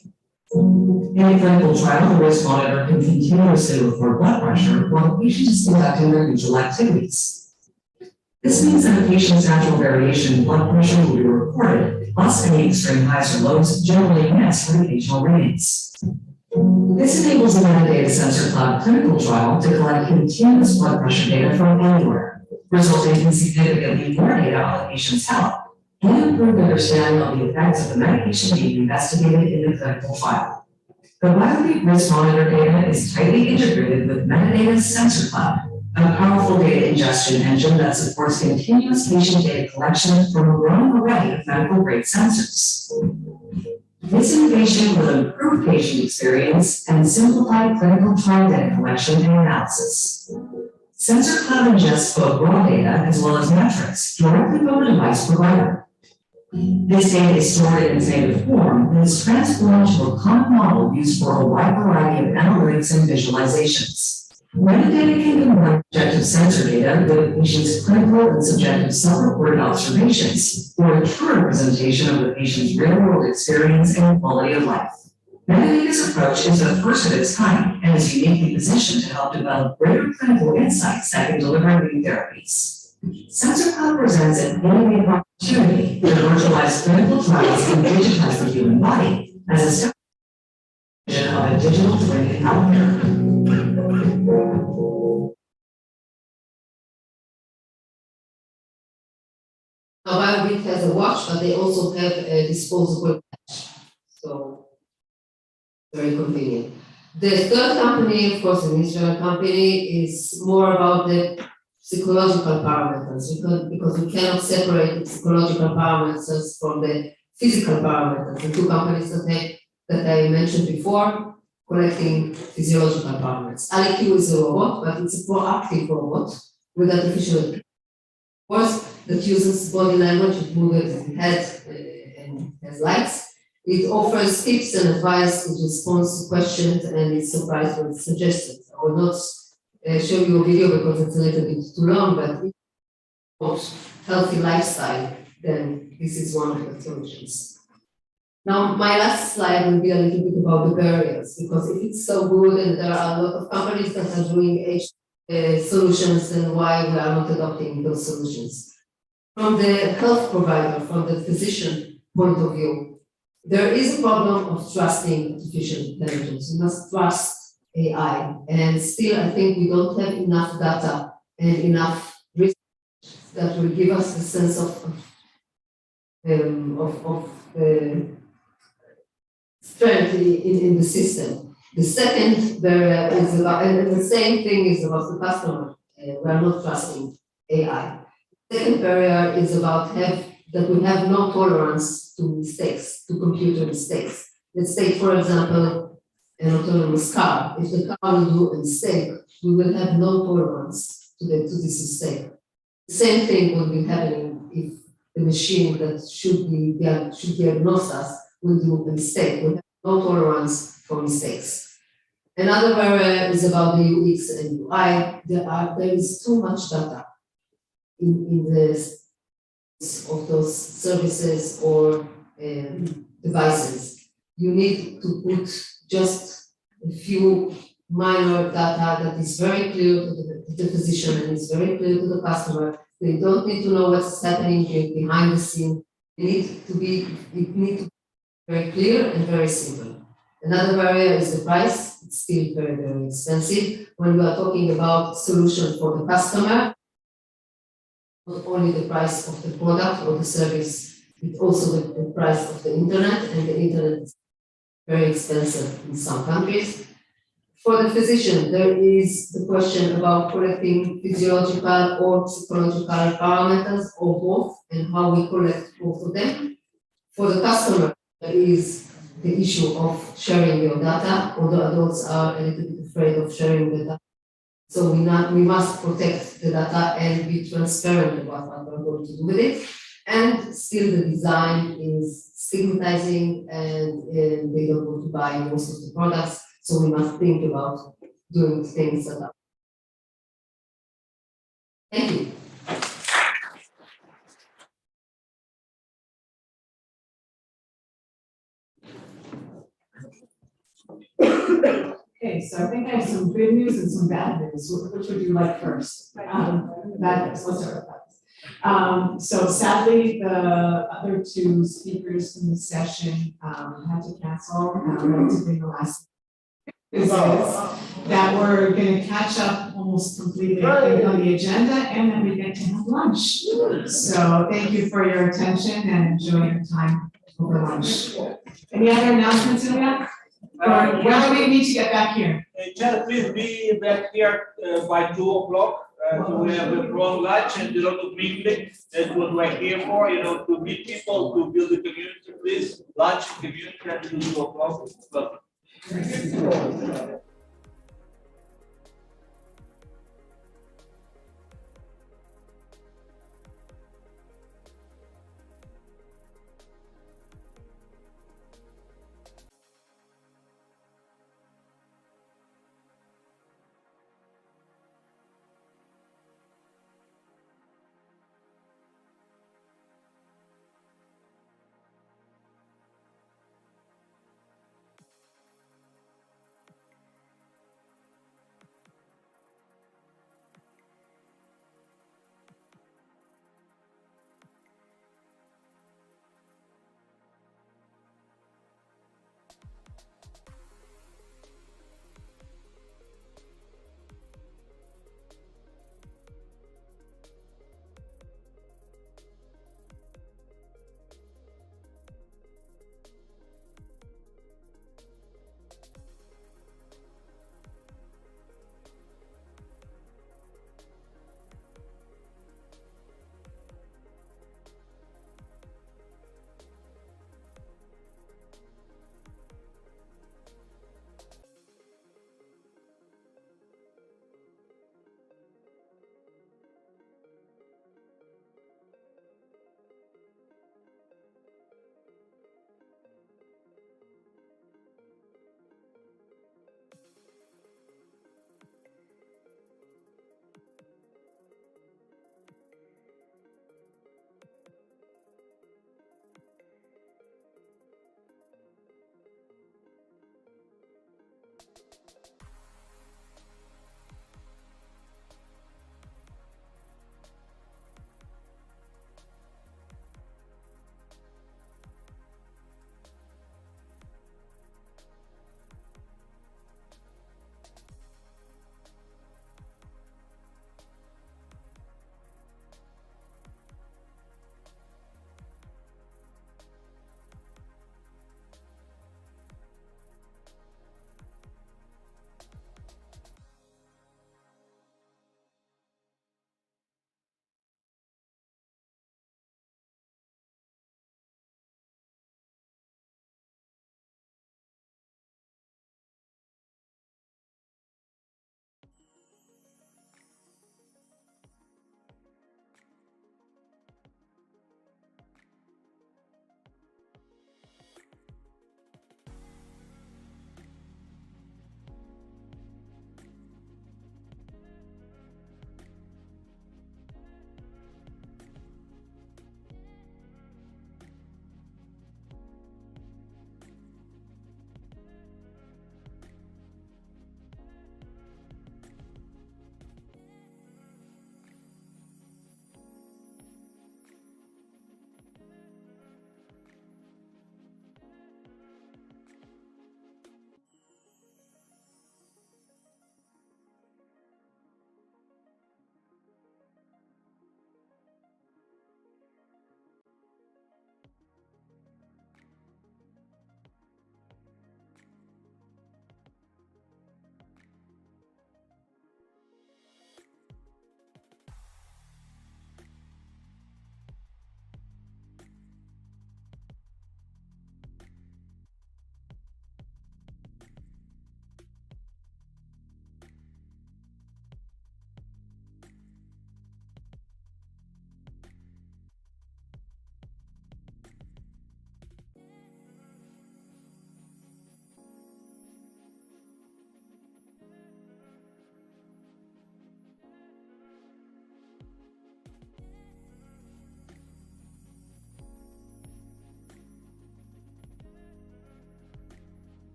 In a clinical trial, the wrist monitor can continuously record blood pressure while the patient is conducting their usual activities. This means that a patient's natural variation in blood pressure will be recorded, plus any extreme highs or lows generally missed for the occasional readings. This enables the metadata sensor cloud clinical trial to collect continuous blood pressure data from anywhere, resulting in significantly more data on the patient's health and improved understanding of the effects of the medication being investigated in the clinical trial. The BioBeat risk monitor data is tightly integrated with metadata sensor cloud, a powerful data ingestion engine that supports continuous patient data collection from a growing array of medical-grade sensors. This innovation will improve patient experience and simplify clinical trial data collection and analysis. Sensor Cloud ingests both raw data as well as metrics directly from the device provider. This data is stored in its native form and is transformed to a common model used for a wide variety of analytics and visualizations. Metadata can combine objective sensor data with a patient's clinical and subjective self-reported observations for a true representation of the patient's real-world experience and quality of life. Metadata's approach is the first of its kind and is uniquely positioned to help develop greater clinical insights that can deliver new therapies. Sensor Cloud presents an innovative opportunity to virtualize clinical trials and digitize the human body as a step of a digital twin in healthcare. BioBeat has a watch, but they also have a disposable patch. So very convenient. The third company, of course, an Israeli company, is more about the psychological parameters because we cannot separate the psychological parameters from the physical parameters. The two companies that I mentioned before, collecting physiological parameters. IQ is a robot, but it's a proactive robot with artificial intelligence that uses body language, it moves its head and has lights. It offers tips and advice, it responds to questions, and it's surprised with suggestions. I will not show you a video because it's a little bit too long, but if you want healthy lifestyle, then this is one of the solutions. Now, my last slide will be a little bit about the barriers, because if it's so good and there are a lot of companies that are doing solutions, then why we are not adopting those solutions? From the health provider, from the physician point of view, there is a problem of trusting artificial intelligence. You must trust AI, and still I think we don't have enough data and enough research that will give us a sense of strength in the system. The second barrier is about, and the same thing is about the customer. We are not trusting AI. The second barrier is about that we have no tolerance to mistakes, to computer mistakes. Let's take, for example, an autonomous car. If the car will do a mistake, we will have no tolerance to this mistake. The same thing will be happening if the machine that should diagnose us will do a mistake. We have no tolerance for mistakes. Another barrier is about the UX and UI. There is too much data in the of those services or devices. You need to put just a few minor data that is very clear to the physician and is very clear to the customer. They don't need to know what's happening behind the scene. It needs to be very clear and very simple. Another barrier is the price. It's still very, very expensive. When we are talking about solution for the customer, not only the price of the product or the service, but also the price of the internet, and the internet is very expensive in some countries. For the physician, there is the question about collecting physiological or psychological parameters or both, and how we collect both of them. For the customer, there is the issue of sharing your data, although adults are a little bit afraid of sharing the data. So we must protect the data and be transparent about what we're going to do with it. And still the design is stigmatizing, and they don't want to buy most of the products. So we must think about doing things that are. Thank you. Okay, so I think I have some good news and some bad news. Which would you like first? Bad news. Let's start with that. So sadly, the other two speakers in this session had to cancel, relatively the last business, that we're going to catch up almost completely, I think, on the agenda, and then we get to have lunch. So thank you for your attention and enjoy your time over lunch. Any other announcements, Ilia? Or when do we need to get back here? Chair, please be back here by 2 o'clock. So we have a prolonged lunch and a lot of mingling. That's what we're here for, to meet people, to build the community. Please, lunch, community, and 2 o'clock. Welcome.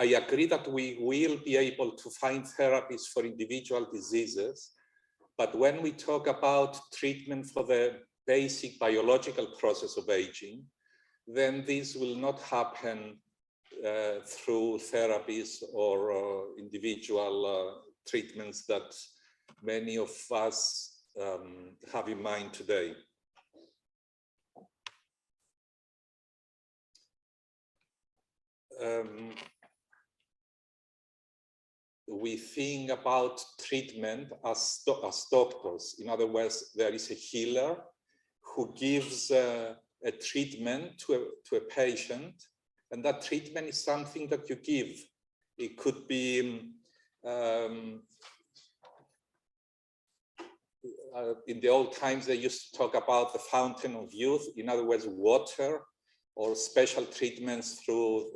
I agree that we will be able to find therapies for individual diseases, but when we talk about treatment for the basic biological process of aging, then this will not happen through therapies or individual treatments that many of us have in mind today. We think about treatment as doctors. In other words, there is a healer who gives a treatment to a patient, and that treatment is something that you give. It could be in the old times, they used to talk about the fountain of youth, in other words, water, or special treatments through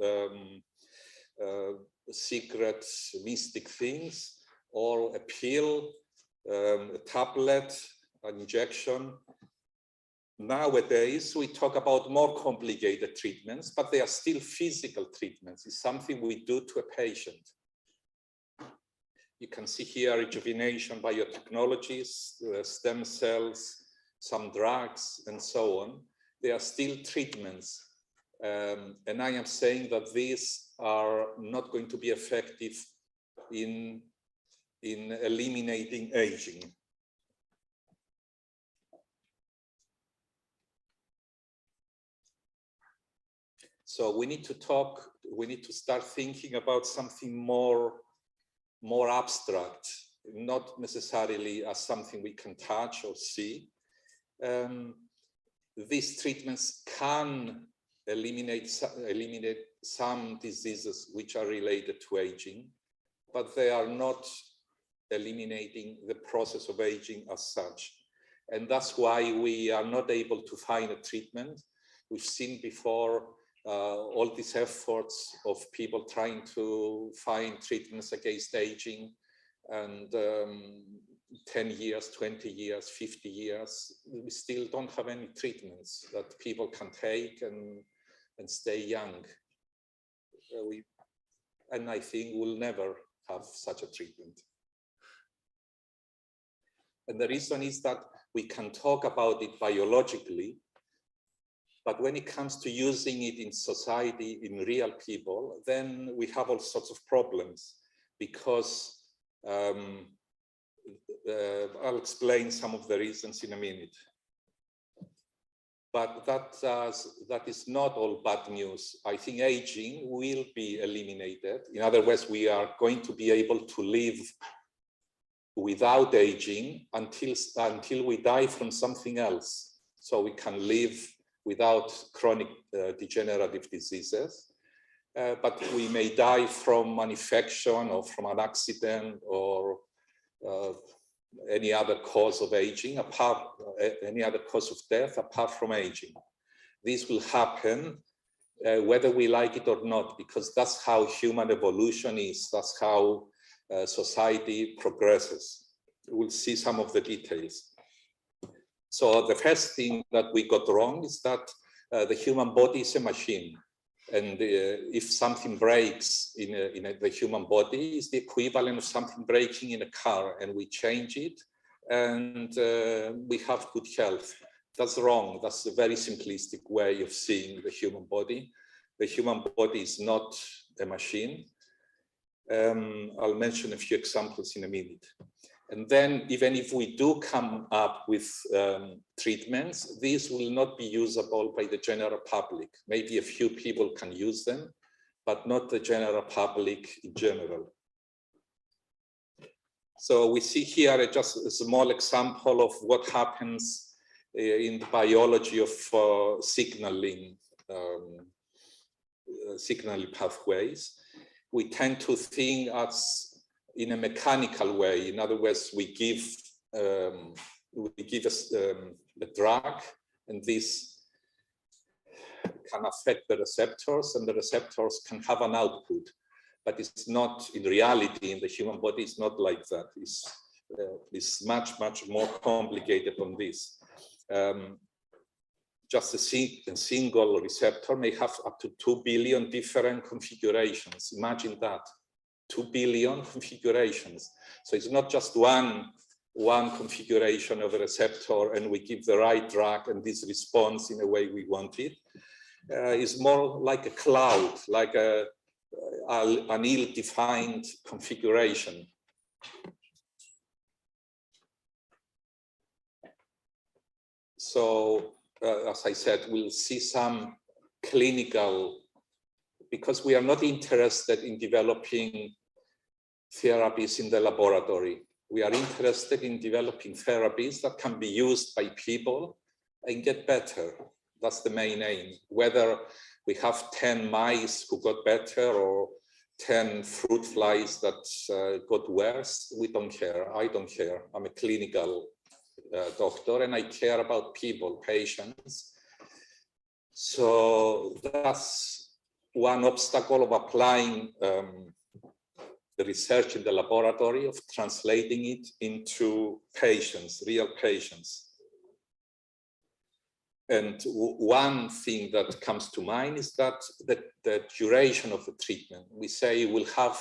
secret mystic things, or a pill, a tablet, an injection. Nowadays, we talk about more complicated treatments, but they are still physical treatments. It's something we do to a patient. You can see here rejuvenation biotechnologies, stem cells, some drugs, and so on. They are still treatments. And I am saying that these are not going to be effective in eliminating aging. So we need to start thinking about something more abstract, not necessarily as something we can touch or see. These treatments can eliminate some diseases which are related to aging, but they are not eliminating the process of aging as such. And that's why we are not able to find a treatment. We've seen before all these efforts of people trying to find treatments against aging, and 10 years, 20 years, 50 years, we still don't have any treatments that people can take and stay young. And I think we'll never have such a treatment. And the reason is that we can talk about it biologically, but when it comes to using it in society, in real people, then we have all sorts of problems, because I'll explain some of the reasons in a minute. But that is not all bad news. I think aging will be eliminated. In other words, we are going to be able to live without aging until we die from something else. So we can live without chronic degenerative diseases. But we may die from an infection or from an accident or any other cause of aging, any other cause of death apart from aging. This will happen whether we like it or not, because that's how human evolution is. That's how society progresses. We'll see some of the details. So the first thing that we got wrong is that the human body is a machine. And if something breaks in the human body, it's the equivalent of something breaking in a car, and we change it and we have good health. That's wrong. That's a very simplistic way of seeing the human body. The human body is not a machine. I'll mention a few examples in a minute. And then even if we do come up with treatments, these will not be usable by the general public. Maybe a few people can use them, but not the general public in general. So we see here just a small example of what happens in the biology of signaling pathways. We tend to think in a mechanical way. In other words, we give a drug, and this can affect the receptors, and the receptors can have an output. But it's not, in reality, in the human body, it's not like that. It's much, much more complicated than this. just a single receptor may have up to 2 billion different configurations. Imagine that, 2 billion configurations. So it's not just one configuration of a receptor and we give the right drug and this responds in a way we want it. It's more like a cloud, like an ill-defined configuration. So, as I said, we'll see some clinical, because we are not interested in developing therapies in the laboratory. We are interested in developing therapies that can be used by people and get better. That's the main aim. Whether we have 10 mice who got better or 10 fruit flies that got worse, we don't care. I don't care. I'm a clinical doctor and I care about people, patients. So that's one obstacle of applying the research in the laboratory, of translating it into patients, real patients. And one thing that comes to mind is that the duration of the treatment. We say we'll have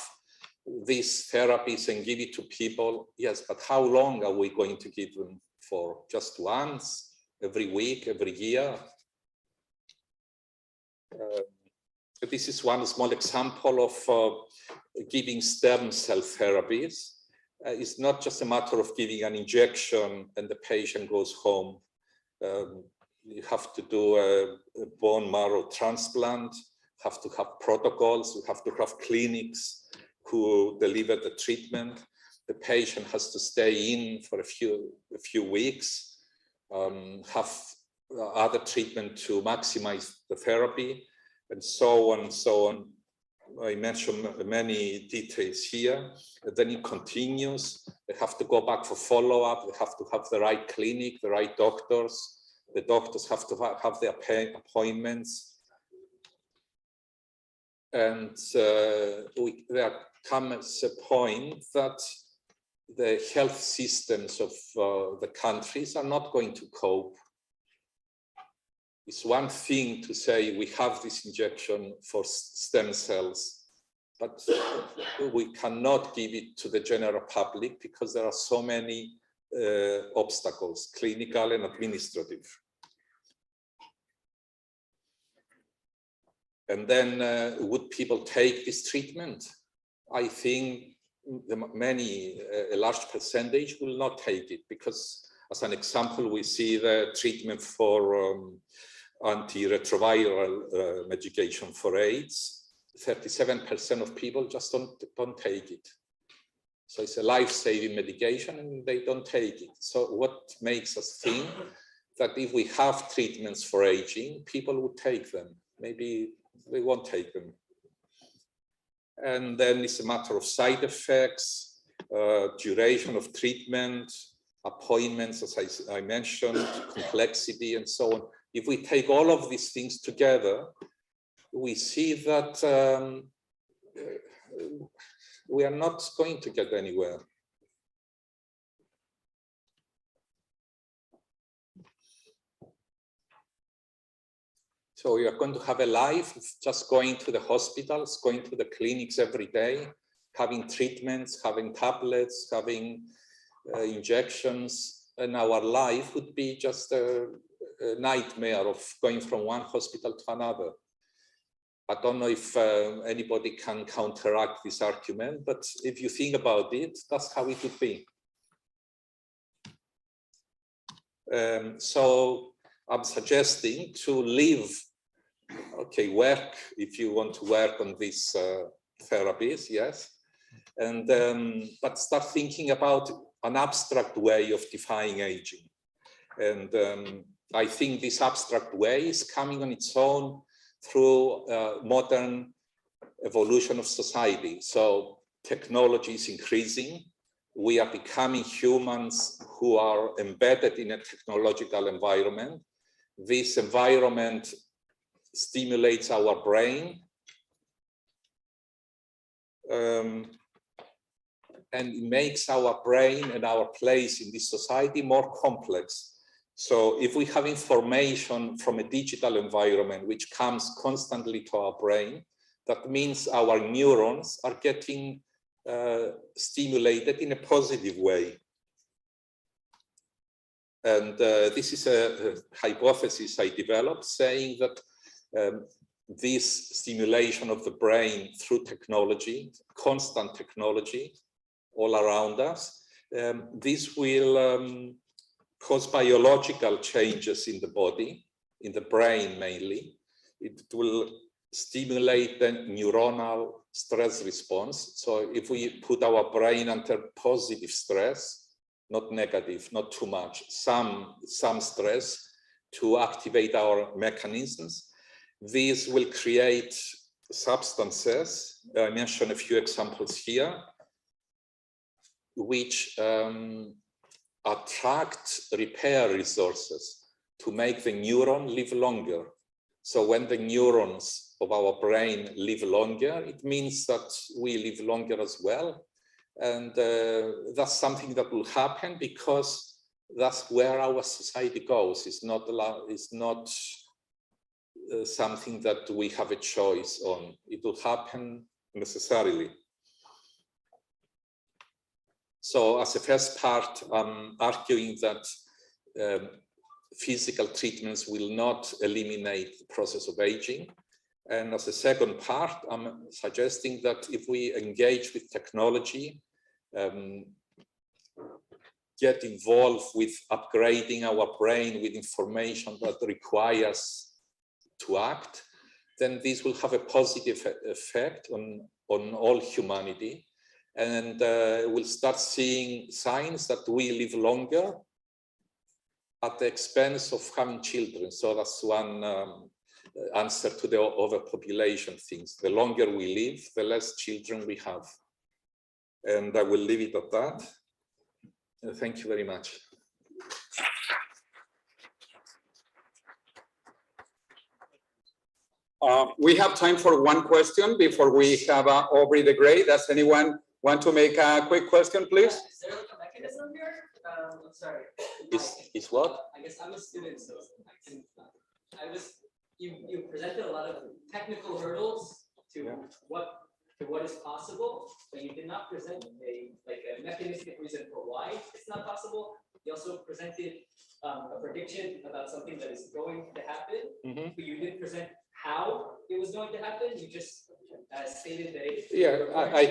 these therapies and give it to people. Yes, but how long are we going to give them for? Just once, every week, every year? This is one small example of giving stem cell therapies. It's not just a matter of giving an injection and the patient goes home. You have to do a bone marrow transplant, have to have protocols, you have to have clinics who deliver the treatment. The patient has to stay in for a few weeks, have other treatment to maximize the therapy, and so on and so on. I mentioned many details here. And then it continues. They have to go back for follow-up. They have to have the right clinic, the right doctors. The doctors have to have their appointments. And there comes a point that the health systems of the countries are not going to cope. It's one thing to say we have this injection for stem cells, but we cannot give it to the general public because there are so many obstacles, clinical and administrative. And then would people take this treatment? I think a large percentage will not take it because, as an example, we see the treatment for antiretroviral medication for AIDS. 37% of people just don't take it. So it's a life-saving medication and they don't take it. So what makes us think that if we have treatments for aging, people would take them? Maybe they won't take them. And then it's a matter of side effects, duration of treatment, appointments, as I mentioned, complexity, and so on. If we take all of these things together, we see that we are not going to get anywhere. So we are going to have a life of just going to the hospitals, going to the clinics every day, having treatments, having tablets, having injections, and our life would be just a nightmare of going from one hospital to another. I don't know if anybody can counteract this argument, but if you think about it, that's how it would be. So I'm suggesting to live, okay, work if you want to work on these therapies, yes, and but start thinking about an abstract way of defining aging. And I think this abstract way is coming on its own through modern evolution of society. So technology is increasing. We are becoming humans who are embedded in a technological environment. This environment stimulates our brain. And it makes our brain and our place in this society more complex. So if we have information from a digital environment which comes constantly to our brain, that means our neurons are getting stimulated in a positive way. And this is a hypothesis I developed, saying that this stimulation of the brain through technology, constant technology all around us, this will cause biological changes in the body, in the brain mainly. It will stimulate the neuronal stress response. So if we put our brain under positive stress, not negative, not too much, some stress to activate our mechanisms, these will create substances. I mentioned a few examples here, which attract repair resources to make the neuron live longer. So when the neurons of our brain live longer, it means that we live longer as well. And that's something that will happen because that's where our society goes. It's not something that we have a choice on. It will happen necessarily. So as a first part, I'm arguing that physical treatments will not eliminate the process of aging. And as a second part, I'm suggesting that if we engage with technology, get involved with upgrading our brain with information that requires to act, then this will have a positive effect on all humanity. And we'll start seeing signs that we live longer at the expense of having children. So that's one answer to the overpopulation things. The longer we live, the less children we have. And I will leave it at that. Thank you very much. We have time for one question before we have Aubrey the Great. Does anyone want to make a quick question, please? Is there like a mechanism here? I'm sorry. Is what? I guess I'm a student, so you presented a lot of technical hurdles to what is possible, but you did not present a mechanistic reason for why it's not possible. You also presented a prediction about something that is going to happen, but you didn't present how it was going to happen. You just stated that. Yeah, I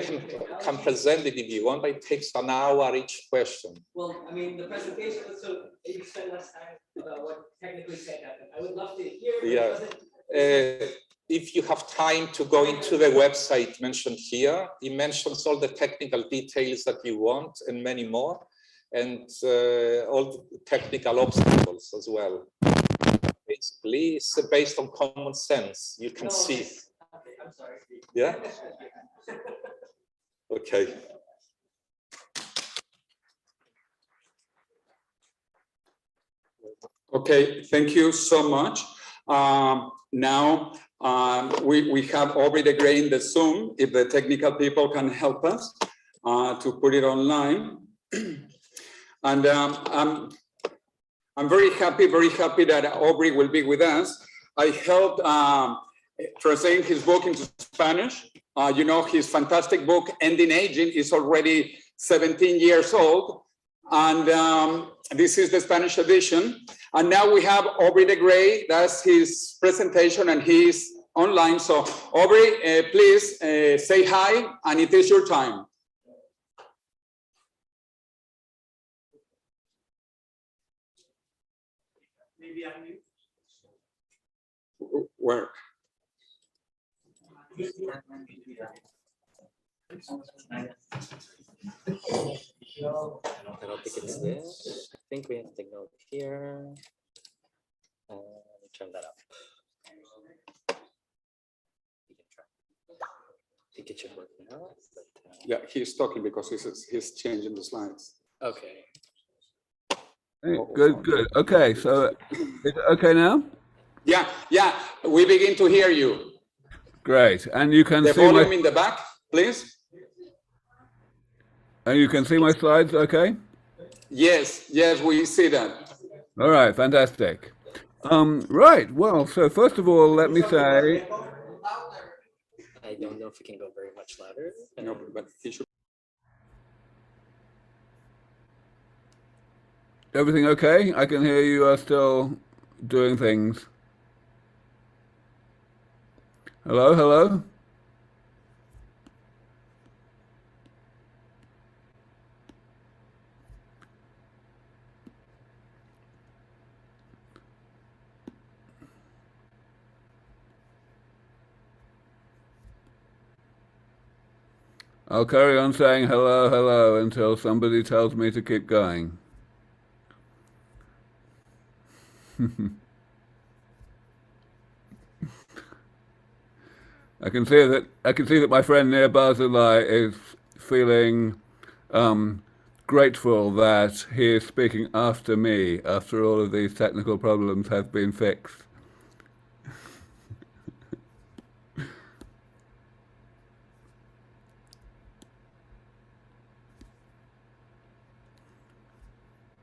can present it if you want, but it takes an hour each question. Well, I mean, the presentation was so maybe spend less time about what technically can happen. I would love to hear. Yeah. If you have time to go into the website mentioned here, it mentions all the technical details that you want and many more, and all the technical obstacles as well. Basically, it's based on common sense. You can see. Okay, I'm sorry. Yeah? Okay. Okay, thank you so much. Now we have Aubrey the Great in the Zoom, if the technical people can help us to put it online. And I'm very happy that Aubrey will be with us. I helped translate his book into Spanish. You know, his fantastic book, Ending Aging, is already 17 years old. And this is the Spanish edition. And now we have Aubrey the Great. That's his presentation, and he's online. So Aubrey, please say hi, and it is your time. Maybe I'm you. Where? I don't think it's this. I think we have to go here and turn that up. I think it should work now. But, Yeah, he's talking because he's changing the slides. Okay. Hey, good. Okay, so is it okay now? Yeah, we begin to hear you. Great, and you can the see volume my in the back, please. And you can see my slides, okay? Yes, we see that. All right, fantastic. Right, well, so first of all, let me say... I don't know if we can go very much louder. No, but he should. Everything okay? I can hear you are still doing things. Hello, hello? I'll carry on saying hello, hello until somebody tells me to keep going. I can see that my friend near Barzilai is feeling grateful that he is speaking after me, after all of these technical problems have been fixed.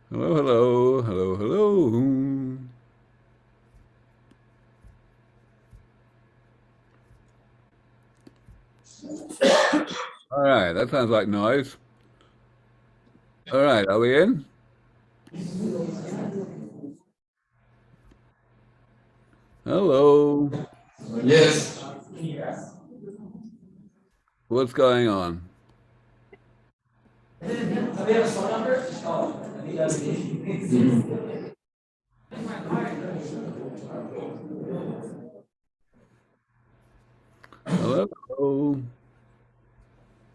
Hello, hello, hello, hello. All right, that sounds like noise. All right, are we in? Hello. Yes. What's going on? Hello.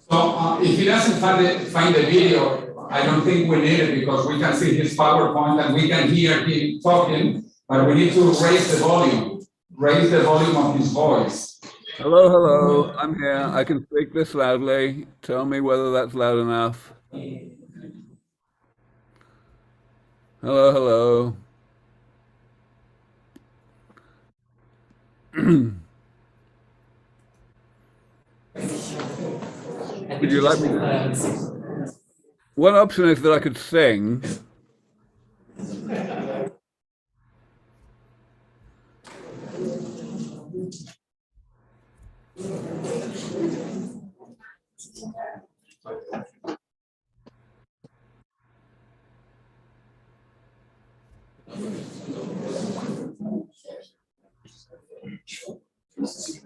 So if he doesn't find the video, I don't think we need it because we can see his PowerPoint and we can hear him talking, but we need to raise the volume of his voice. Hello, hello. I'm here. I can speak this loudly. Tell me whether that's loud enough. Hello, hello. Would you like me to? One option is that I could sing.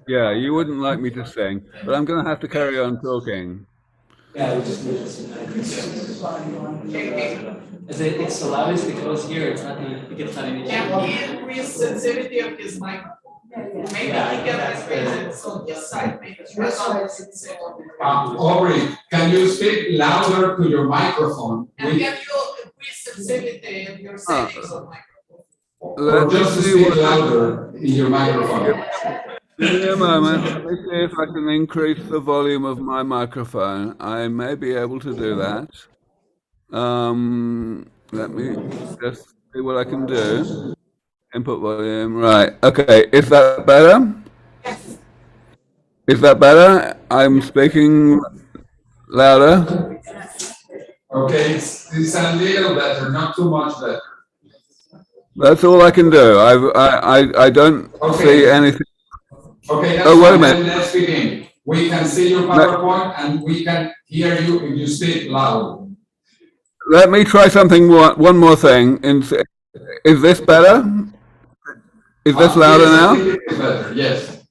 Yeah, you wouldn't like me to sing, but I'm going to have to carry on talking. Yeah, we just need this. It's the loudest because here it's not the, it gets not any. Can he increase sensitivity of his microphone? Maybe he can raise it on this side, maybe. Aubrey, can you speak louder to your microphone? And can you increase sensitivity of your settings on microphone? Or just speak louder in your microphone. Give me a moment. Let me see if I can increase the volume of my microphone. I may be able to do that. Let me just see what I can do. Input volume, right. Okay, is that better? Yes. Is that better? I'm speaking louder. Okay, it's a little better, not too much better. That's all I can do. I don't see anything. Okay, that's wait a fine. minute. Let's begin. We can see your PowerPoint and we can hear you if you speak loud. Let me try something one more thing. Is this better? Is this louder now? It's better, yes.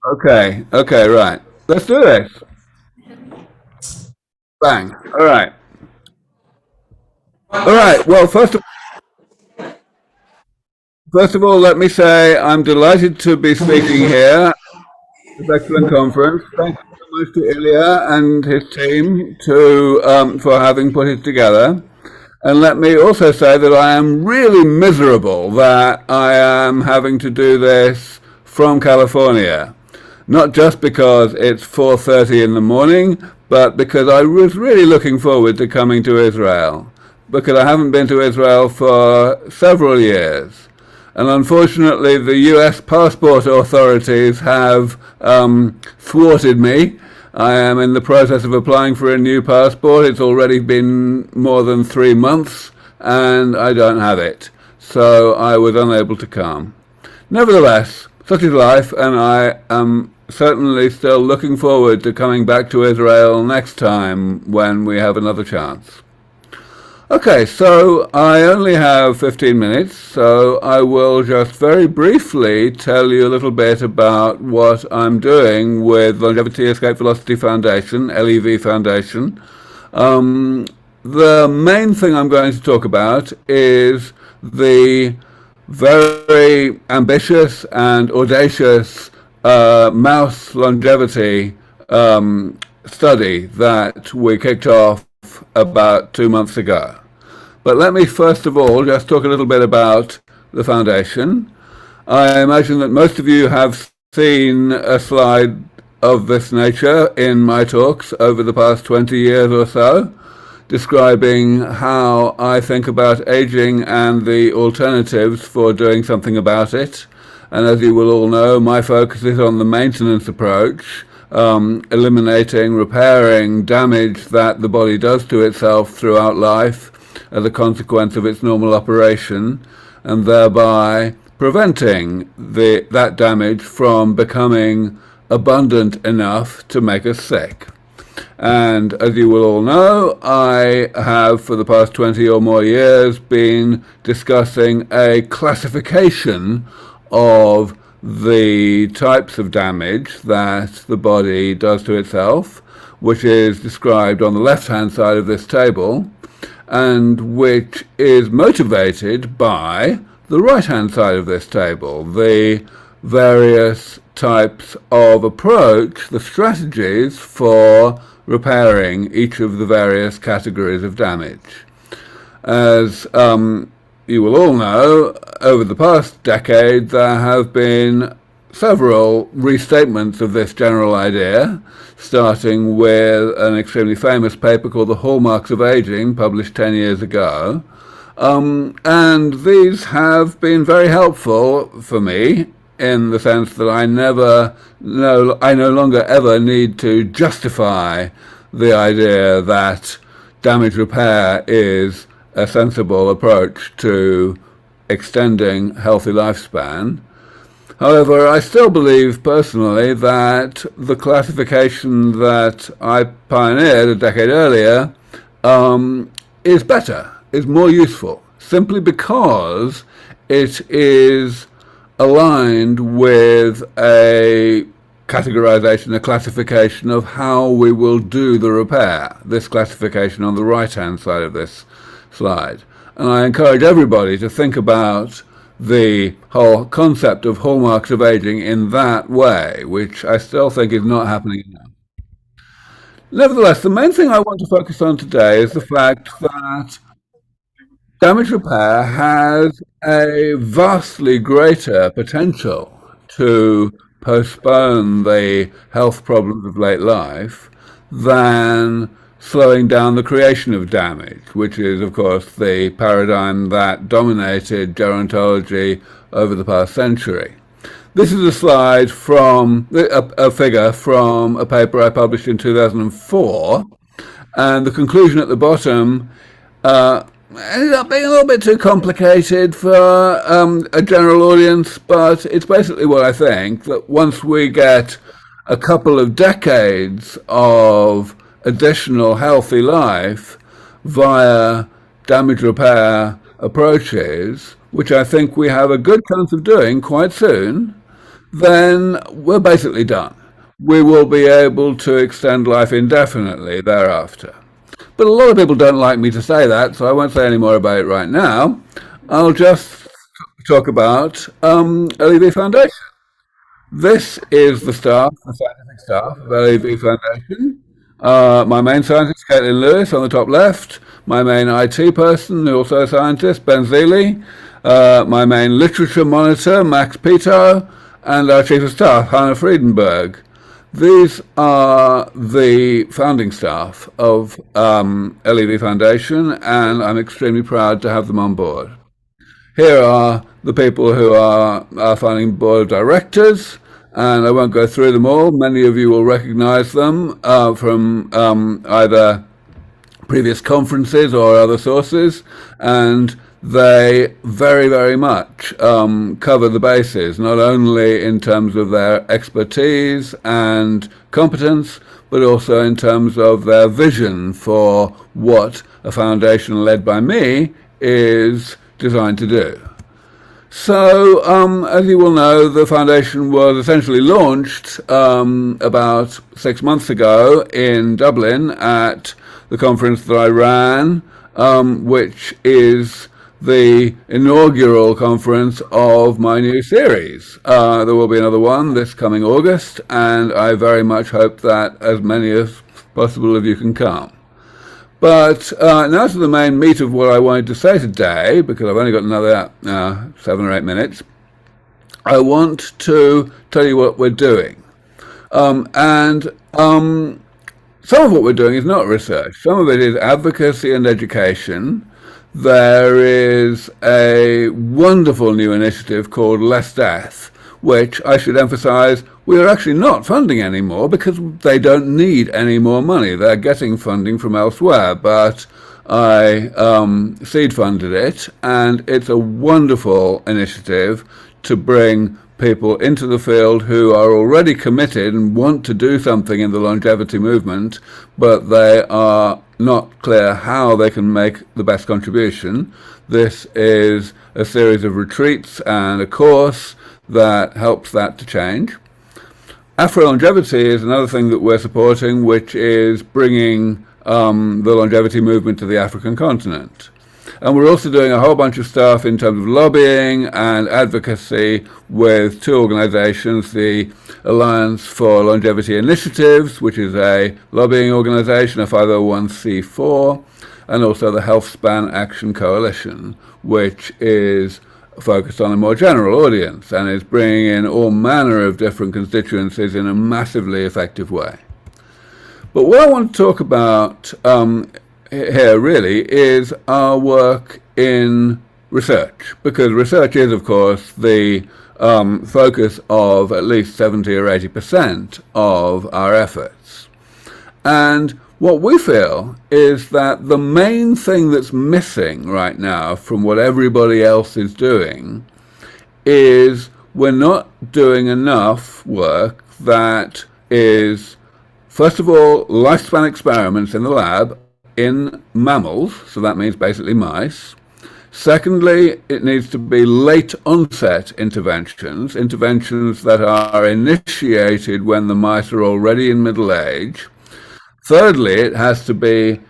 Okay, right. Let's do this. Bang. All right. All right, well, first of all, let me say I'm delighted to be speaking here at this excellent conference. Thank you so much to Ilia and his team for having put it together. And let me also say that I am really miserable that I am having to do this from California. Not just because it's 4:30 in the morning, but because I was really looking forward to coming to Israel. Because I haven't been to Israel for several years. And unfortunately, the US passport authorities have thwarted me. I am in the process of applying for a new passport. It's already been more than 3 months, and I don't have it, so I was unable to come. Nevertheless, such is life, and I am certainly still looking forward to coming back to Israel next time when we have another chance. Okay, so I only have 15 minutes, so I will just very briefly tell you a little bit about what I'm doing with Longevity Escape Velocity Foundation, LEV Foundation. The main thing I'm going to talk about is the very ambitious and audacious mouse longevity study that we kicked off about 2 months ago. But let me first of all just talk a little bit about the foundation. I imagine that most of you have seen a slide of this nature in my talks over the past 20 years or so, describing how I think about aging and the alternatives for doing something about it. And as you will all know, my focus is on the maintenance approach, eliminating, repairing damage that the body does to itself throughout life as a consequence of its normal operation, and thereby preventing that damage from becoming abundant enough to make us sick. And as you will all know, I have for the past 20 or more years been discussing a classification of the types of damage that the body does to itself, which is described on the left-hand side of this table, and which is motivated by the right-hand side of this table, the various types of approach, the strategies for repairing each of the various categories of damage. As you will all know, over the past decade there have been several restatements of this general idea, starting with an extremely famous paper called The Hallmarks of Aging, published 10 years ago. And these have been very helpful for me in the sense that I no longer ever need to justify the idea that damage repair is a sensible approach to extending healthy lifespan. However, I still believe personally that the classification that I pioneered a decade earlier is better, is more useful, simply because it is aligned with a categorization, a classification of how we will do the repair, this classification on the right-hand side of this slide. And I encourage everybody to think about the whole concept of hallmarks of aging in that way, which I still think is not happening now. Nevertheless, the main thing I want to focus on today is the fact that damage repair has a vastly greater potential to postpone the health problems of late life than slowing down the creation of damage, which is, of course, the paradigm that dominated gerontology over the past century. This is a slide from a figure from a paper I published in 2004, and the conclusion at the bottom ended up being a little bit too complicated for a general audience, but it's basically what I think, that once we get a couple of decades of additional healthy life via damage repair approaches, which I think we have a good chance of doing quite soon, then we're basically done. We will be able to extend life indefinitely thereafter. But a lot of people don't like me to say that, so I won't say any more about it right now. I'll just talk about LEV Foundation. This is the staff, the scientific staff of LEV Foundation. My main scientist, Caitlin Lewis, on the top left. My main IT person, also a scientist, Barzilai. My main literature monitor, Max Pito. And our chief of staff, Hannah Friedenberg. These are the founding staff of LEV Foundation, and I'm extremely proud to have them on board. Here are the people who are our founding board of directors, and I won't go through them all. Many of you will recognize them from either previous conferences or other sources, and they very, very much cover the bases, not only in terms of their expertise and competence, but also in terms of their vision for what a foundation led by me is designed to do. So, as you will know, the foundation was essentially launched about 6 months ago in Dublin at the conference that I ran, which is the inaugural conference of my new series. There will be another one this coming August, and I very much hope that as many as possible of you can come. But now to the main meat of what I wanted to say today, because I've only got another 7 or 8 minutes. I want to tell you what we're doing. Some of what we're doing is not research. Some of it is advocacy and education. There is a wonderful new initiative called Less Death, which I should emphasize we are actually not funding anymore because they don't need any more money. They're getting funding from elsewhere, but I seed funded it, and it's a wonderful initiative to bring people into the field who are already committed and want to do something in the longevity movement, but they are not clear how they can make the best contribution. This is a series of retreats and a course that helps that to change. Afro-longevity is another thing that we're supporting, which is bringing the longevity movement to the African continent. And we're also doing a whole bunch of stuff in terms of lobbying and advocacy with 2 organizations, the Alliance for Longevity Initiatives, which is a lobbying organization, a 501c4, and also the Health Span Action Coalition, which is focused on a more general audience and is bringing in all manner of different constituencies in a massively effective way. But what I want to talk about here really is our work in research, because research is, of course, the focus of at least 70 or 80% of our efforts. And what we feel is that the main thing that's missing right now from what everybody else is doing is we're not doing enough work that is, first of all, lifespan experiments in the lab in mammals, so that means basically mice. Secondly, it needs to be late onset interventions, interventions that are initiated when the mice are already in middle age. Thirdly, it has to be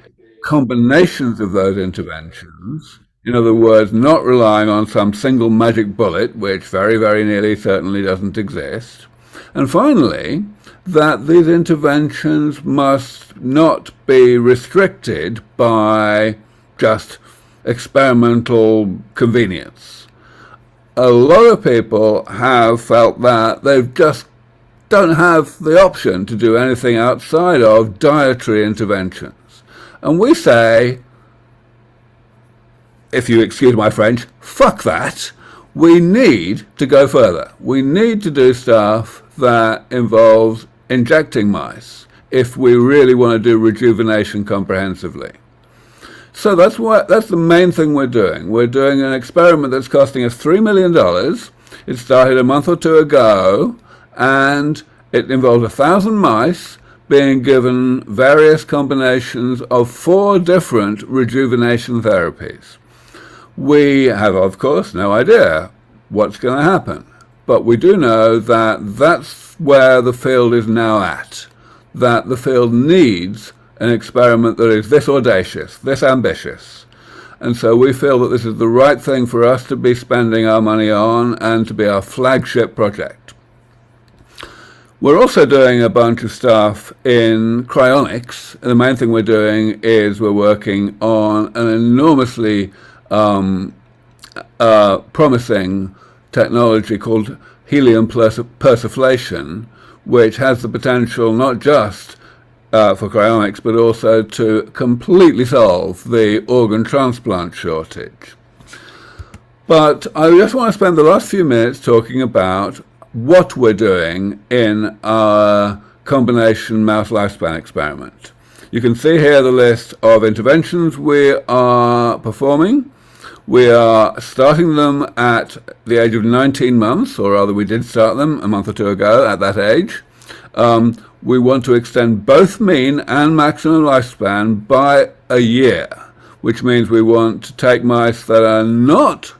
combinations of those interventions. In other words, not relying on some single magic bullet, which very, very nearly certainly doesn't exist. And finally, that these interventions must not be restricted by just experimental convenience. A lot of people have felt that they've just don't have the option to do anything outside of dietary interventions. And we say, if you excuse my French, fuck that. We need to go further. We need to do stuff that involves injecting mice if we really want to do rejuvenation comprehensively. So that's the main thing we're doing. We're doing an experiment that's costing us $3 million. It started a month or 2 ago, and it involved 1,000 mice being given various combinations of 4 different rejuvenation therapies. We have, of course, no idea what's going to happen, but we do know that that's where the field is now at, that the field needs an experiment that is this audacious, this ambitious. And so we feel that this is the right thing for us to be spending our money on and to be our flagship project. We're also doing a bunch of stuff in cryonics. The main thing we're doing is we're working on an enormously promising technology called helium persiflation, which has the potential not just for cryonics, but also to completely solve the organ transplant shortage. But I just want to spend the last few minutes talking about what we're doing in our combination mouse lifespan experiment. You can see here the list of interventions we are performing. We are starting them at the age of 19 months, or rather we did start them a month or two ago at that age. We want to extend both mean and maximum lifespan by a year, which means we want to take mice that are not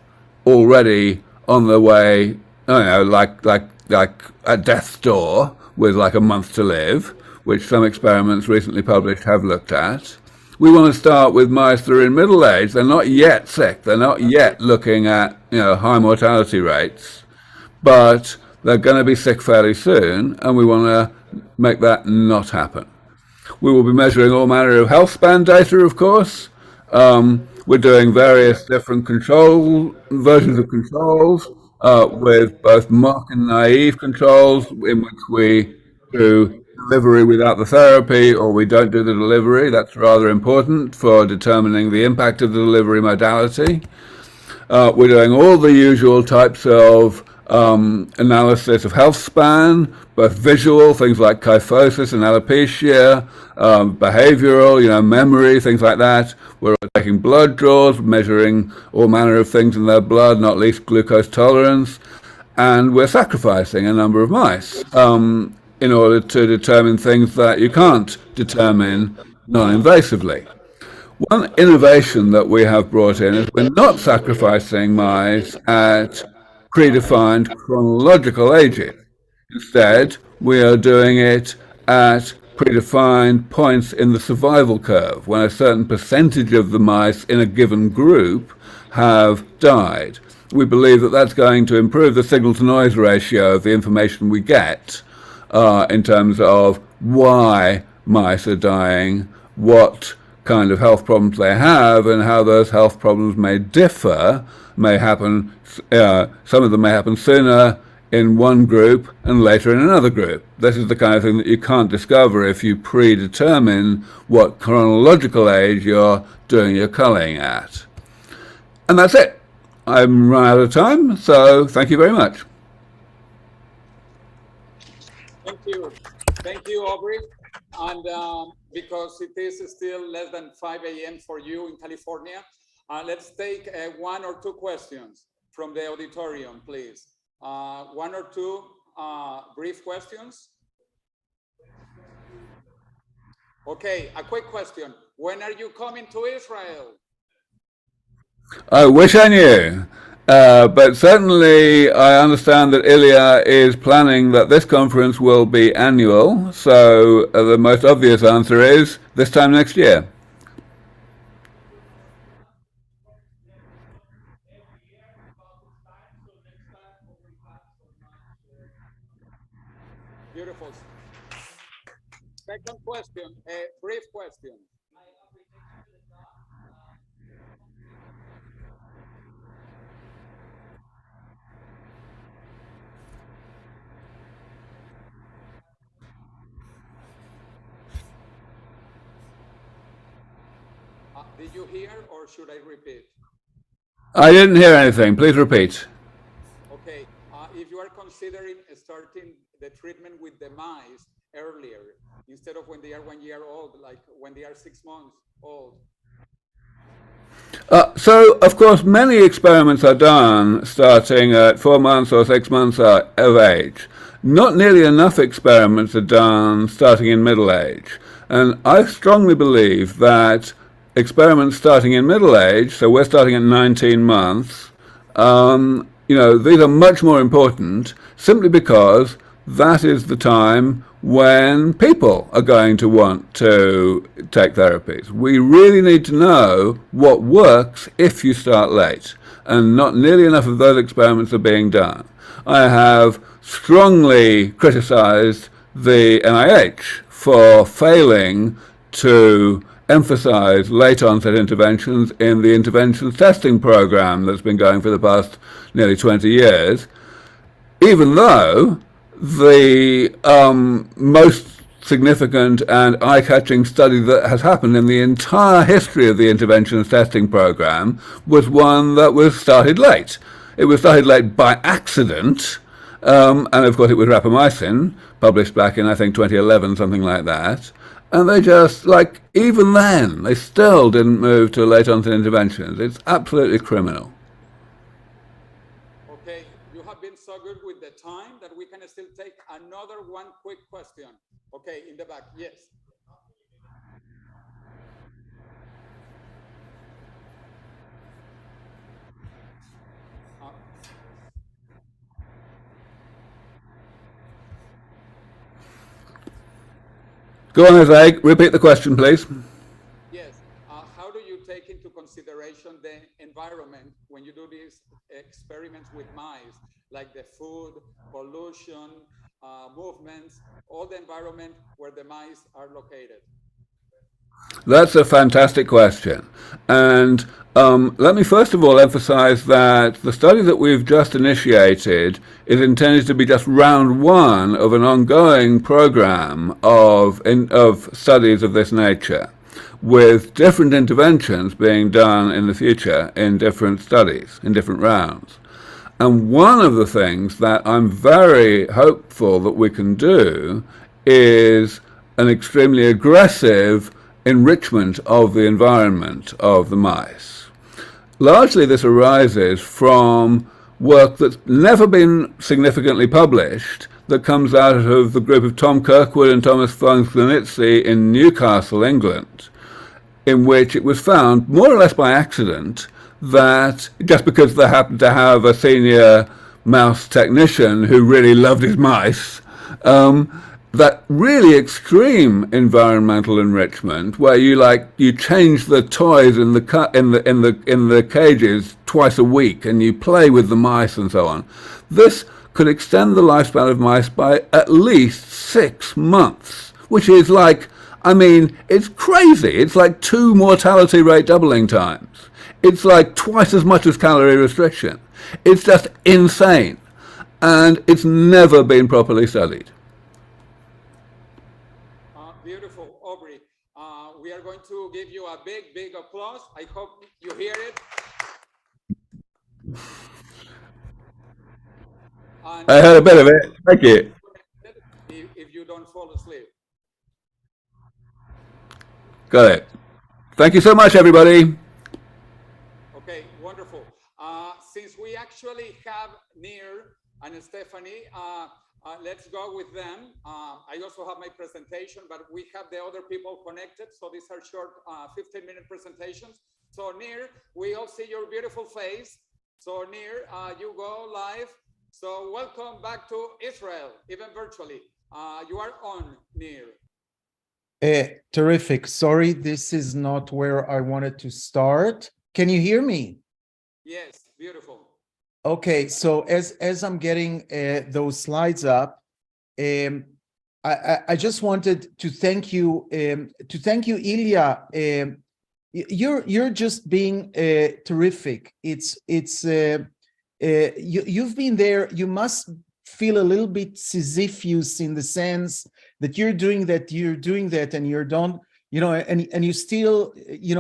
already on their way, like at death's door with like a month to live, which some experiments recently published have looked at. We want to start with mice that are in middle age. They're not yet sick. They're not yet looking at high mortality rates, but they're going to be sick fairly soon, and we want to make that not happen. We will be measuring all manner of health span data, of course. We're doing various different versions of controls with both mock and naive controls, in which we do delivery without the therapy, or we don't do the delivery. That's rather important for determining the impact of the delivery modality. We're doing all the usual types of analysis of health span, both visual, things like kyphosis and alopecia, behavioral, memory, things like that. We're taking blood draws, measuring all manner of things in their blood, not least glucose tolerance, and we're sacrificing a number of mice in order to determine things that you can't determine non-invasively. One innovation that we have brought in is we're not sacrificing mice at predefined chronological ages. Instead, we are doing it at predefined points in the survival curve, when a certain percentage of the mice in a given group have died. We believe that that's going to improve the signal-to-noise ratio of the information we get in terms of why mice are dying, what kind of health problems they have, and how those health problems may differ, may happen, some of them may happen sooner in one group and later in another group. This is the kind of thing that you can't discover if you predetermine what chronological age you're doing your culling at. And that's it. I'm run out of time, so thank you very much. Thank you, Aubrey. And because it is still less than 5 a.m. for you in California, let's take 1 or 2 questions from the auditorium, please. 1 or 2 brief questions. Okay, a quick question. When are you coming to Israel? I wish I knew. But certainly I understand that Ilia is planning that this conference will be annual, so the most obvious answer is this time next year. Beautiful. Second question, a brief question. Did you hear, or should I repeat? I didn't hear anything. Please repeat. Okay. If you are considering starting the treatment with the mice earlier, instead of when they are 1 year old, like when they are 6 months old. So, of course, many experiments are done starting at 4 months or 6 months of age. Not nearly enough experiments are done starting in middle age. And I strongly believe that experiments starting in middle age, so we're starting at 19 months, these are much more important simply because that is the time when people are going to want to take therapies. We really need to know what works if you start late, and not nearly enough of those experiments are being done. I have strongly criticized the NIH for failing to emphasize late onset interventions in the interventions testing program that's been going for the past nearly 20 years, even though the most significant and eye-catching study that has happened in the entire history of the interventions testing program was one that was started late. It was started late by accident, and of course it was rapamycin, published back in, I think, 2011, something like that. And they just, like, even then, they still didn't move to late onset interventions. It's absolutely criminal. Okay, you have been so good with the time that we can still take another one quick question. Okay, in the back, yes. Go on, Jose, repeat the question, please. Yes, how do you take into consideration the environment when you do these experiments with mice, like the food, pollution, movements, all the environment where the mice are located? That's a fantastic question. And let me first of all emphasize that the study that we've just initiated is intended to be just round one of an ongoing program of studies of this nature, with different interventions being done in the future in different studies, in different rounds. And one of the things that I'm very hopeful that we can do is an extremely aggressive enrichment of the environment of the mice. Largely this arises from work that's never been significantly published that comes out of the group of Tom Kirkwood and Thomas von Sklanitzy in Newcastle, England, in which it was found, more or less by accident, that just because they happened to have a senior mouse technician who really loved his mice, that really extreme environmental enrichment, where you change the toys in the cages twice a week, and you play with the mice and so on, this could extend the lifespan of mice by at least 6 months, which is like, I mean, it's crazy. It's like 2 mortality rate doubling times. It's like twice as much as calorie restriction. It's just insane, and it's never been properly studied. Beautiful, Aubrey. We are going to give you a big, big applause. I hope you hear it. I heard a bit of it. Thank you. If you don't fall asleep. Got it. Thank you so much, everybody. Okay, wonderful. Since we actually have Nir and Stephanie, let's go with them. I also have my presentation, but we have the other people connected. So these are short 15-minute presentations. So Nir, we all see your beautiful face. So Nir, you go live. So welcome back to Israel, even virtually. You are on, Nir. Terrific. Sorry, this is not where I wanted to start. Can you hear me? Yes, beautiful. Okay, so as I'm getting those slides up, I just wanted to thank you, Ilia. You're just being terrific. You've been there. You must feel a little bit Sisyphus in the sense that you're doing that, and you don't, and you still,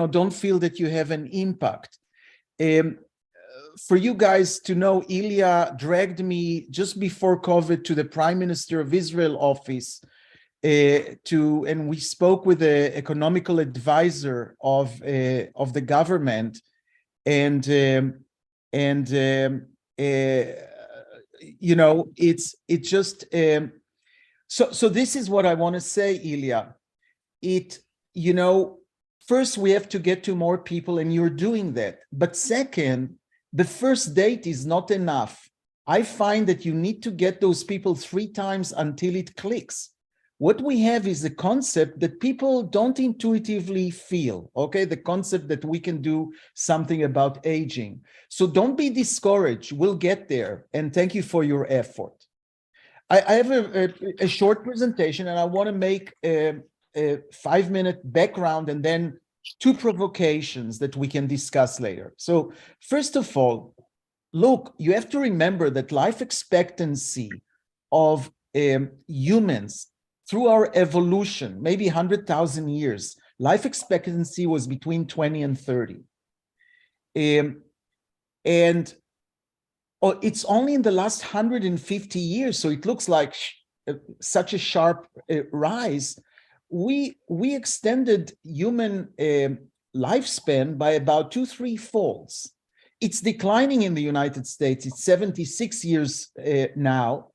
don't feel that you have an impact. For you guys to know, Ilia dragged me just before COVID to the Prime Minister of Israel office and we spoke with the economical advisor of the government, and it's just so this is what I want to say, Ilia. First we have to get to more people, and you're doing that. But second, the first date is not enough. I find that you need to get those people 3 times until it clicks. What we have is a concept that people don't intuitively feel, okay? The concept that we can do something about aging. So don't be discouraged, we'll get there, and thank you for your effort. I have a short presentation, and I want to make a 5-minute background and then 2 provocations that we can discuss later. So first of all, look, you have to remember that life expectancy of humans through our evolution, maybe 100,000 years, life expectancy was between 20 and 30. It's only in the last 150 years, so it looks like such a sharp rise, we extended human lifespan by about 2-3 folds. It's declining in the United States. It's 76 years now.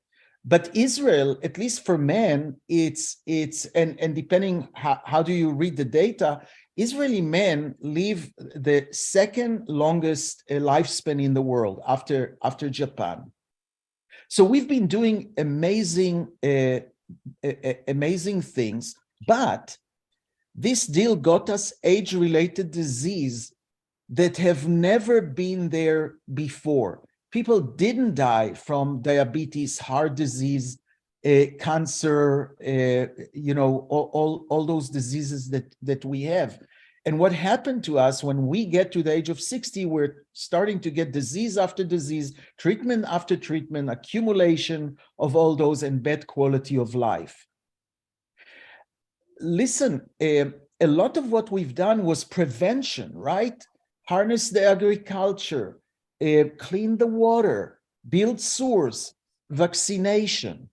But Israel, at least for men, it's and depending how do you read the data, Israeli men live the second longest lifespan in the world after Japan. So we've been doing amazing things, but this deal got us age-related disease that have never been there before. People didn't die from diabetes, heart disease, cancer, all those diseases that we have. And what happened to us when we get to the age of 60, we're starting to get disease after disease, treatment after treatment, accumulation of all those, and bad quality of life. Listen, a lot of what we've done was prevention, right? Harness the agriculture, clean the water, build sewers, vaccination.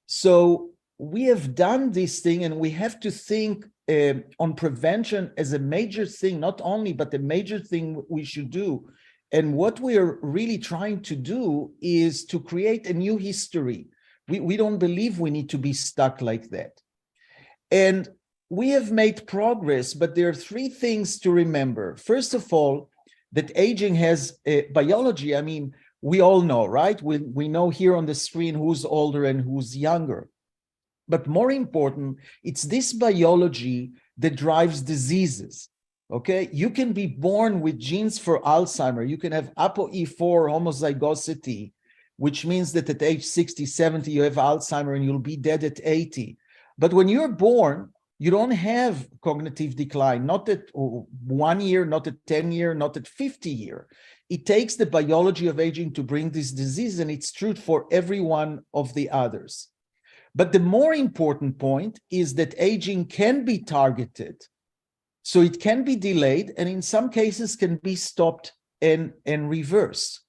So we have done this thing, and we have to think on prevention as a major thing, not only, but a major thing we should do. And what we are really trying to do is to create a new history. We don't believe we need to be stuck like that. And we have made progress, but there are 3 things to remember. First of all, that aging has biology. I mean, we all know, right? We know here on the screen who's older and who's younger. But more important, it's this biology that drives diseases, okay? You can be born with genes for Alzheimer. You can have ApoE4 homozygosity, which means that at age 60, 70, you have Alzheimer and you'll be dead at 80. But when you're born, you don't have cognitive decline, not at 1 year, not at 10 year, not at 50 year. It takes the biology of aging to bring this disease, and it's true for every one of the others. But the more important point is that aging can be targeted. So it can be delayed, and in some cases can be stopped and reversed.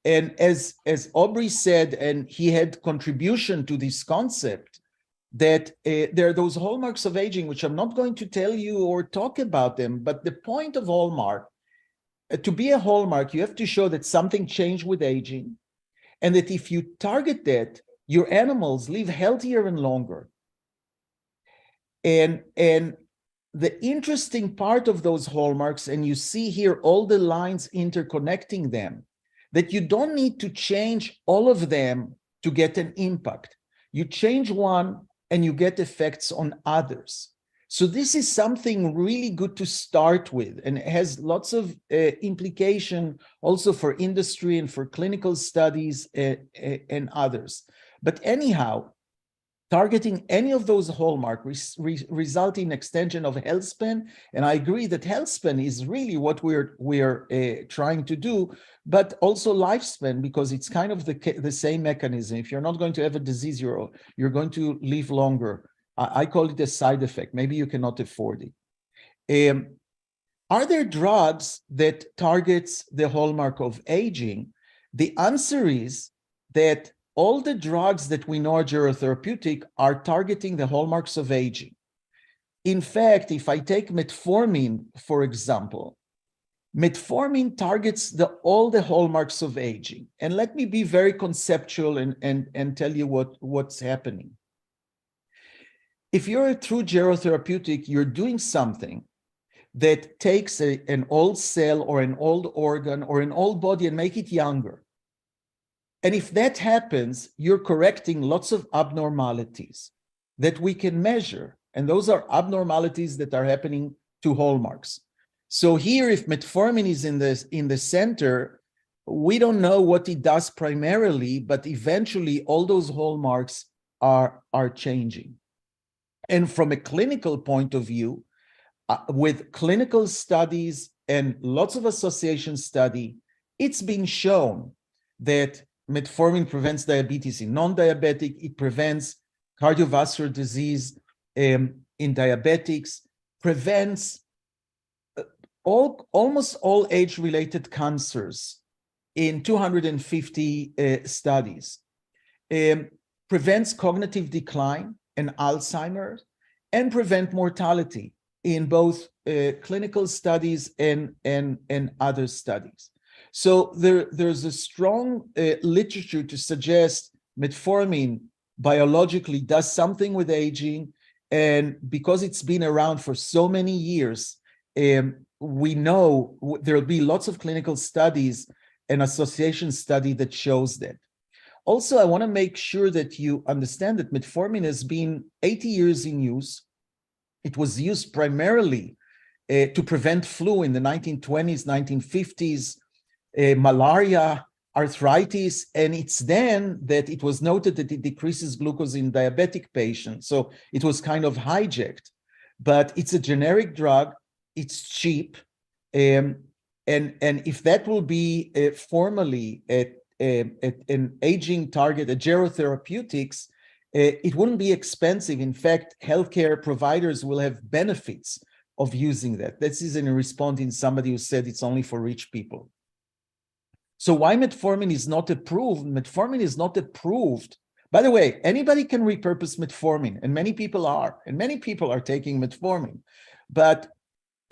And as Aubrey said, and he had contribution to this concept, that there are those hallmarks of aging, which I'm not going to tell you or talk about them, but the point of hallmark, to be a hallmark, you have to show that something changed with aging, and that if you target that, your animals live healthier and longer. And the interesting part of those hallmarks, and you see here all the lines interconnecting them, that you don't need to change all of them to get an impact. You change one and you get effects on others. So this is something really good to start with, and it has lots of implication also for industry and for clinical studies and others. But anyhow, targeting any of those hallmarks result in extension of health span, and I agree that health span is really what we're trying to do, but also lifespan, because it's kind of the same mechanism. If you're not going to have a disease, you're going to live longer. I call it a side effect. Maybe you cannot afford it. Are there drugs that targets the hallmark of aging? The answer is that all the drugs that we know are gerotherapeutic are targeting the hallmarks of aging. In fact, if I take metformin, for example, metformin targets all the hallmarks of aging. And let me be very conceptual and tell you what's happening. If you're a true gerotherapeutic, you're doing something that takes an old cell or an old organ or an old body and make it younger. And if that happens, you're correcting lots of abnormalities that we can measure. And those are abnormalities that are happening to hallmarks. So here, if metformin is in the center, we don't know what it does primarily, but eventually all those hallmarks are changing. And from a clinical point of view, with clinical studies and lots of association study, it's been shown that metformin prevents diabetes in non-diabetic, it prevents cardiovascular disease in diabetics, prevents almost all age-related cancers in 250 studies, prevents cognitive decline and Alzheimer's, and prevent mortality in both clinical studies and other studies. So there's a strong literature to suggest metformin biologically does something with aging, and because it's been around for so many years, we know there'll be lots of clinical studies and association study that shows that. Also, I want to make sure that you understand that metformin has been 80 years in use. It was used primarily to prevent flu in the 1920s, 1950s, malaria, arthritis, and it's then that it was noted that it decreases glucose in diabetic patients. So it was kind of hijacked, but it's a generic drug, it's cheap, and if that will be formally an aging target, a gerotherapeutics, it wouldn't be expensive. In fact, healthcare providers will have benefits of using that. This is in responding to somebody who said it's only for rich people. So why metformin is not approved? Metformin is not approved. By the way, anybody can repurpose metformin, and many people are taking metformin. But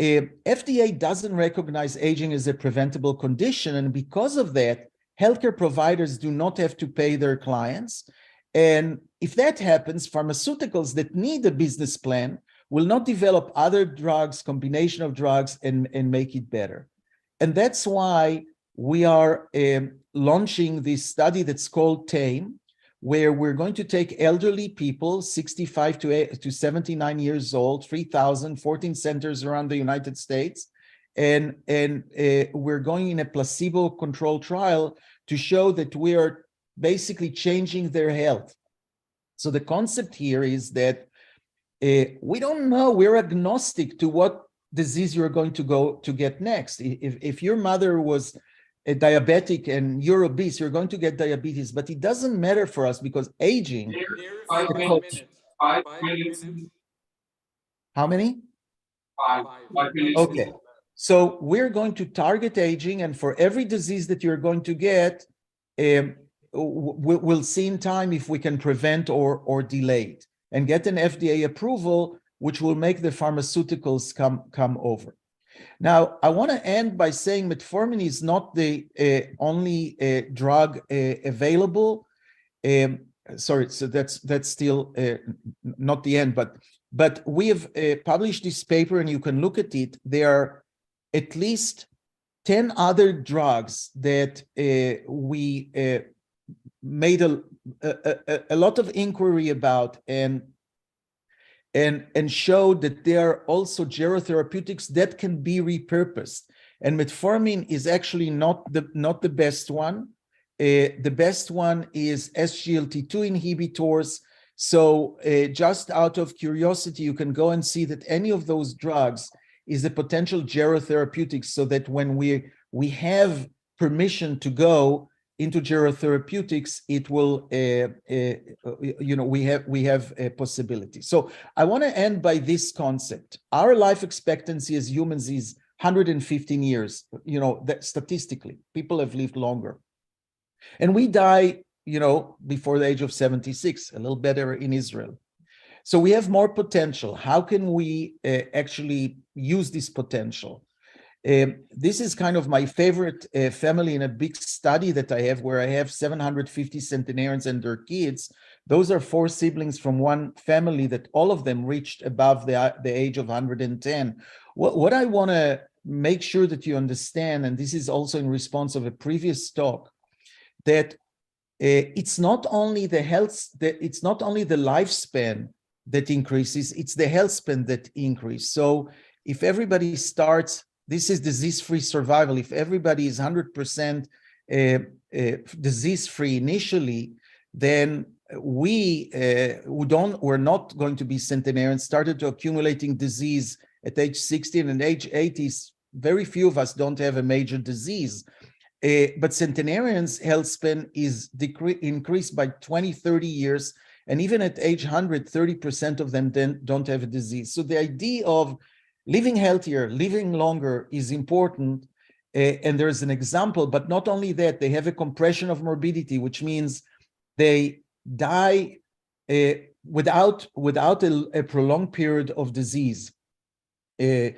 FDA doesn't recognize aging as a preventable condition, and because of that, healthcare providers do not have to pay their clients. And if that happens, pharmaceuticals that need a business plan will not develop other drugs, combination of drugs, and make it better. And that's why we are launching this study that's called TAME, where we're going to take elderly people, 65 to 79 years old, 14 centers around the United States, and we're going in a placebo-controlled trial to show that we are basically changing their health. So the concept here is that we don't know, we're agnostic to what disease you're going to go to get next. If your mother was a diabetic and you're obese, you're going to get diabetes, but it doesn't matter for us because aging. 5 minutes. 5 minutes. How many? 5 minutes. Okay. So we're going to target aging, and for every disease that you're going to get, we'll see in time if we can prevent or delay it and get an FDA approval, which will make the pharmaceuticals come over. Now, I want to end by saying metformin is not the only drug available. Sorry, so that's still not the end, but we have published this paper, and you can look at it. There are at least 10 other drugs that we made a lot of inquiry about and showed that there are also gerotherapeutics that can be repurposed. And metformin is actually not the best one. The best one is SGLT2 inhibitors. So just out of curiosity, you can go and see that any of those drugs is a potential gerotherapeutic, so that when we have permission to go into gerotherapeutics, it will, we have a possibility. So I want to end by this concept. Our life expectancy as humans is 115 years. That statistically, people have lived longer. And we die, before the age of 76, a little better in Israel. So we have more potential. How can we actually use this potential? This is kind of my favorite family in a big study that I have, where I have 750 centenarians and their kids. Those are 4 siblings from one family that all of them reached above the age of 110. What I want to make sure that you understand, and this is also in response of a previous talk, that it's not only the lifespan that increases, it's the health span that increases. So if everybody starts, this is disease-free survival. If everybody is 100% disease-free initially, then we're not going to be centenarians, started to accumulating disease at age 60, and age 80, very few of us don't have a major disease. But centenarians' health span is increased by 20, 30 years. And even at age 100, 30% of them then don't have a disease. So the idea of living healthier, living longer is important. And there's an example, but not only that, they have a compression of morbidity, which means they die without a prolonged period of disease. And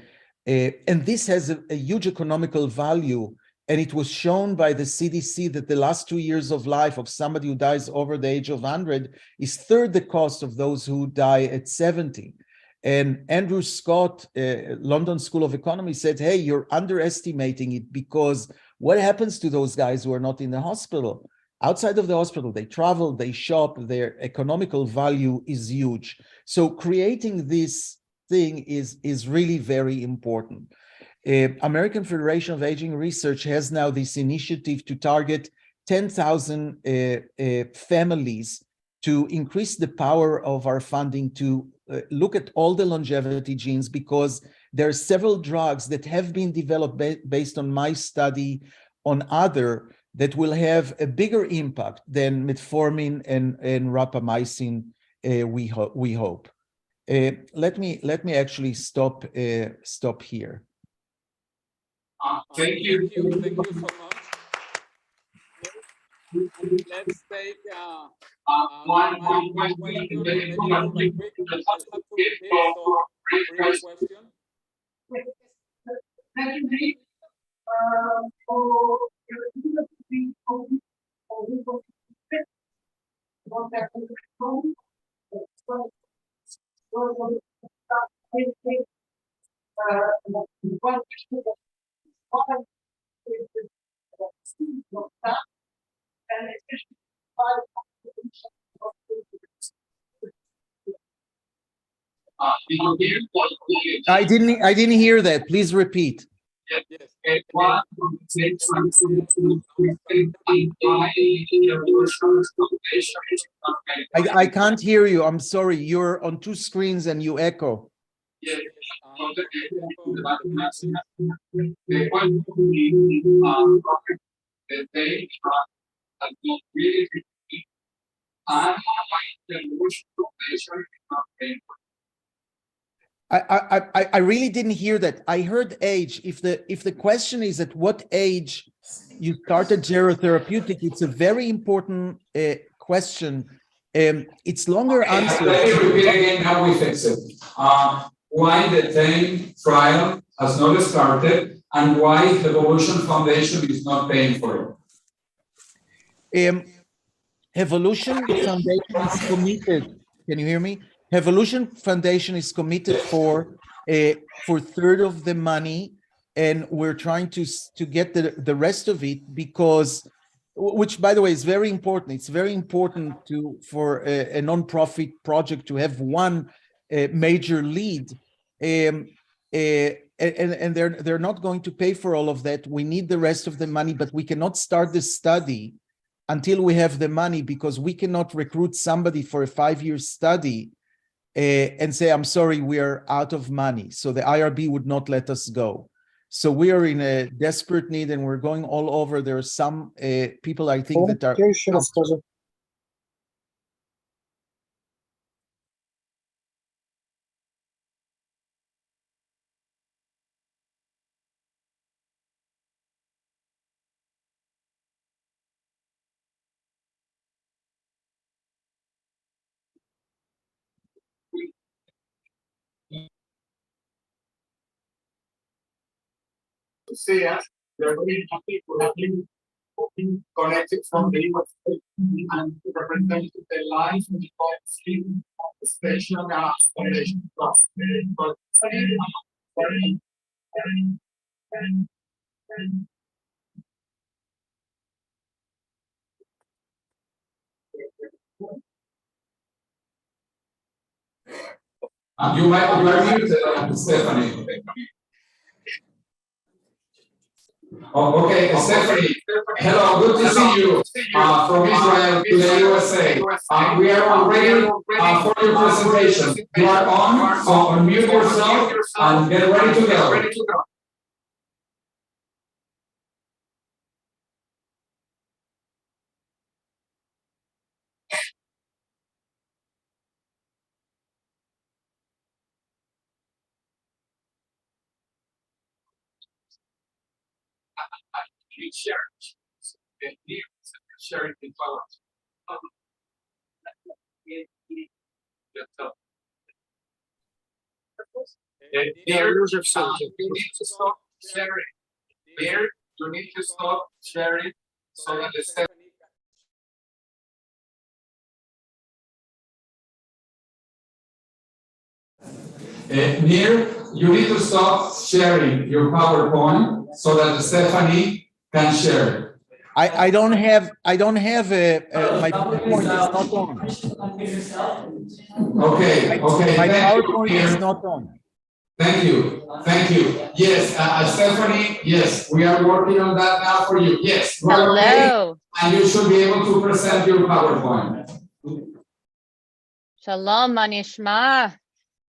this has a huge economical value. And it was shown by the CDC that the last 2 years of life of somebody who dies over the age of 100 is third the cost of those who die at 70. And Andrew Scott, London School of Economy, said, hey, you're underestimating it, because what happens to those guys who are not in the hospital? Outside of the hospital, they travel, they shop, their economical value is huge. So creating this thing is really very important. American Federation of Aging Research has now this initiative to target 10,000 families to increase the power of our funding to look at all the longevity genes, because there are several drugs that have been developed based on my study on other that will have a bigger impact than metformin and rapamycin, we hope. Let me actually stop here. Thank you so much. Let's take one question, maybe more like quick. I'll have to repeat, so brief question. I didn't hear that. Please repeat. I can't hear you. I'm sorry. You're on two screens and you echo. I really didn't hear that. I heard age. If the question is at what age you started gerotherapeutic, it's a very important question. It's longer answer. Let me repeat again how we fix it. Why the TAME trial has not started, and why Evolution Foundation is not paying for it. Evolution Foundation is committed. Can you hear me? Evolution Foundation is committed for third of the money, and we're trying to get the rest of it, because, which by the way is very important. It's very important for a non-profit project to have one major lead, and they're not going to pay for all of that. We need the rest of the money, but we cannot start this study until we have the money, because we cannot recruit somebody for a 5-year study and say, I'm sorry, we are out of money. So the IRB would not let us go. So we are in a desperate need, and we're going all over. There are some people, I think, that are... to see us. They're really happy to have been connected from the US and to represent the life and the policy of the Special Foundation. But very. You are muted, Stephanie. Oh, okay, Stephanie. Hello, good to see you from Israel to the USA. We are all ready for your presentation. You are on, so unmute yourself and get ready to go. Sharing the There, you need to stop sharing. There, you need to stop sharing so that the step. Here, you need to stop sharing your PowerPoint so that Stephanie can share. I don't have my PowerPoint is not on. Okay, okay. My thank PowerPoint you. is not on. Thank you, thank you. Yes, Stephanie, yes, we are working on that now for you. Yes, you are okay, and you should be able to present your PowerPoint. Shalom, Manishma.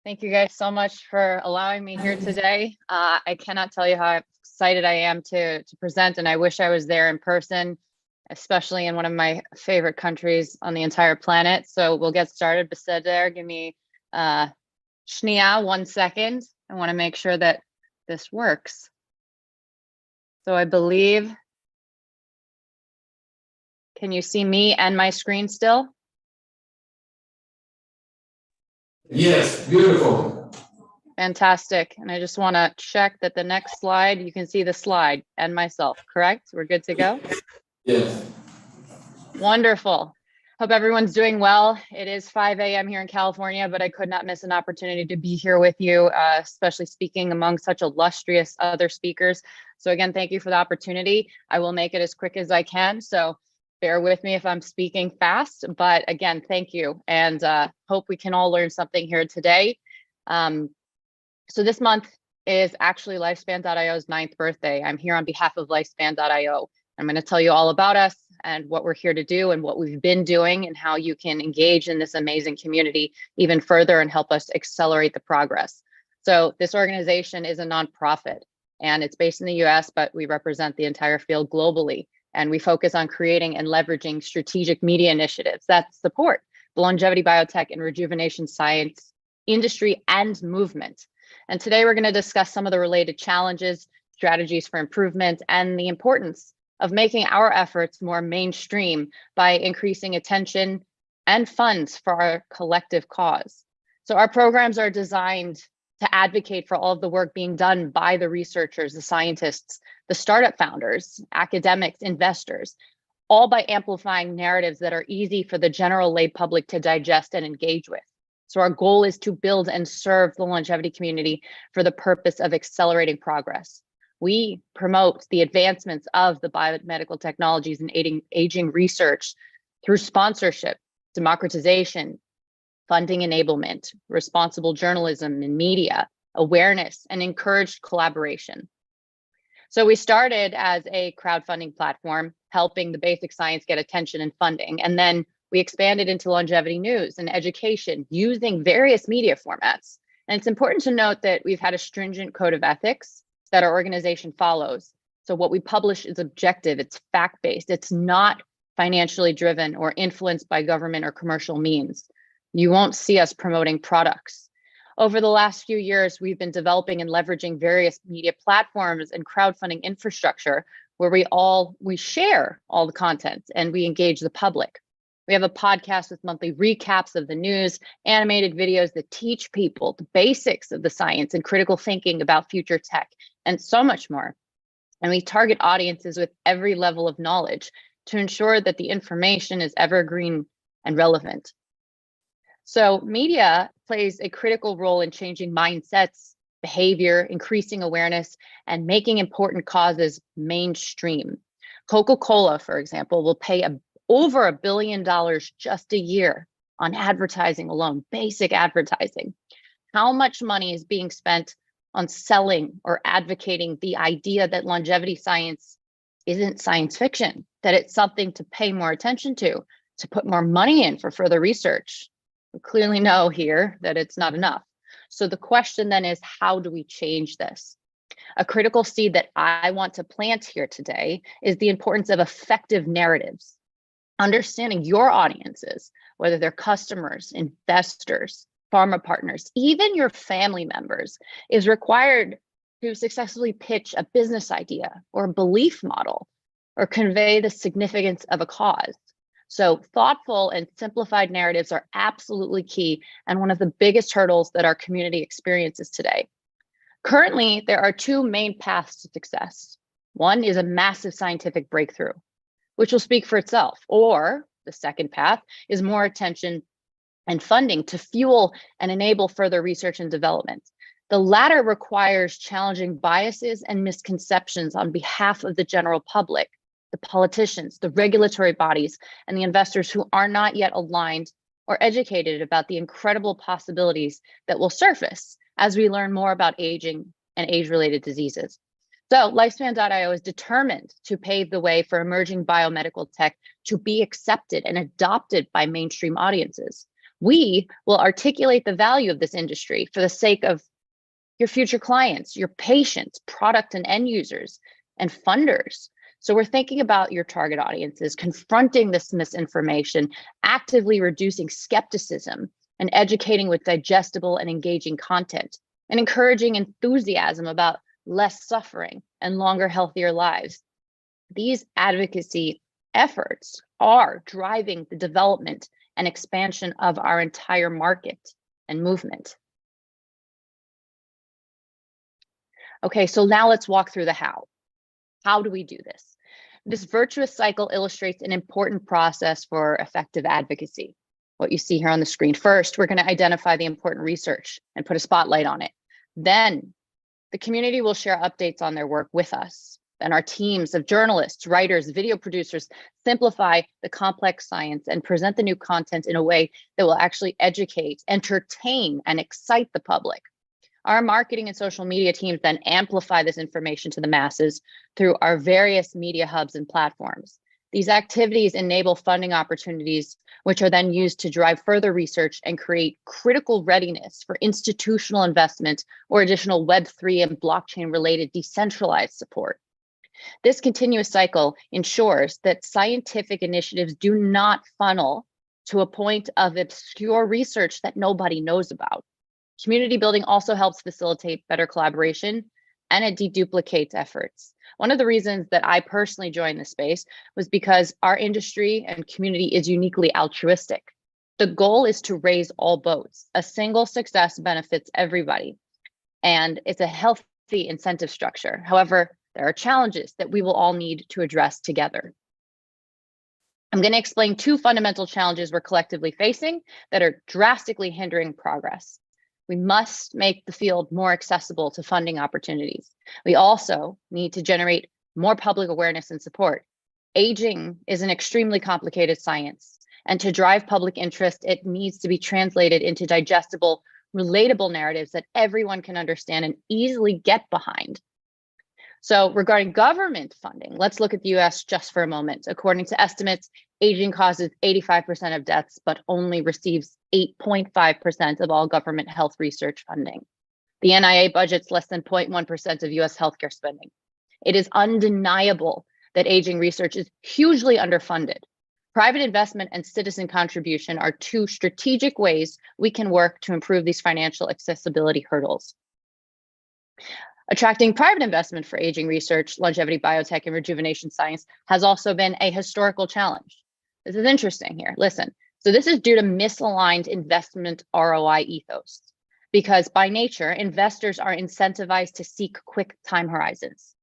Thank you guys so much for allowing me here today. I cannot tell you how excited I am to present, and I wish I was there in person, especially in one of my favorite countries on the entire planet. So we'll get started. Beseder, give me shniya, 1 second. I want to make sure that this works. So I believe, can you see me and my screen still? Yes, beautiful. Fantastic. And I just want to check that the next slide, you can see the slide and myself, correct? We're good to go? Yes. Wonderful. Hope everyone's doing well. It is 5 a.m. here in California, but I could not miss an opportunity to be here with you, especially speaking among such illustrious other speakers. So again, thank you for the opportunity. I will make it as quick as I can. So bear with me if I'm speaking fast, but again, thank you. And hope we can all learn something here today. So this month is actually Lifespan.io's 9th birthday. I'm here on behalf of Lifespan.io. I'm going to tell you all about us and what we're here to do and what we've been doing and how you can engage in this amazing community even further and help us accelerate the progress. So this organization is a nonprofit and it's based in the US, but we represent the entire field globally. And we focus on creating and leveraging strategic media initiatives that support the longevity, biotech, and rejuvenation science industry and movement. And today we're going to discuss some of the related challenges, strategies for improvement, and the importance of making our efforts more mainstream by increasing attention and funds for our collective cause. So our programs are designed to advocate for all of the work being done by the researchers, the scientists, the startup founders, academics, investors, all by amplifying narratives that are easy for the general lay public to digest and engage with. So our goal is to build and serve the longevity community for the purpose of accelerating progress. We promote the advancements of the biomedical technologies and aging research through sponsorship, democratization, funding enablement, responsible journalism and media, awareness, and encouraged collaboration. So we started as a crowdfunding platform, helping the basic science get attention and funding. And then we expanded into longevity news and education using various media formats. And it's important to note that we've had a stringent code of ethics that our organization follows. So what we publish is objective, it's fact-based, it's not financially driven or influenced by government or commercial means. You won't see us promoting products. Over the last few years, we've been developing and leveraging various media platforms and crowdfunding infrastructure where we share all the content and we engage the public. We have a podcast with monthly recaps of the news, animated videos that teach people the basics of the science and critical thinking about future tech, and so much more. And we target audiences with every level of knowledge to ensure that the information is evergreen and relevant. So media plays a critical role in changing mindsets, behavior, increasing awareness, and making important causes mainstream. Coca-Cola, for example, will pay over $1 billion just a year on advertising alone, basic advertising. How much money is being spent on selling or advocating the idea that longevity science isn't science fiction, that it's something to pay more attention to put more money in for further research? We clearly know here that it's not enough. So the question then is, how do we change this? A critical seed that I want to plant here today is the importance of effective narratives. Understanding your audiences, whether they're customers, investors, pharma partners, even your family members, is required to successfully pitch a business idea or a belief model or convey the significance of a cause. So thoughtful and simplified narratives are absolutely key and one of the biggest hurdles that our community experiences today. Currently, there are two main paths to success. One is a massive scientific breakthrough, which will speak for itself, or the second path is more attention and funding to fuel and enable further research and development. The latter requires challenging biases and misconceptions on behalf of the general public, the politicians, the regulatory bodies, and the investors who are not yet aligned or educated about the incredible possibilities that will surface as we learn more about aging and age-related diseases. So Lifespan.io is determined to pave the way for emerging biomedical tech to be accepted and adopted by mainstream audiences. We will articulate the value of this industry for the sake of your future clients, your patients, product and end users, and funders. So we're thinking about your target audiences, confronting this misinformation, actively reducing skepticism, and educating with digestible and engaging content, and encouraging enthusiasm about less suffering and longer, healthier lives. These advocacy efforts are driving the development and expansion of our entire market and movement. Okay, so now let's walk through the how. How do we do this? This virtuous cycle illustrates an important process for effective advocacy. What you see here on the screen. First, we're going to identify the important research and put a spotlight on it. Then the community will share updates on their work with us. Then our teams of journalists, writers, video producers simplify the complex science and present the new content in a way that will actually educate, entertain, and excite the public. Our marketing and social media teams then amplify this information to the masses through our various media hubs and platforms. These activities enable funding opportunities, which are then used to drive further research and create critical readiness for institutional investment or additional Web3 and blockchain-related decentralized support. This continuous cycle ensures that scientific initiatives do not funnel to a point of obscure research that nobody knows about. Community building also helps facilitate better collaboration, and it deduplicates efforts. One of the reasons that I personally joined this space was because our industry and community is uniquely altruistic. The goal is to raise all boats. A single success benefits everybody, and it's a healthy incentive structure. However, there are challenges that we will all need to address together. I'm going to explain two fundamental challenges we're collectively facing that are drastically hindering progress. We must make the field more accessible to funding opportunities. We also need to generate more public awareness and support. Aging is an extremely complicated science, and to drive public interest, it needs to be translated into digestible, relatable narratives that everyone can understand and easily get behind. So regarding government funding, let's look at the US just for a moment. According to estimates, aging causes 85% of deaths, but only receives 8.5% of all government health research funding. The NIA budgets less than 0.1% of US healthcare spending. It is undeniable that aging research is hugely underfunded. Private investment and citizen contribution are two strategic ways we can work to improve these financial accessibility hurdles. Attracting private investment for aging research, longevity, biotech, and rejuvenation science has also been a historical challenge. This is interesting here. Listen, so this is due to misaligned investment ROI ethos, because by nature, investors are incentivized to seek quick time horizons.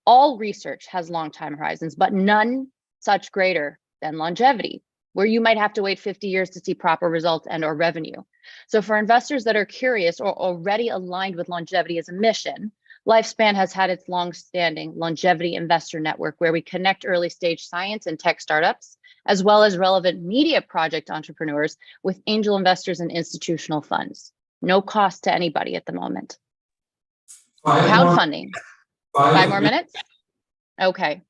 All research has long time horizons, but none such greater than longevity, where you might have to wait 50 years to see proper results and or revenue. So for investors that are curious or already aligned with longevity as a mission, Lifespan has had its long-standing longevity investor network where we connect early-stage science and tech startups, as well as relevant media project entrepreneurs with angel investors and institutional funds. No cost to anybody at the moment. Crowdfunding. 5 more minutes? Okay.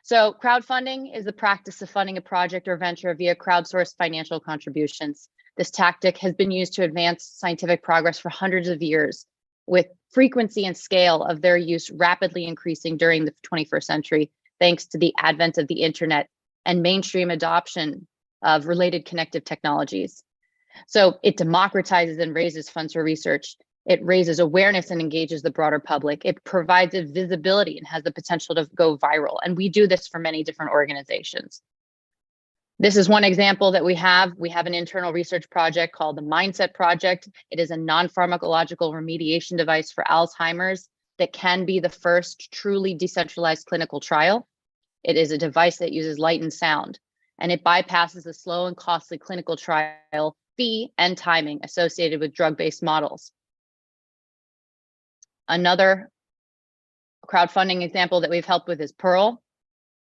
So crowdfunding is the practice of funding a project or venture via crowdsourced financial contributions. This tactic has been used to advance scientific progress for hundreds of years, with frequency and scale of their use rapidly increasing during the 21st century, thanks to the advent of the internet and mainstream adoption of related connective technologies. So it democratizes and raises funds for research. It raises awareness and engages the broader public. It provides it visibility and has the potential to go viral. And we do this for many different organizations. This is one example that we have. We have an internal research project called the Mindset Project. It is a non-pharmacological remediation device for Alzheimer's that can be the first truly decentralized clinical trial. It is a device that uses light and sound, and it bypasses the slow and costly clinical trial fee and timing associated with drug-based models. Another crowdfunding example that we've helped with is Pearl,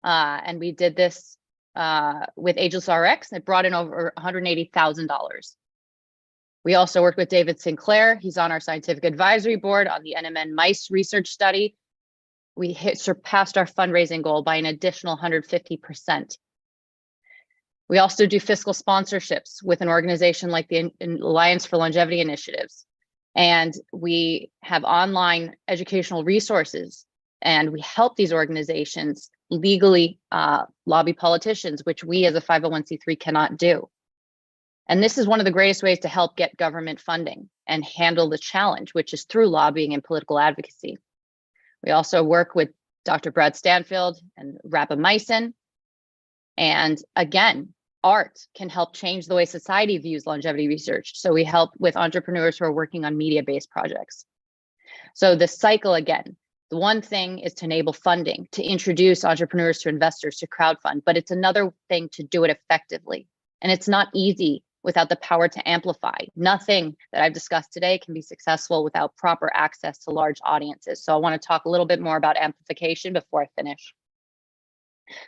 and we did this with Ageless RX, and it brought in over $180,000. We also worked with David Sinclair. He's on our scientific advisory board on the NMN mice research study. We surpassed our fundraising goal by an additional 150%. We also do fiscal sponsorships with an organization like the Alliance for Longevity Initiatives. And we have online educational resources, and we help these organizations legally lobby politicians, which we as a 501c3 cannot do. And this is one of the greatest ways to help get government funding and handle the challenge, which is through lobbying and political advocacy. We also work with Dr. Brad Stanfield and rapamycin. And again, art can help change the way society views longevity research. So we help with entrepreneurs who are working on media-based projects. So the cycle again, the one thing is to enable funding, to introduce entrepreneurs to investors, to crowdfund, but it's another thing to do it effectively. And it's not easy without the power to amplify. Nothing that I've discussed today can be successful without proper access to large audiences. So I want to talk a little bit more about amplification before I finish.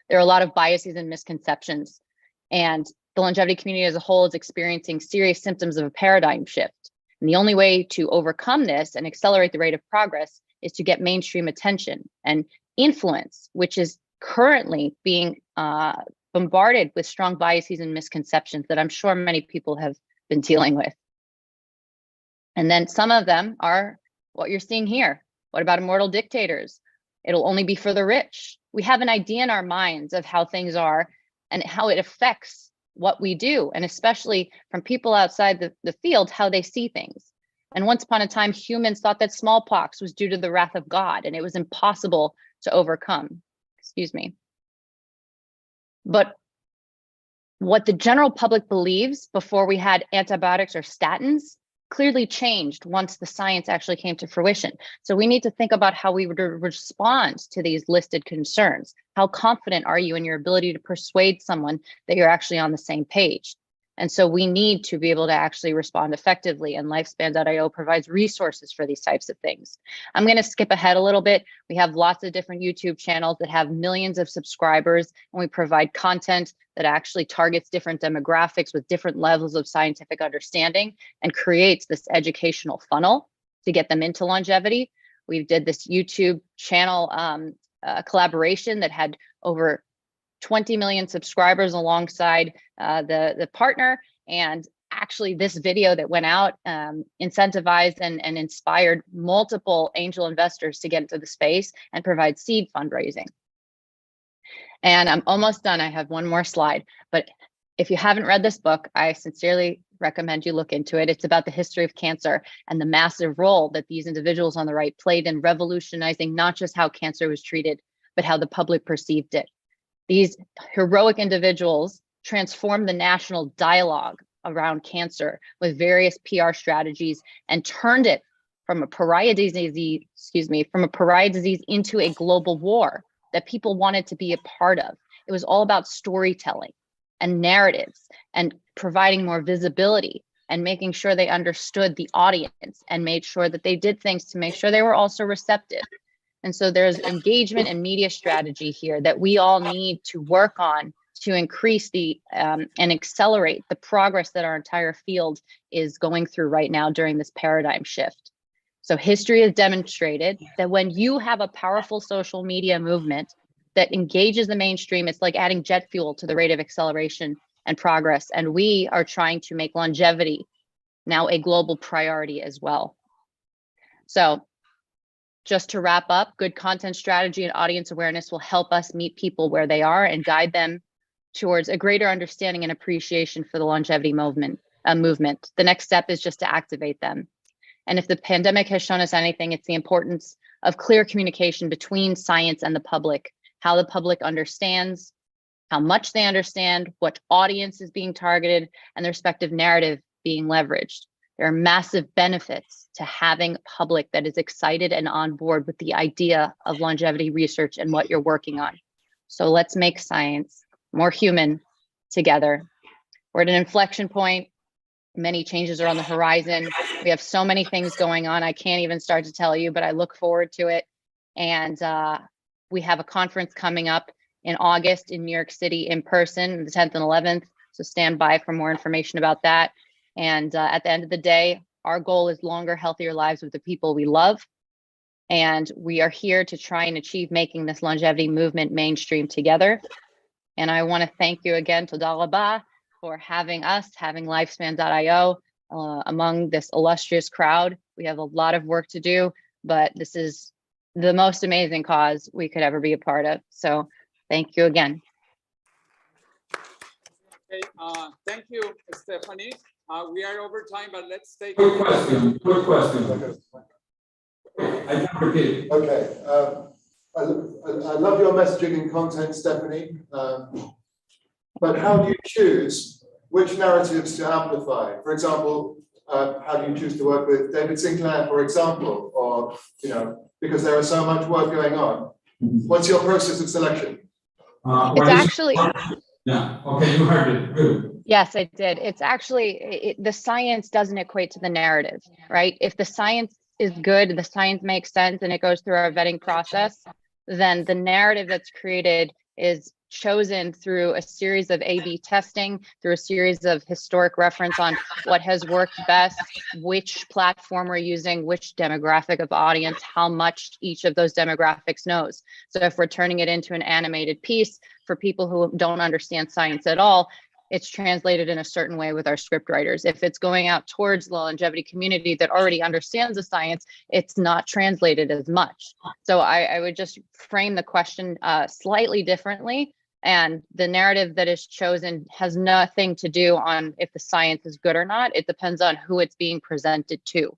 There are a lot of biases and misconceptions, and the longevity community as a whole is experiencing serious symptoms of a paradigm shift. And the only way to overcome this and accelerate the rate of progress is to get mainstream attention and influence, which is currently being bombarded with strong biases and misconceptions that I'm sure many people have been dealing with. And then some of them are what you're seeing here. What about immortal dictators? It'll only be for the rich. We have an idea in our minds of how things are and how it affects what we do, and especially from people outside the field, how they see things. And once upon a time, humans thought that smallpox was due to the wrath of God, and it was impossible to overcome. Excuse me. But what the general public believes before we had antibiotics or statins clearly changed once the science actually came to fruition. So we need to think about how we would respond to these listed concerns. How confident are you in your ability to persuade someone that you're actually on the same page? And so we need to be able to actually respond effectively, and Lifespan.io provides resources for these types of things. I'm going to skip ahead a little bit. We have lots of different YouTube channels that have millions of subscribers, and we provide content that actually targets different demographics with different levels of scientific understanding and creates this educational funnel to get them into longevity. We did this YouTube channel collaboration that had over 20 million subscribers alongside the partner. And actually this video that went out incentivized and inspired multiple angel investors to get into the space and provide seed fundraising. And I'm almost done. I have one more slide, but if you haven't read this book, I sincerely recommend you look into it. It's about the history of cancer and the massive role that these individuals on the right played in revolutionizing not just how cancer was treated, but how the public perceived it. These heroic individuals transformed the national dialogue around cancer with various PR strategies and turned it from a pariah disease, into a global war that people wanted to be a part of. It was all about storytelling and narratives and providing more visibility and making sure they understood the audience and made sure that they did things to make sure they were also receptive. And so there's engagement and media strategy here that we all need to work on to increase the and accelerate the progress that our entire field is going through right now during this paradigm shift. So history has demonstrated that when you have a powerful social media movement that engages the mainstream, it's like adding jet fuel to the rate of acceleration and progress. And we are trying to make longevity now a global priority as well. So just to wrap up, good content strategy and audience awareness will help us meet people where they are and guide them towards a greater understanding and appreciation for the longevity movement. The next step is just to activate them. And if the pandemic has shown us anything, it's the importance of clear communication between science and the public, how the public understands how much they understand, what audience is being targeted, and the respective narrative being leveraged. There are massive benefits to having a public that is excited and on board with the idea of longevity research and what you're working on. So let's make science more human together. We're at an inflection point. Many changes are on the horizon. We have so many things going on. I can't even start to tell you, but I look forward to it. And we have a conference coming up in August in New York City in person, the 10th and 11th. So stand by for more information about that. And at the end of the day, our goal is longer, healthier lives with the people we love. And we are here to try and achieve making this longevity movement mainstream together. And I want to thank you again, Toda Rabah, for having us, having Lifespan.io among this illustrious crowd. We have a lot of work to do, but this is the most amazing cause we could ever be a part of. So thank you again. Okay, thank you, Stephanie. We are over time, but let's take Quick question. I can repeat. Okay. I love your messaging and content, Stephanie. But how do you choose which narratives to amplify? For example, how do you choose to work with David Sinclair, for example, or because there is so much work going on? What's your process of selection? It's actually. Yeah. Okay, you heard it. Good. Yes, I did. It's actually, the science doesn't equate to the narrative, right? If the science is good, the science makes sense, and it goes through our vetting process, then the narrative that's created is chosen through a series of A/B testing, through a series of historic reference on what has worked best, which platform we're using, which demographic of audience, how much each of those demographics knows. So if we're turning it into an animated piece for people who don't understand science at all, it's translated in a certain way with our script writers. If it's going out towards the longevity community that already understands the science, it's not translated as much. So I would just frame the question slightly differently. And the narrative that is chosen has nothing to do on if the science is good or not. It depends on who it's being presented to.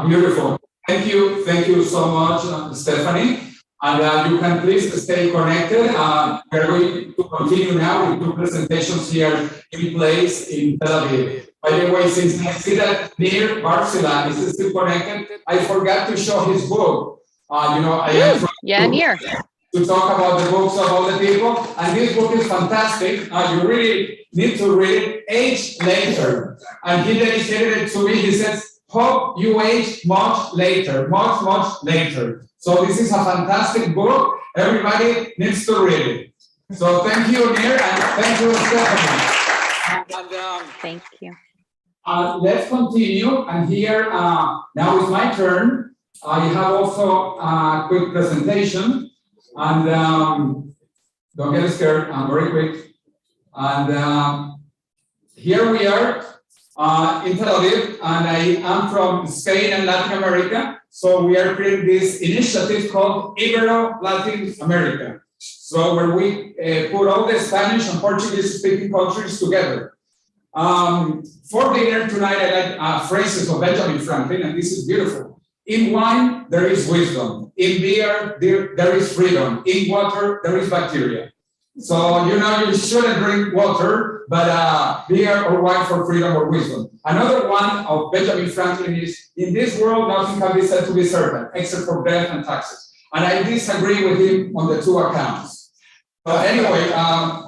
Beautiful. Thank you so much, Stephanie. And you can please stay connected. We're going to continue now with 2 presentations here in place in Tel Aviv. By the way, since I see that near Barzilai is still connected, I forgot to show his book. I am near. To talk about the books of all the people. And this book is fantastic. You really need to read Age Later. And he dedicated it to me. He says, hope you age much later, much later. So this is a fantastic book. Everybody needs to read it. So thank you, Nir, and thank you, Stephanie. Thank you. Let's continue. And here, now is my turn. I have also a quick presentation. And don't get scared, I'm very quick. And here we are in Tel Aviv, and I am from Spain and Latin America. So we are creating this initiative called Ibero-Latin America. So where we put all the Spanish and Portuguese speaking countries together. For dinner tonight, I like phrases of Benjamin Franklin, and this is beautiful. In wine, there is wisdom. In beer, there is freedom. In water, there is bacteria. So, you shouldn't drink water, but beer or wine for freedom or wisdom. Another one of Benjamin Franklin is, in this world, nothing can be said to be certain, except for death and taxes. And I disagree with him on the 2 accounts. But anyway,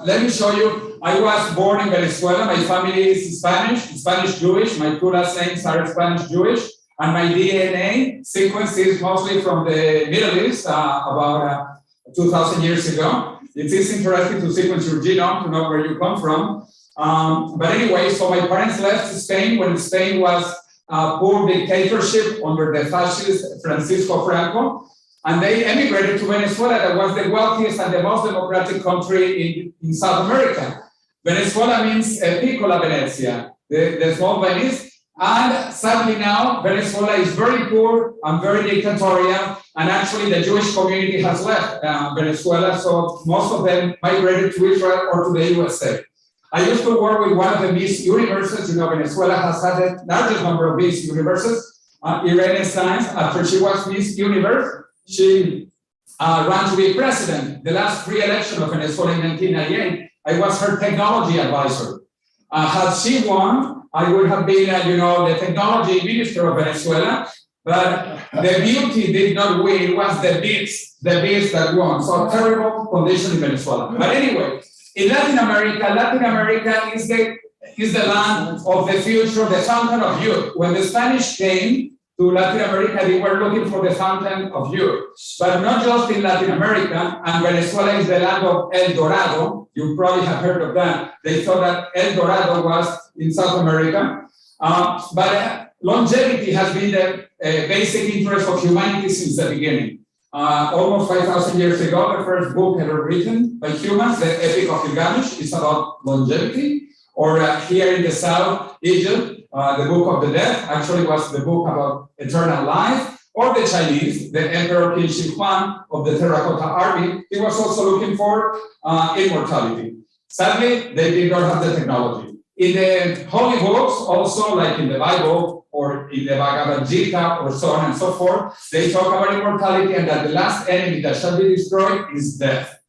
let me show you. I was born in Venezuela. My family is Spanish Jewish. My 2 last names are Spanish Jewish. And my DNA sequence is mostly from the Middle East, about 2,000 years ago. It is interesting to sequence your genome to know where you come from. But anyway, so my parents left Spain when Spain was a poor dictatorship under the fascist Francisco Franco. And they emigrated to Venezuela, that was the wealthiest and the most democratic country in South America. Venezuela means Piccola Venezia, the small Venice. And sadly now, Venezuela is very poor and very dictatorial, and actually the Jewish community has left Venezuela, so most of them migrated to Israel or to the USA. I used to work with one of the Miss Universes. Venezuela has had the largest number of Miss Universes. Irene Sainz, after she was Miss Universe, she ran to be president, the last free election of Venezuela in 1998, I was her technology advisor. Had she won, I would have been, the technology minister of Venezuela, but the beauty did not win, it was the beast that won. So terrible condition in Venezuela. But anyway, in Latin America is the land of the future, the fountain of youth. When the Spanish came to Latin America, they were looking for the fountain of youth. But not just in Latin America, and Venezuela is the land of El Dorado. You probably have heard of that. They thought that El Dorado was in South America. But longevity has been the basic interest of humanity since the beginning. Almost 5,000 years ago, the first book ever written by humans, the Epic of Gilgamesh, is about longevity. Or here in the South, Egypt, the Book of the Dead actually was the book about eternal life. Or the Chinese, the Emperor Qin Shi Huang of the Terracotta Army, he was also looking for immortality. Sadly, they did not have the technology. In the holy books, also like in the Bible or in the Bhagavad Gita or so on and so forth, they talk about immortality and that the last enemy that shall be destroyed is death.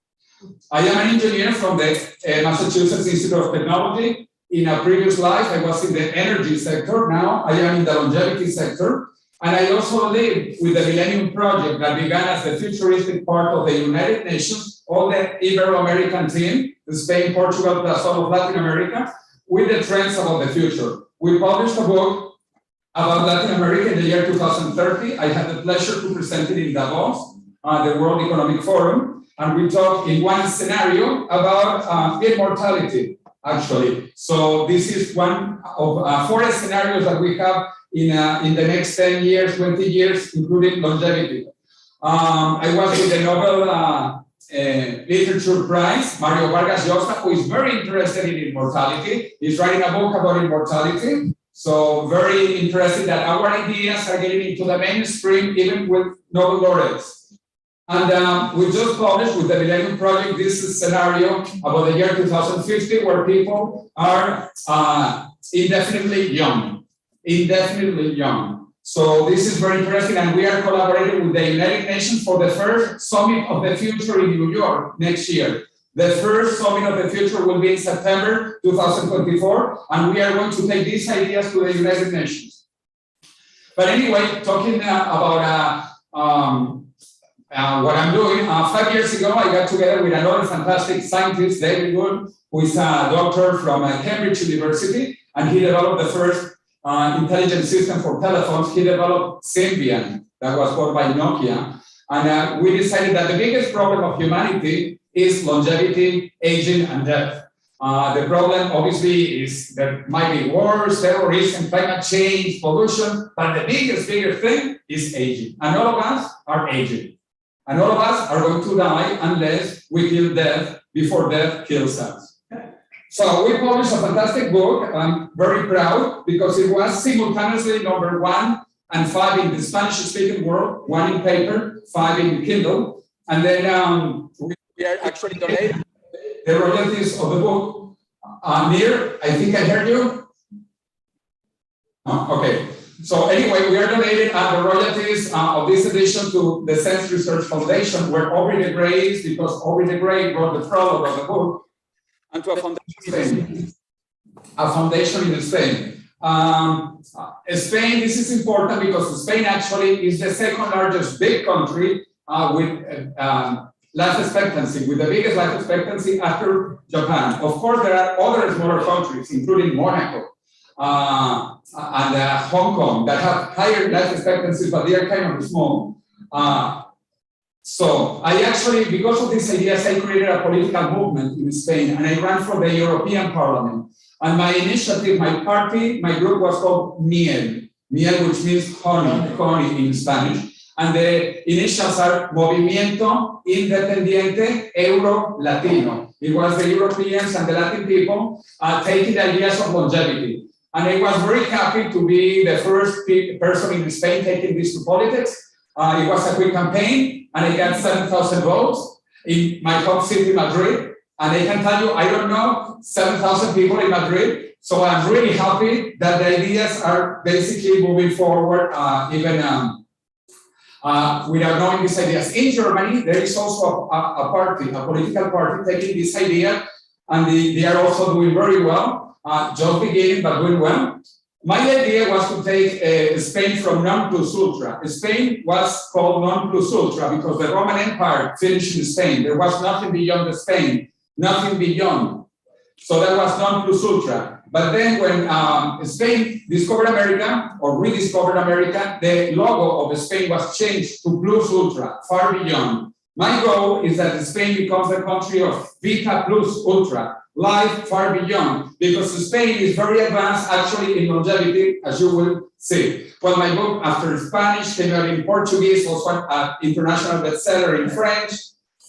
I am an engineer from the Massachusetts Institute of Technology. In a previous life, I was in the energy sector. Now I am in the longevity sector. And I also lived with the Millennium Project that began as the futuristic part of the United Nations, all the Ibero-American team, Spain, Portugal, plus all of Latin America, with the trends about the future. We published a book about Latin America in the year 2030. I had the pleasure to present it in Davos, the World Economic Forum. And we talked in one scenario about immortality, actually. So this is one of 4 scenarios that we have in the next 10 years, 20 years, including longevity. I was with the Nobel Literature Prize, Mario Vargas Llosa, who is very interested in immortality. He's writing a book about immortality. So very interested that our ideas are getting into the mainstream, even with Nobel laureates. And we just published with the Millennium Project this scenario about the year 2050, where people are indefinitely young. So this is very interesting, and we are collaborating with the United Nations for the first Summit of the Future in New York next year. The first Summit of the Future will be in September 2024, and we are going to take these ideas to the United Nations. But anyway, talking about what I'm doing, 5 years ago, I got together with another fantastic scientist, David Wood, who is a doctor from Cambridge University, and he developed the first intelligent system for telephones. He developed Symbian, that was bought by Nokia. And we decided that the biggest problem of humanity is longevity, aging, and death. The problem, obviously, is there might be wars, terrorism, climate change, pollution, but the biggest thing is aging. And all of us are aging. And all of us are going to die unless we kill death before death kills us. So we published a fantastic book. I'm very proud because it was simultaneously number 1 and 5 in the Spanish-speaking world, 1 in paper, 5 in Kindle. And then we are actually donating the royalties of the book. Nir, I think I heard you. Oh, okay. So anyway, we are donating the royalties of this edition to the Sense Research Foundation, where Aubrey de Grey is, because Aubrey de Grey wrote the prologue of the book, and to a foundation in Spain. A foundation in Spain. Spain, this is important because Spain actually is the second largest big country with life expectancy, with the biggest life expectancy after Japan. Of course, there are other smaller countries, including Monaco and Hong Kong, that have higher life expectancies, but they are kind of small. So I actually, because of these ideas, I created a political movement in Spain, and I ran for the European Parliament. And my initiative, my party, my group was called Miel, which means honey in Spanish. And the initials are Movimiento Independiente Euro Latino. It was the Europeans and the Latin people taking the ideas of longevity. And I was very happy to be the first person in Spain taking this to politics. It was a quick campaign, and I got 7,000 votes in my home city, Madrid. And I can tell you, I don't know 7,000 people in Madrid. So I'm really happy that the ideas are basically moving forward, even without knowing these ideas. In Germany, there is also a party, a political party taking this idea, and they are also doing very well, just beginning, but doing well. My idea was to take Spain from non plus ultra. Spain was called non plus ultra because the Roman Empire finished in Spain. There was nothing beyond the Spain, nothing beyond. So that was non plus ultra. But then when Spain discovered America or rediscovered America, the logo of Spain was changed to plus ultra, far beyond. My goal is that Spain becomes a country of Vita plus ultra, life far beyond, because Spain is very advanced actually in longevity, as you will see. Well, my book, after Spanish, came out in Portuguese, also an international bestseller in French,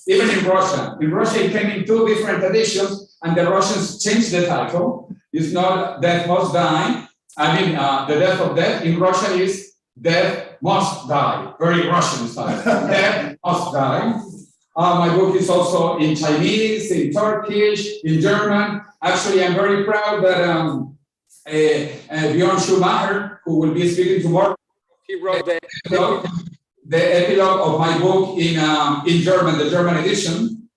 even in Russia. In Russia, it came in 2 different editions, and the Russians changed the title. It's not Death Must Die. I mean, the death of death in Russian is Death Must Die. Very Russian style. Death Must Die. My book is also in Chinese, in Turkish, in German. Actually, I'm very proud that Bjorn Schumacher, who will be speaking tomorrow, he wrote the epilogue of my book in German, the German edition.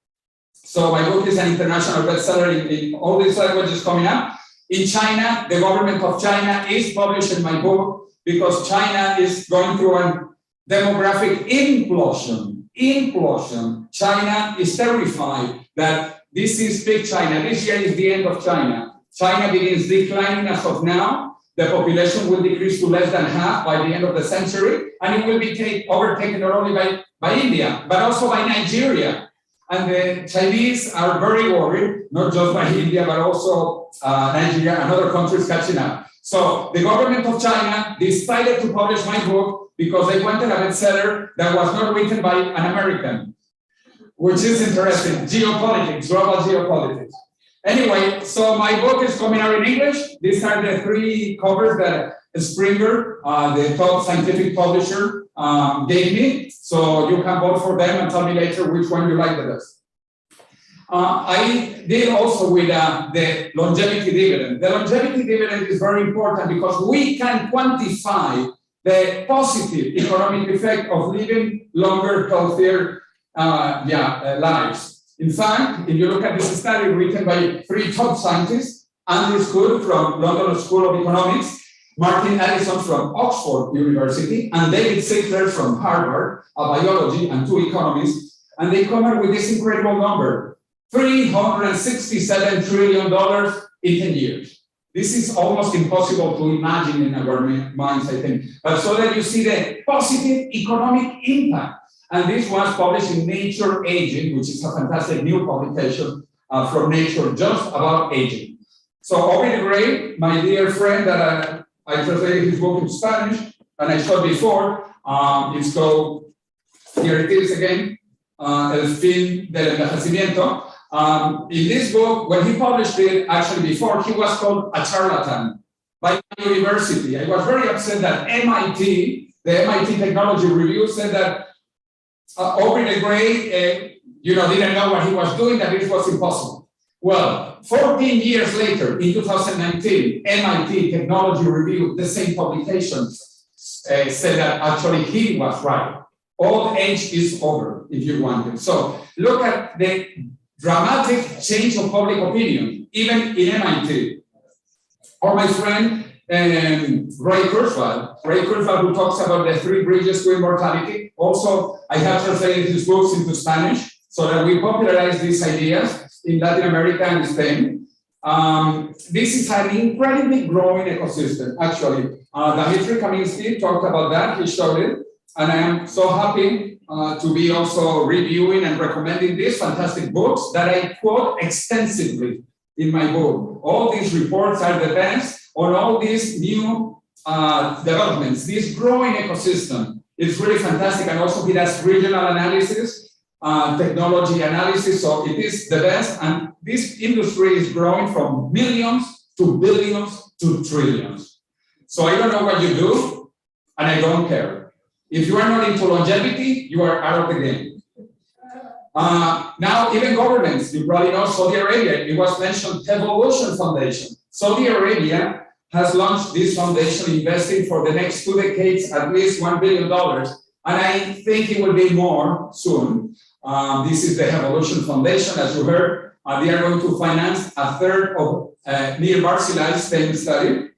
So my book is an international bestseller in all these languages coming up. In China, the government of China is publishing my book because China is going through a demographic implosion. China is terrified that this is big China. This year is the end of China. China begins declining as of now. The population will decrease to less than half by the end of the century, and it will be overtaken not only by India, but also by Nigeria. And the Chinese are very worried, not just by India, but also Nigeria and other countries catching up. So the government of China decided to publish my book because they wanted a bestseller that was not written by an American, which is interesting. Geopolitics, global geopolitics. Anyway, so my book is coming out in English. These are the 3 covers that Springer, the top scientific publisher, gave me. So you can vote for them and tell me later which one you like the best. I did also with the longevity dividend. The longevity dividend is very important because we can quantify the positive economic effect of living longer, healthier lives. In fact, if you look at this study written by 3 top scientists, Andrew Scott from London School of Economics, Martin Ellison from Oxford University, and David Sickler from Harvard, a biology and 2 economists, and they come up with this incredible number, $367 trillion in 10 years. This is almost impossible to imagine in our minds, I think. But so that you see the positive economic impact. And this was published in Nature Aging, which is a fantastic new publication from Nature just about aging. So Aubrey the Great, my dear friend that I translated his book in Spanish, and I showed before, it's called, here it is again, El Fin del Envejecimiento. In this book, when he published it, actually before, he was called a charlatan by university. I was very upset that MIT, the MIT Technology Review said that Aubrey the Great, didn't know what he was doing, that it was impossible. Well, 14 years later, in 2019, MIT Technology Review, the same publication, said that actually he was right. Old age is over, if you want it. So look at the dramatic change of public opinion, even in MIT. Or my friend, Ray Kurzweil, who talks about the 3 bridges to immortality. Also, I have translated his books into Spanish so that we popularize these ideas in Latin America and Spain. This is an incredibly growing ecosystem, actually. Dmitry Kaminskiy talked about that, he showed it, and I am so happy to be also reviewing and recommending these fantastic books that I quote extensively in my book. All these reports are the best on all these new developments. This growing ecosystem is really fantastic, and also it has regional analysis, technology analysis, so it is the best, and this industry is growing from millions to billions to trillions. So I don't know what you do, and I don't care. If you are not into longevity, you are out of the game. Now, even governments, you probably know Saudi Arabia, it was mentioned, Evolution Foundation. Saudi Arabia has launched this foundation investing for the next 2 decades at least $1 billion and I think it will be more soon. This is the Evolution Foundation, as you heard. They are going to finance a third of near Barzilai Spain study.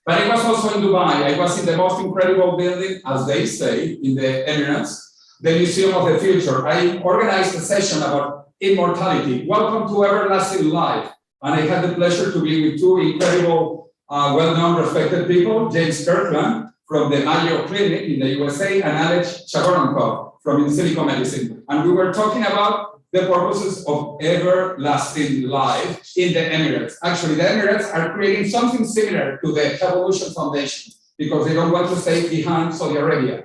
But I was also in Dubai. I was in the most incredible building, as they say, in the Emirates, the Museum of the Future. I organized a session about immortality. Welcome to everlasting life. And I had the pleasure to be with two incredible, well-known, respected people, James Kirkland from the Mayo Clinic in the USA and Alex Shagorankov from Silicon Medicine. And we were talking about the purposes of everlasting life in the Emirates. Actually, the Emirates are creating something similar to the Evolution Foundation because they don't want to stay behind Saudi Arabia.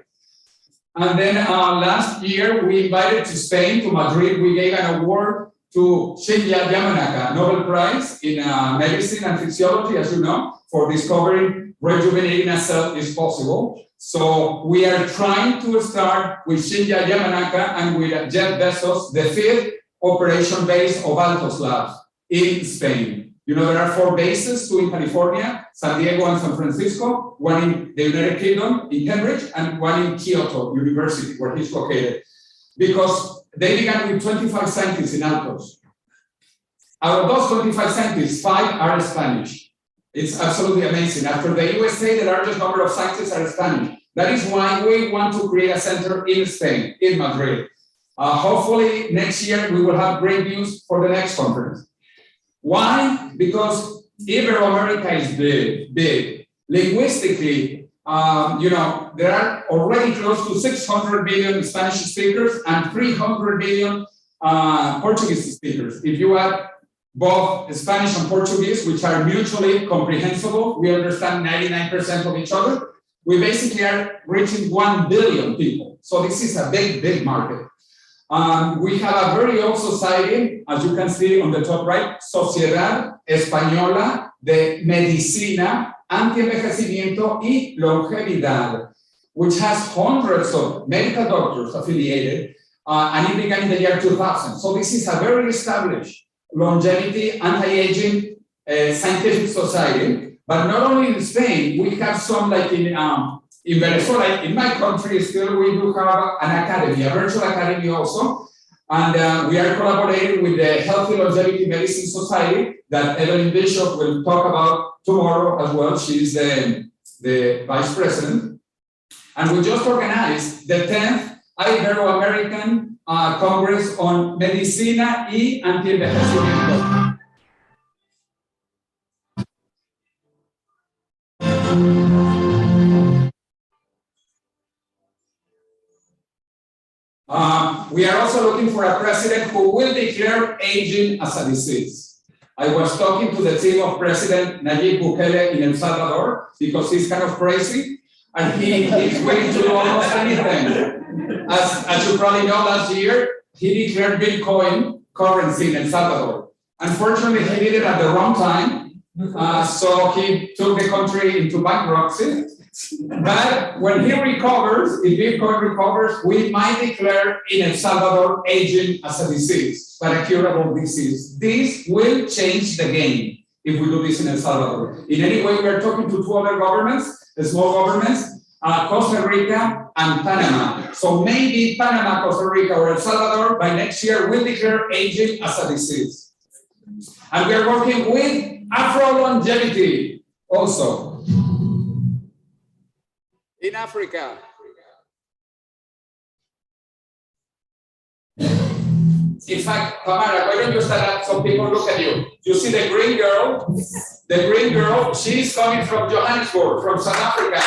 And then last year, we invited to Spain, to Madrid. We gave an award to Shinya Yamanaka, Nobel Prize in Medicine and Physiology, as you know, for discovering rejuvenating a cell is possible. So we are trying to start with Shinya Yamanaka and with Jeff Bezos, the 5th operation base of Altos Labs in Spain. You know, there are 4 bases, 2 in California, San Diego and San Francisco, 1 in the United Kingdom, in Cambridge, and 1 in Kyoto University, where he's located. Because they began with 25 scientists in Altos. Out of those 25 scientists, 5 are Spanish. It's absolutely amazing. After the USA, the largest number of scientists are Spanish. That is why we want to create a center in Spain, in Madrid. Hopefully next year we will have great news for the next conference. Why? Because Ibero-America is big. Linguistically, you know, there are already close to 600 million Spanish speakers and 300 million Portuguese speakers. If you add both Spanish and Portuguese, which are mutually comprehensible, we understand 99% of each other. We basically are reaching 1 billion people. So this is a big market. We have a very old society, as you can see on the top right, Sociedad Española de Medicina, Anti-Envejecimiento y Longevidad, which has hundreds of medical doctors affiliated, and it began in the year 2000. So this is a very established longevity, anti-aging scientific society. But not only in Spain, we have some like in Venezuela, in my country still we do have an academy, a virtual academy also. And we are collaborating with the Healthy Longevity Medicine Society that Evelyn Bishop will talk about tomorrow as well. She's the vice president. And we just organized the 10th Ibero-American Congress on Medicina y Anti-Envejecimiento. We are also looking for a president who will declare aging as a disease. I was talking to the team of President Nayib Bukele in El Salvador because he's kind of crazy and he is willing to do almost anything. As you probably know, last year, he declared Bitcoin currency in El Salvador. Unfortunately, he did it at the wrong time. So he took the country into bankruptcy. But when he recovers, if Bitcoin recovers, we might declare in El Salvador aging as a disease, but a curable disease. This will change the game if we do this in El Salvador. In any way, we are talking to 2 other governments, the small governments, Costa Rica and Panama. So maybe Panama, Costa Rica, or El Salvador by next year will declare aging as a disease. And we are working with Afro-longevity also. In Africa. In fact, Tamara, why don't you stand up so people look at you? You see the green girl? The green girl, she's coming from Johannesburg, from South Africa.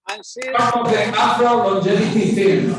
And she's part of the Afro-longevity team.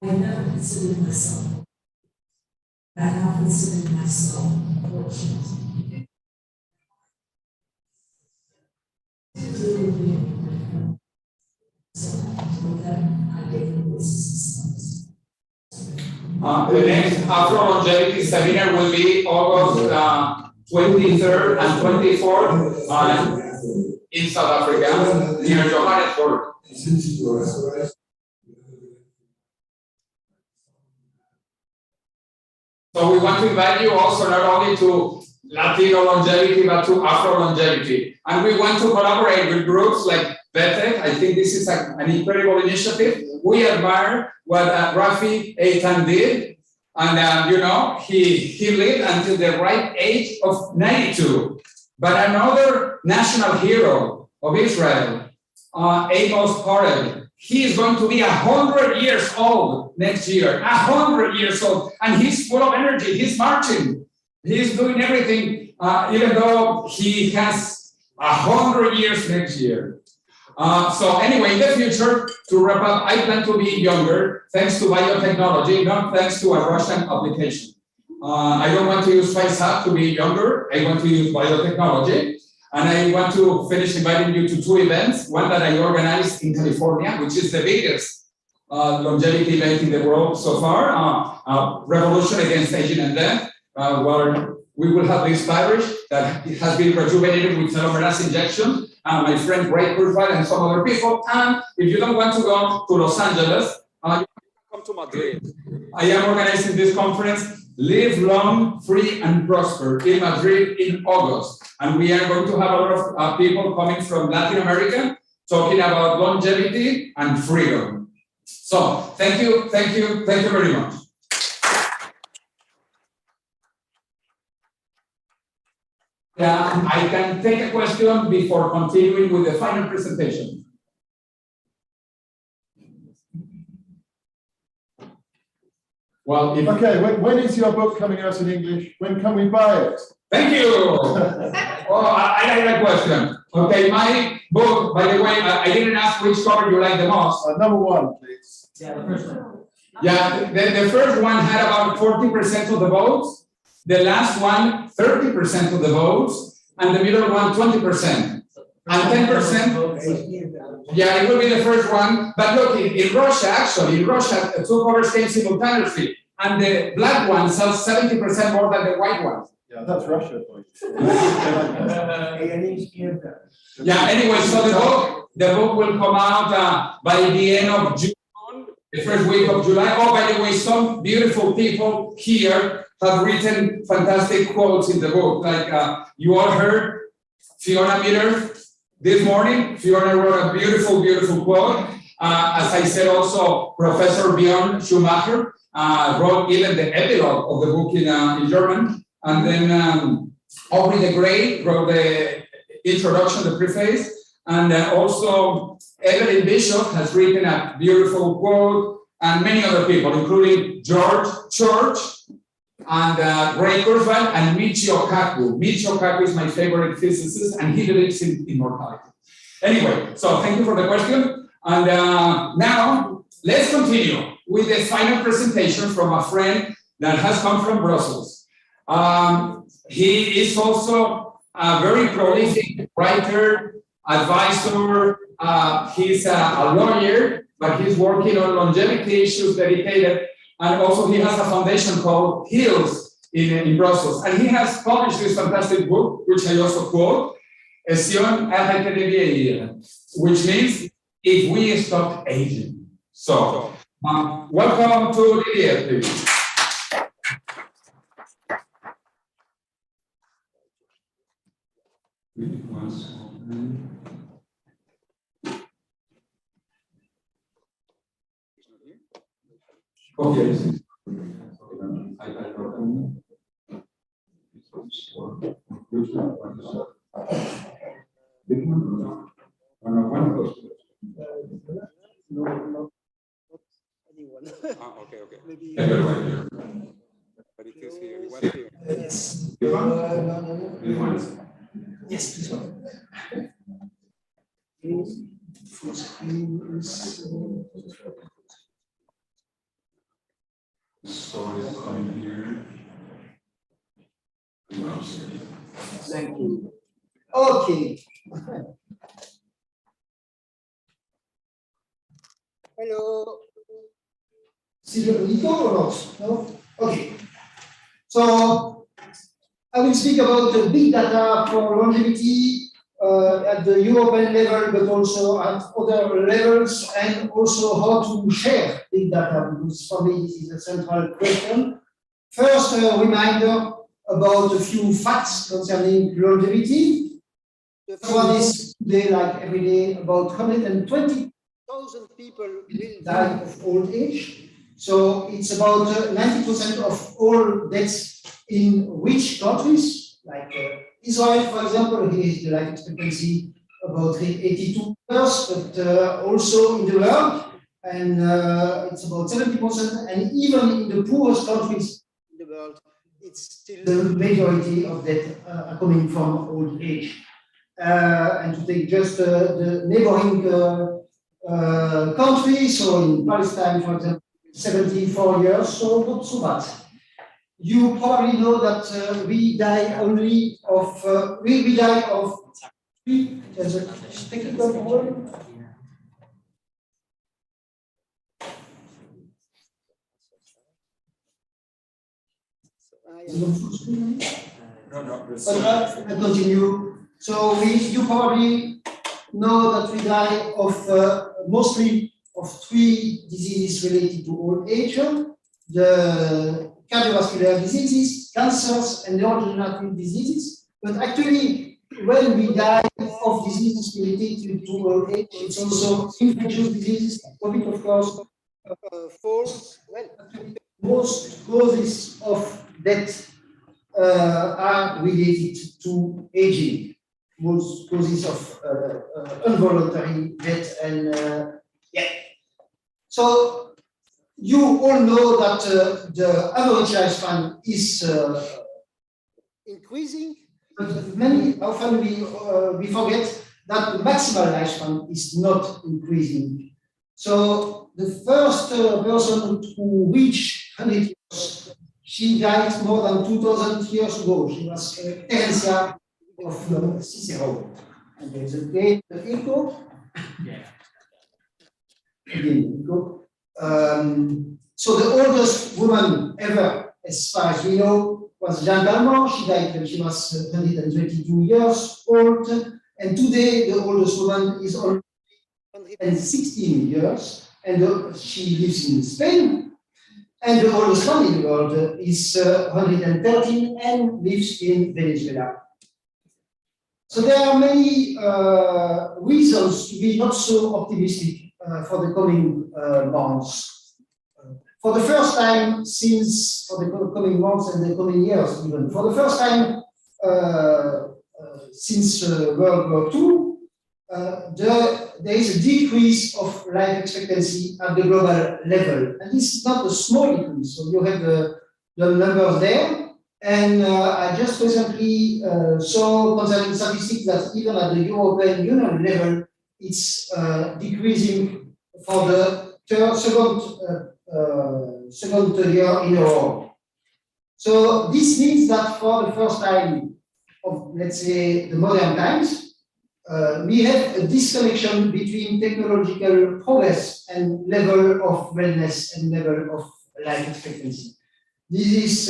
I never considered myself. I now consider myself fortunate. The next Afro Longevity seminar will be August 23rd and 24th in South Africa, near Johannesburg. So we want to invite you also not only to Latino longevity, but to Afro longevity. And we want to collaborate with groups like Vetek. I think this is an incredible initiative. We admire what Rafi Eitan did. And, you know, he lived until the ripe age of 92. But another national hero of Israel, MOH Programs, he is going to be 100 years old next year, 100 years old. And he's full of energy, he's marching. He's doing everything, even though he has 100 years next year. So anyway, in the future, to wrap up, I plan to be younger, thanks to biotechnology, not thanks to a Russian application. I don't want to use FaceApp to be younger. I want to use biotechnology. And I want to finish inviting you to 2 events. One that I organized in California, which is the biggest longevity event in the world so far, Revolution Against Aging and Death, where we will have this parish that has been rejuvenated with telomerase injection. My friend Ray Kurfeld and some other people. And if you don't want to go to Los Angeles, you can come to Madrid. I am organizing this conference, Live Long, Free and Prosper, in Madrid in August. And we are going to have a lot of people coming from Latin America talking about longevity and freedom. So thank you very much. I can take a question before continuing with the final presentation. Well, okay, when is your book coming out in English? When can we buy it? Thank you. Oh, I like that question. Okay, my book, by the way, I didn't ask which cover you like the most. Number 1, please. Yeah, the first one. Yeah, the first one had about 40% of the votes. The last one, 30% of the votes. And the middle one, 20%. And 10%. Yeah, it will be the first one. But look, in Russia, actually, in Russia, 2 covers came simultaneously. And the black one sells 70% more than the white one. Yeah, that's Russia for you. Yeah, anyway, so the book will come out by the end of June, the first week of July. Oh, by the way, some beautiful people here have written fantastic quotes in the book. Like you all heard Fiona Miller this morning. Fiona wrote a beautiful, beautiful quote. As I said, also Professor Bjorn Schumacher wrote even the epilogue of the book in German. And then Aubrey the Great wrote the introduction, the preface. And also Evelyn Bishop has written a beautiful quote, and many other people, including George Church, and Ray Kurfeld, and Michio Kaku. Michio Kaku is my favorite physicist, and he believes in immortality. Anyway, so thank you for the question. And now, let's continue with the final presentation from a friend that has come from Brussels. He is also a very prolific writer, advisor. He's a lawyer, but he's working on longevity issues dedicated. And also he has a foundation called HEALS in Brussels. And he has published this fantastic book, which I also quote, Arrêtez de vieillir, which means if we stop aging. So, welcome to Ilia, please. Okay. Okay. Maybe. But it is here. It was here. Yes, please. So it's coming here. Thank you. Okay. Hello. See Enrico or not? No? Okay. So I will speak about the big data for longevity at the European level, but also at other levels, and also how to share big data, because for me this is a central question. First, a reminder about a few facts concerning longevity. The first one is today, like every day, about 120,000 people will die of old age. So it's about 90% of all deaths in rich countries, like Israel, for example. Here is the life expectancy about 82 years, but also in the world, and it's about 70%. And even in the poorest countries in the world, it's still the majority of death are coming from old age. And to take just the neighboring countries, so in Palestine, for example, 74 years, so not so bad. You probably know that we die only of, we die of three, there's a technical problem. I continue. So you probably know that we die of mostly of three diseases related to old age: the cardiovascular diseases, cancers, and neurodegenerative diseases. But actually, when we die of diseases related to old age, it's also infectious diseases, COVID, of course, falls. Well, most causes of death are related to aging. Most causes of involuntary death, and yeah. So you all know that the average lifespan is increasing, but often we forget that the maximal lifespan is not increasing. So the first person who reached 100 years, she died more than 2,000 years ago. She was Teresia of Cicero. And there's a great echo. Yeah. Again, echo. So the oldest woman ever, as far as we know, was Jeanne d'Alembert. She died when she was 122 years old. And today, the oldest woman is only 116 years, and she lives in Spain. And the oldest one in the world is 113 and lives in Venezuela. So there are many reasons to be not so optimistic for the coming months. For the first time since, for the coming months and the coming years even, for the first time since World War II, there is a decrease of life expectancy at the global level. And this is not a small decrease, so you have the numbers there. And I just recently saw concerning statistics that even at the European Union level, it's decreasing for the second year in a row. So this means that for the first time of, let's say, the modern times, we have a disconnection between technological progress and level of wellness and level of life expectancy. This is,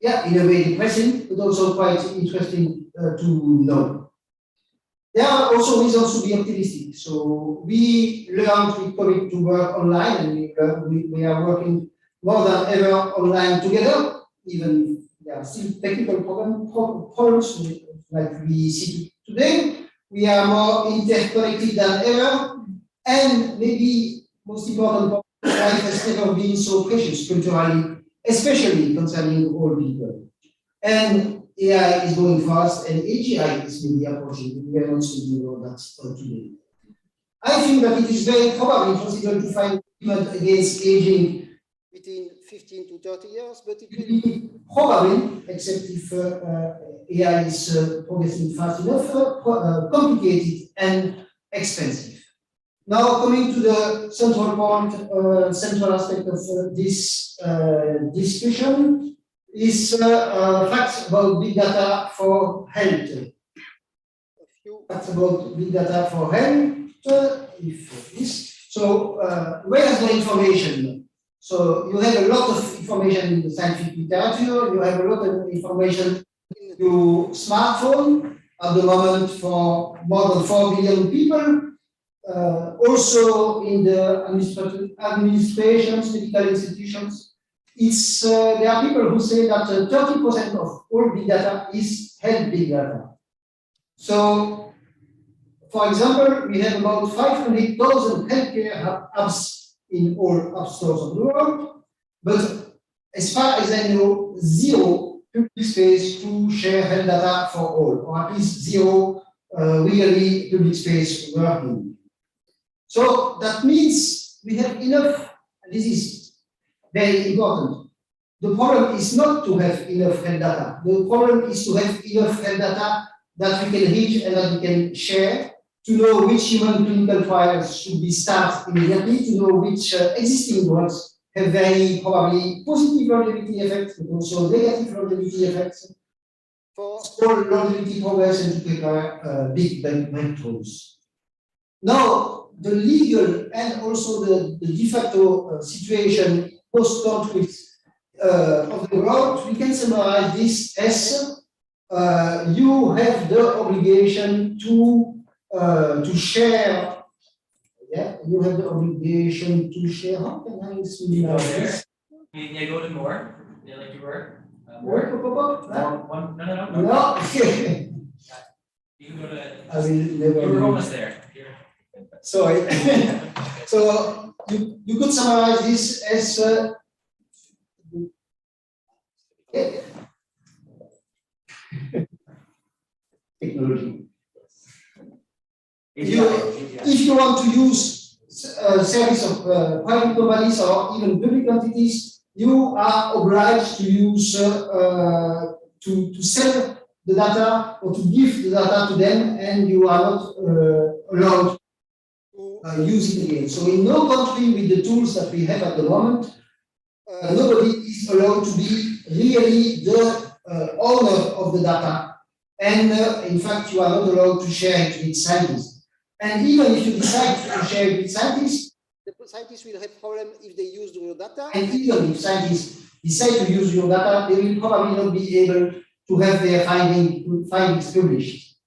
yeah, in a way depressing, but also quite interesting to know. There are also reasons to be optimistic. So we learned with COVID to work online, and we are working more than ever online together, even if there are still technical problems like we see today. We are more interconnected than ever, and maybe most important, life has never been so precious culturally, especially concerning old people. And AI is going fast, and AGI is maybe approaching. We are not speaking about that today. I think that it is very probably possible to find treatment against aging between 15 to 30 years, but it will be probably, except if AI is progressing fast enough, complicated and expensive. Now, coming to the central point, central aspect of this discussion is facts about big data for health. A few facts about big data for health. If this, So where is the information? So you have a lot of information in the scientific literature, you have a lot of information in your smartphone at the moment for more than 4 billion people. Also in the administrations, medical institutions. There are people who say that 30% of all big data is health big data. So, for example, we have about 500,000 healthcare apps in all app stores of the world, but as far as I know, zero public space to share health data for all, or at least zero really public space working. So that means we have enough, and this is very important. The problem is not to have enough health data. The problem is to have enough health data that we can reach and that we can share, to know which human clinical trials should be started immediately, to know which existing drugs have very probably positive longevity effects, but also negative longevity effects for all longevity progress and to prepare big breakthroughs. Now, the legal and also the de facto situation in most countries of the world, we can summarize this as you have the obligation to share. Yeah, you have the obligation to share. How can I explain this? Yeah, go to more. Yeah, like you were. More? One. No. No. You can go to. I will never. You were almost there. Sorry. So you could summarize this as technology. If you want to use a service of private companies or even public entities, you are obliged to use to sell the data or to give the data to them, and you are not allowed to use it again. So in no country with the tools that we have at the moment, nobody is allowed to be really the owner of the data. And in fact, you are not allowed to share it with scientists. And even if you decide to share it with scientists, the scientists will have problems if they use your data. And even if scientists decide to use your data, they will probably not be able to have their findings published.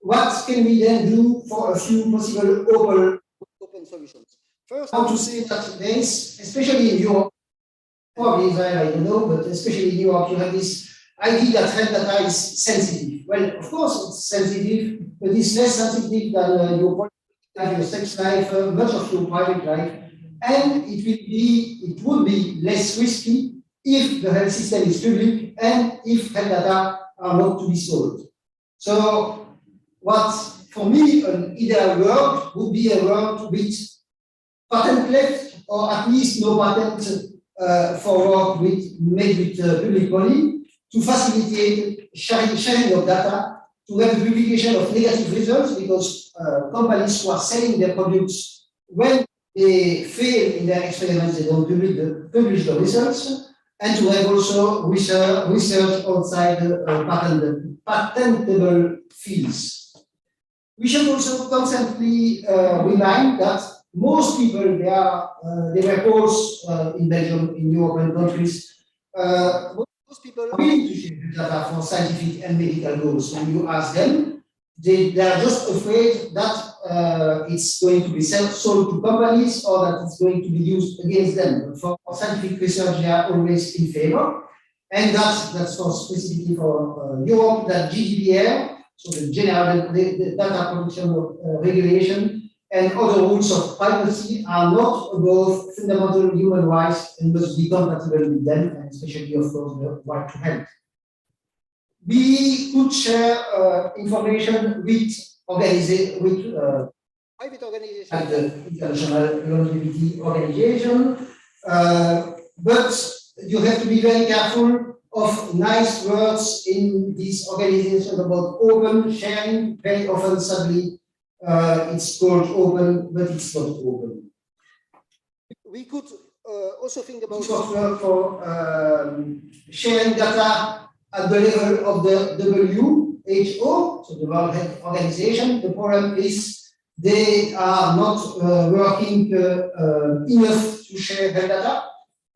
What can we then do for a few possible open solutions? First, how to say that there is, especially in Europe, probably Israel, I don't know, but especially in Europe, you have this idea that health data is sensitive. Well, of course it's sensitive, but it's less sensitive than your political life, your sex life, much of your private life. And it would be less risky if the health system is public and if health data are not to be sold. So what, for me, an ideal world would be a world with patent left, or at least no patent for work made with public money, to facilitate sharing of data, to have the publication of negative results, because companies who are selling their products, when they fail in their experiments, they don't publish the results, and to have also research outside patentable fields. We should also constantly remind that most people, they were polls in Belgium, in European countries, most people are willing to share data for scientific and medical goals. When you ask them, they are just afraid that it's going to be sold to companies or that it's going to be used against them. But for scientific research, they are always in favor. And that's for specifically for Europe, that GDPR, so the General Data Protection Regulation, and other rules of privacy are not above fundamental human rights and must be compatible with them, and especially, of course, the right to health. We could share information with private organizations like the International Longevity Organization, but you have to be very careful of nice words in these organizations about open sharing. Very often, sadly, it's called open, but it's not open. We could also think about software for sharing data at the level of the WHO, so the World Health Organization. The problem is they are not working enough to share health data.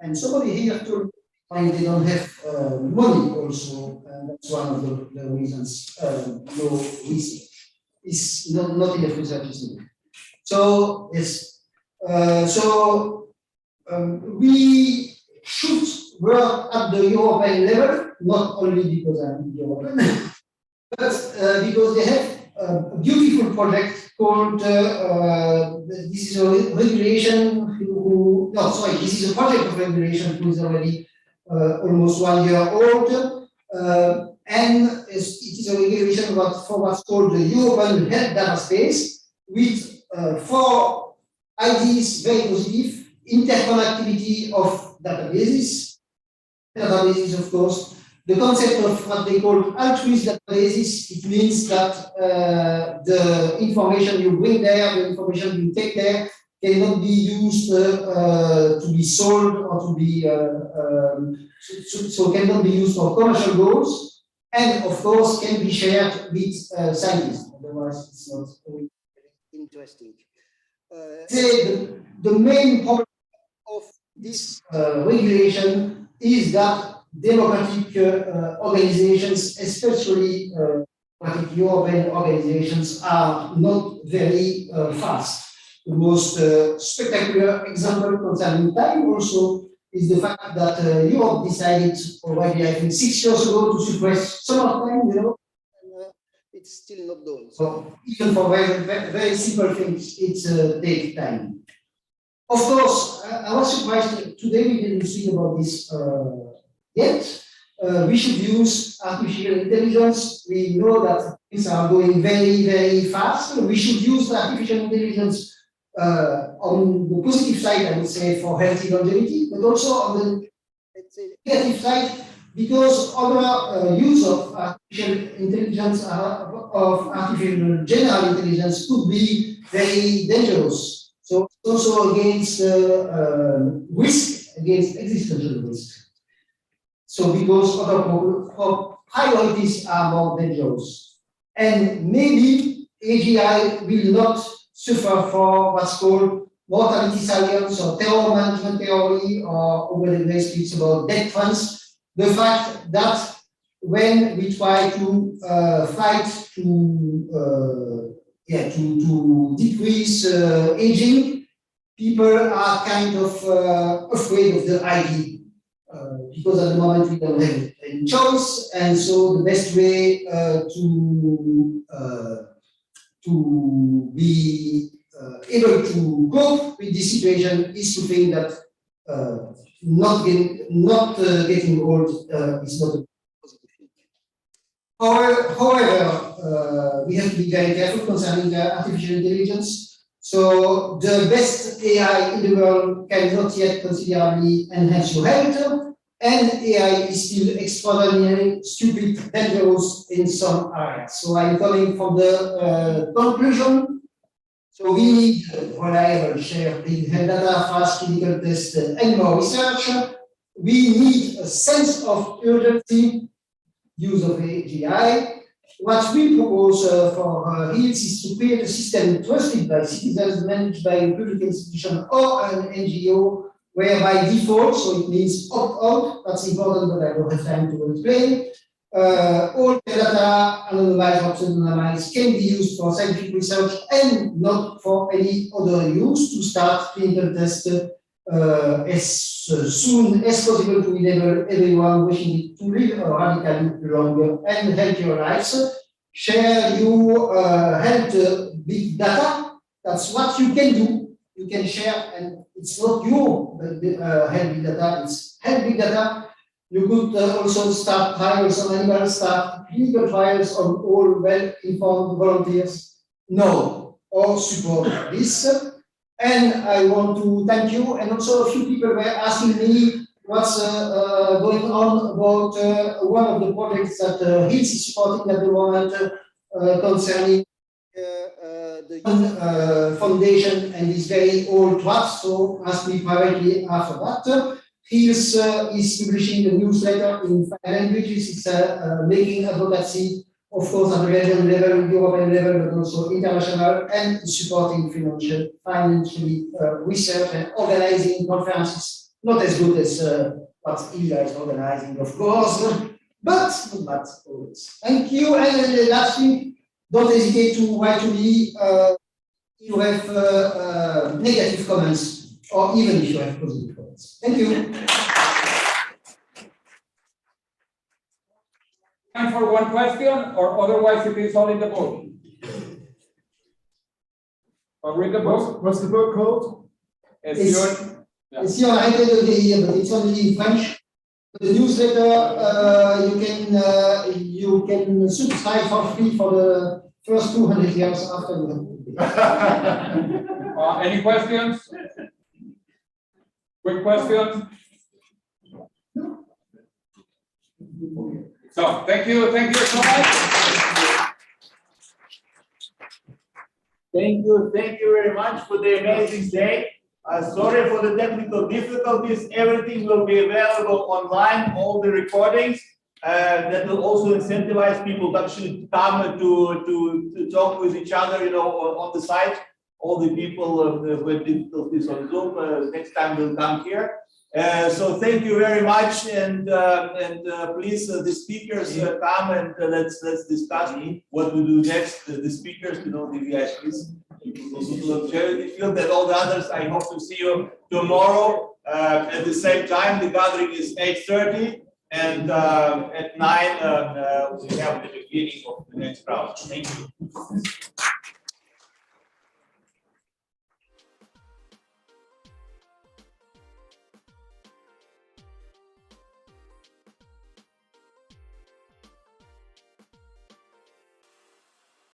And somebody here told me they don't have money also, and that's one of the reasons no research is not enough research is needed. So yes, we should work at the European level, not only because I'm European, but because they have a beautiful project called, this is a regulation this is a project of regulation who is already almost 1 year old, and it is a regulation for what's called the European Health Data Space, with 4 ideas very positive: interconnectivity of databases, of course, the concept of what they call altruist databases. It means that the information you bring there, the information you take there, cannot be used to be sold or to be, so cannot be used for commercial goals, and of course can be shared with scientists, otherwise it's not very interesting. The main problem of this regulation is that democratic organizations, especially democratic European organizations, are not very fast. The most spectacular example concerning time also is the fact that Europe decided already, I think, 6 years ago to suppress summertime, and it's still not done. So even for very simple things, it takes time. Of course, I was surprised today we didn't speak about this yet. We should use artificial intelligence. We know that things are going very, very fast. We should use artificial intelligence on the positive side, I would say, for healthy longevity, but also on the, let's say, negative side, because other use of artificial intelligence, of artificial general intelligence, could be very dangerous. So also against risk, against existential risk. So because other priorities are more dangerous. And maybe AGI will not suffer for what's called mortality science or terror management theory, or Aubrey speaks about death funds. The fact that when we try to fight to decrease aging, people are kind of afraid of the idea because at the moment we don't have any choice, and so the best way to be able to cope with this situation is to think that not getting old is not a positive thing. However, we have to be very careful concerning artificial intelligence. So the best AI in the world cannot yet considerably enhance your health, and AI is still extraordinarily stupid, dangerous in some areas. So I'm coming from the conclusion. So we need reliable, shared big health data, fast clinical tests, and more research. We need a sense of urgency, use of AGI. What we propose for HEALS is to create a system trusted by citizens, managed by a public institution or an NGO, where by default, so it means opt-out, that's important, but I don't have time to explain. All data, anonymized or pseudonymized, can be used for scientific research and not for any other use, to start clinical tests as soon as possible to enable everyone wishing to live a radically longer and healthier lives. Share your health big data. That's what you can do. You can share, and it's not your health big data, it's health big data. You could also start trials on animals, start clinical trials on all well-informed volunteers. No, or support this. And I want to thank you. And also a few people were asking me what's going on about one of the projects that HEALS is supporting at the moment concerning the foundation and this very old draft. So ask me privately after that. HEALS is publishing the newsletter in 5 languages. It's making advocacy of course, at the regional level, European level, but also international, and supporting financially research and organizing conferences. Not as good as what Ilia is organizing, of course, but always. Thank you. And the last thing, don't hesitate to write to me you have negative comments, or even if you have positive comments. Thank you. Time for one question, or otherwise it is all in the book. Or read the book. What's the book called? It's Seniority, but it's only in French. The newsletter you can subscribe for free for the first 200 years after you have. Any questions? Quick questions? So thank you so much. Thank you very much for the amazing day. Sorry for the technical difficulties. Everything will be available online, all the recordings. That will also incentivize people to actually come to talk with each other, on the site. All the people who have difficulties on Zoom, next time will come here. So thank you very much, and please, the speakers come and let's discuss what we do next. The speakers, the VIPs, people also to charity field, and all the others. I hope to see you tomorrow at the same time. The gathering is 8:30, and at 9 we have the beginning of the next round. Thank you.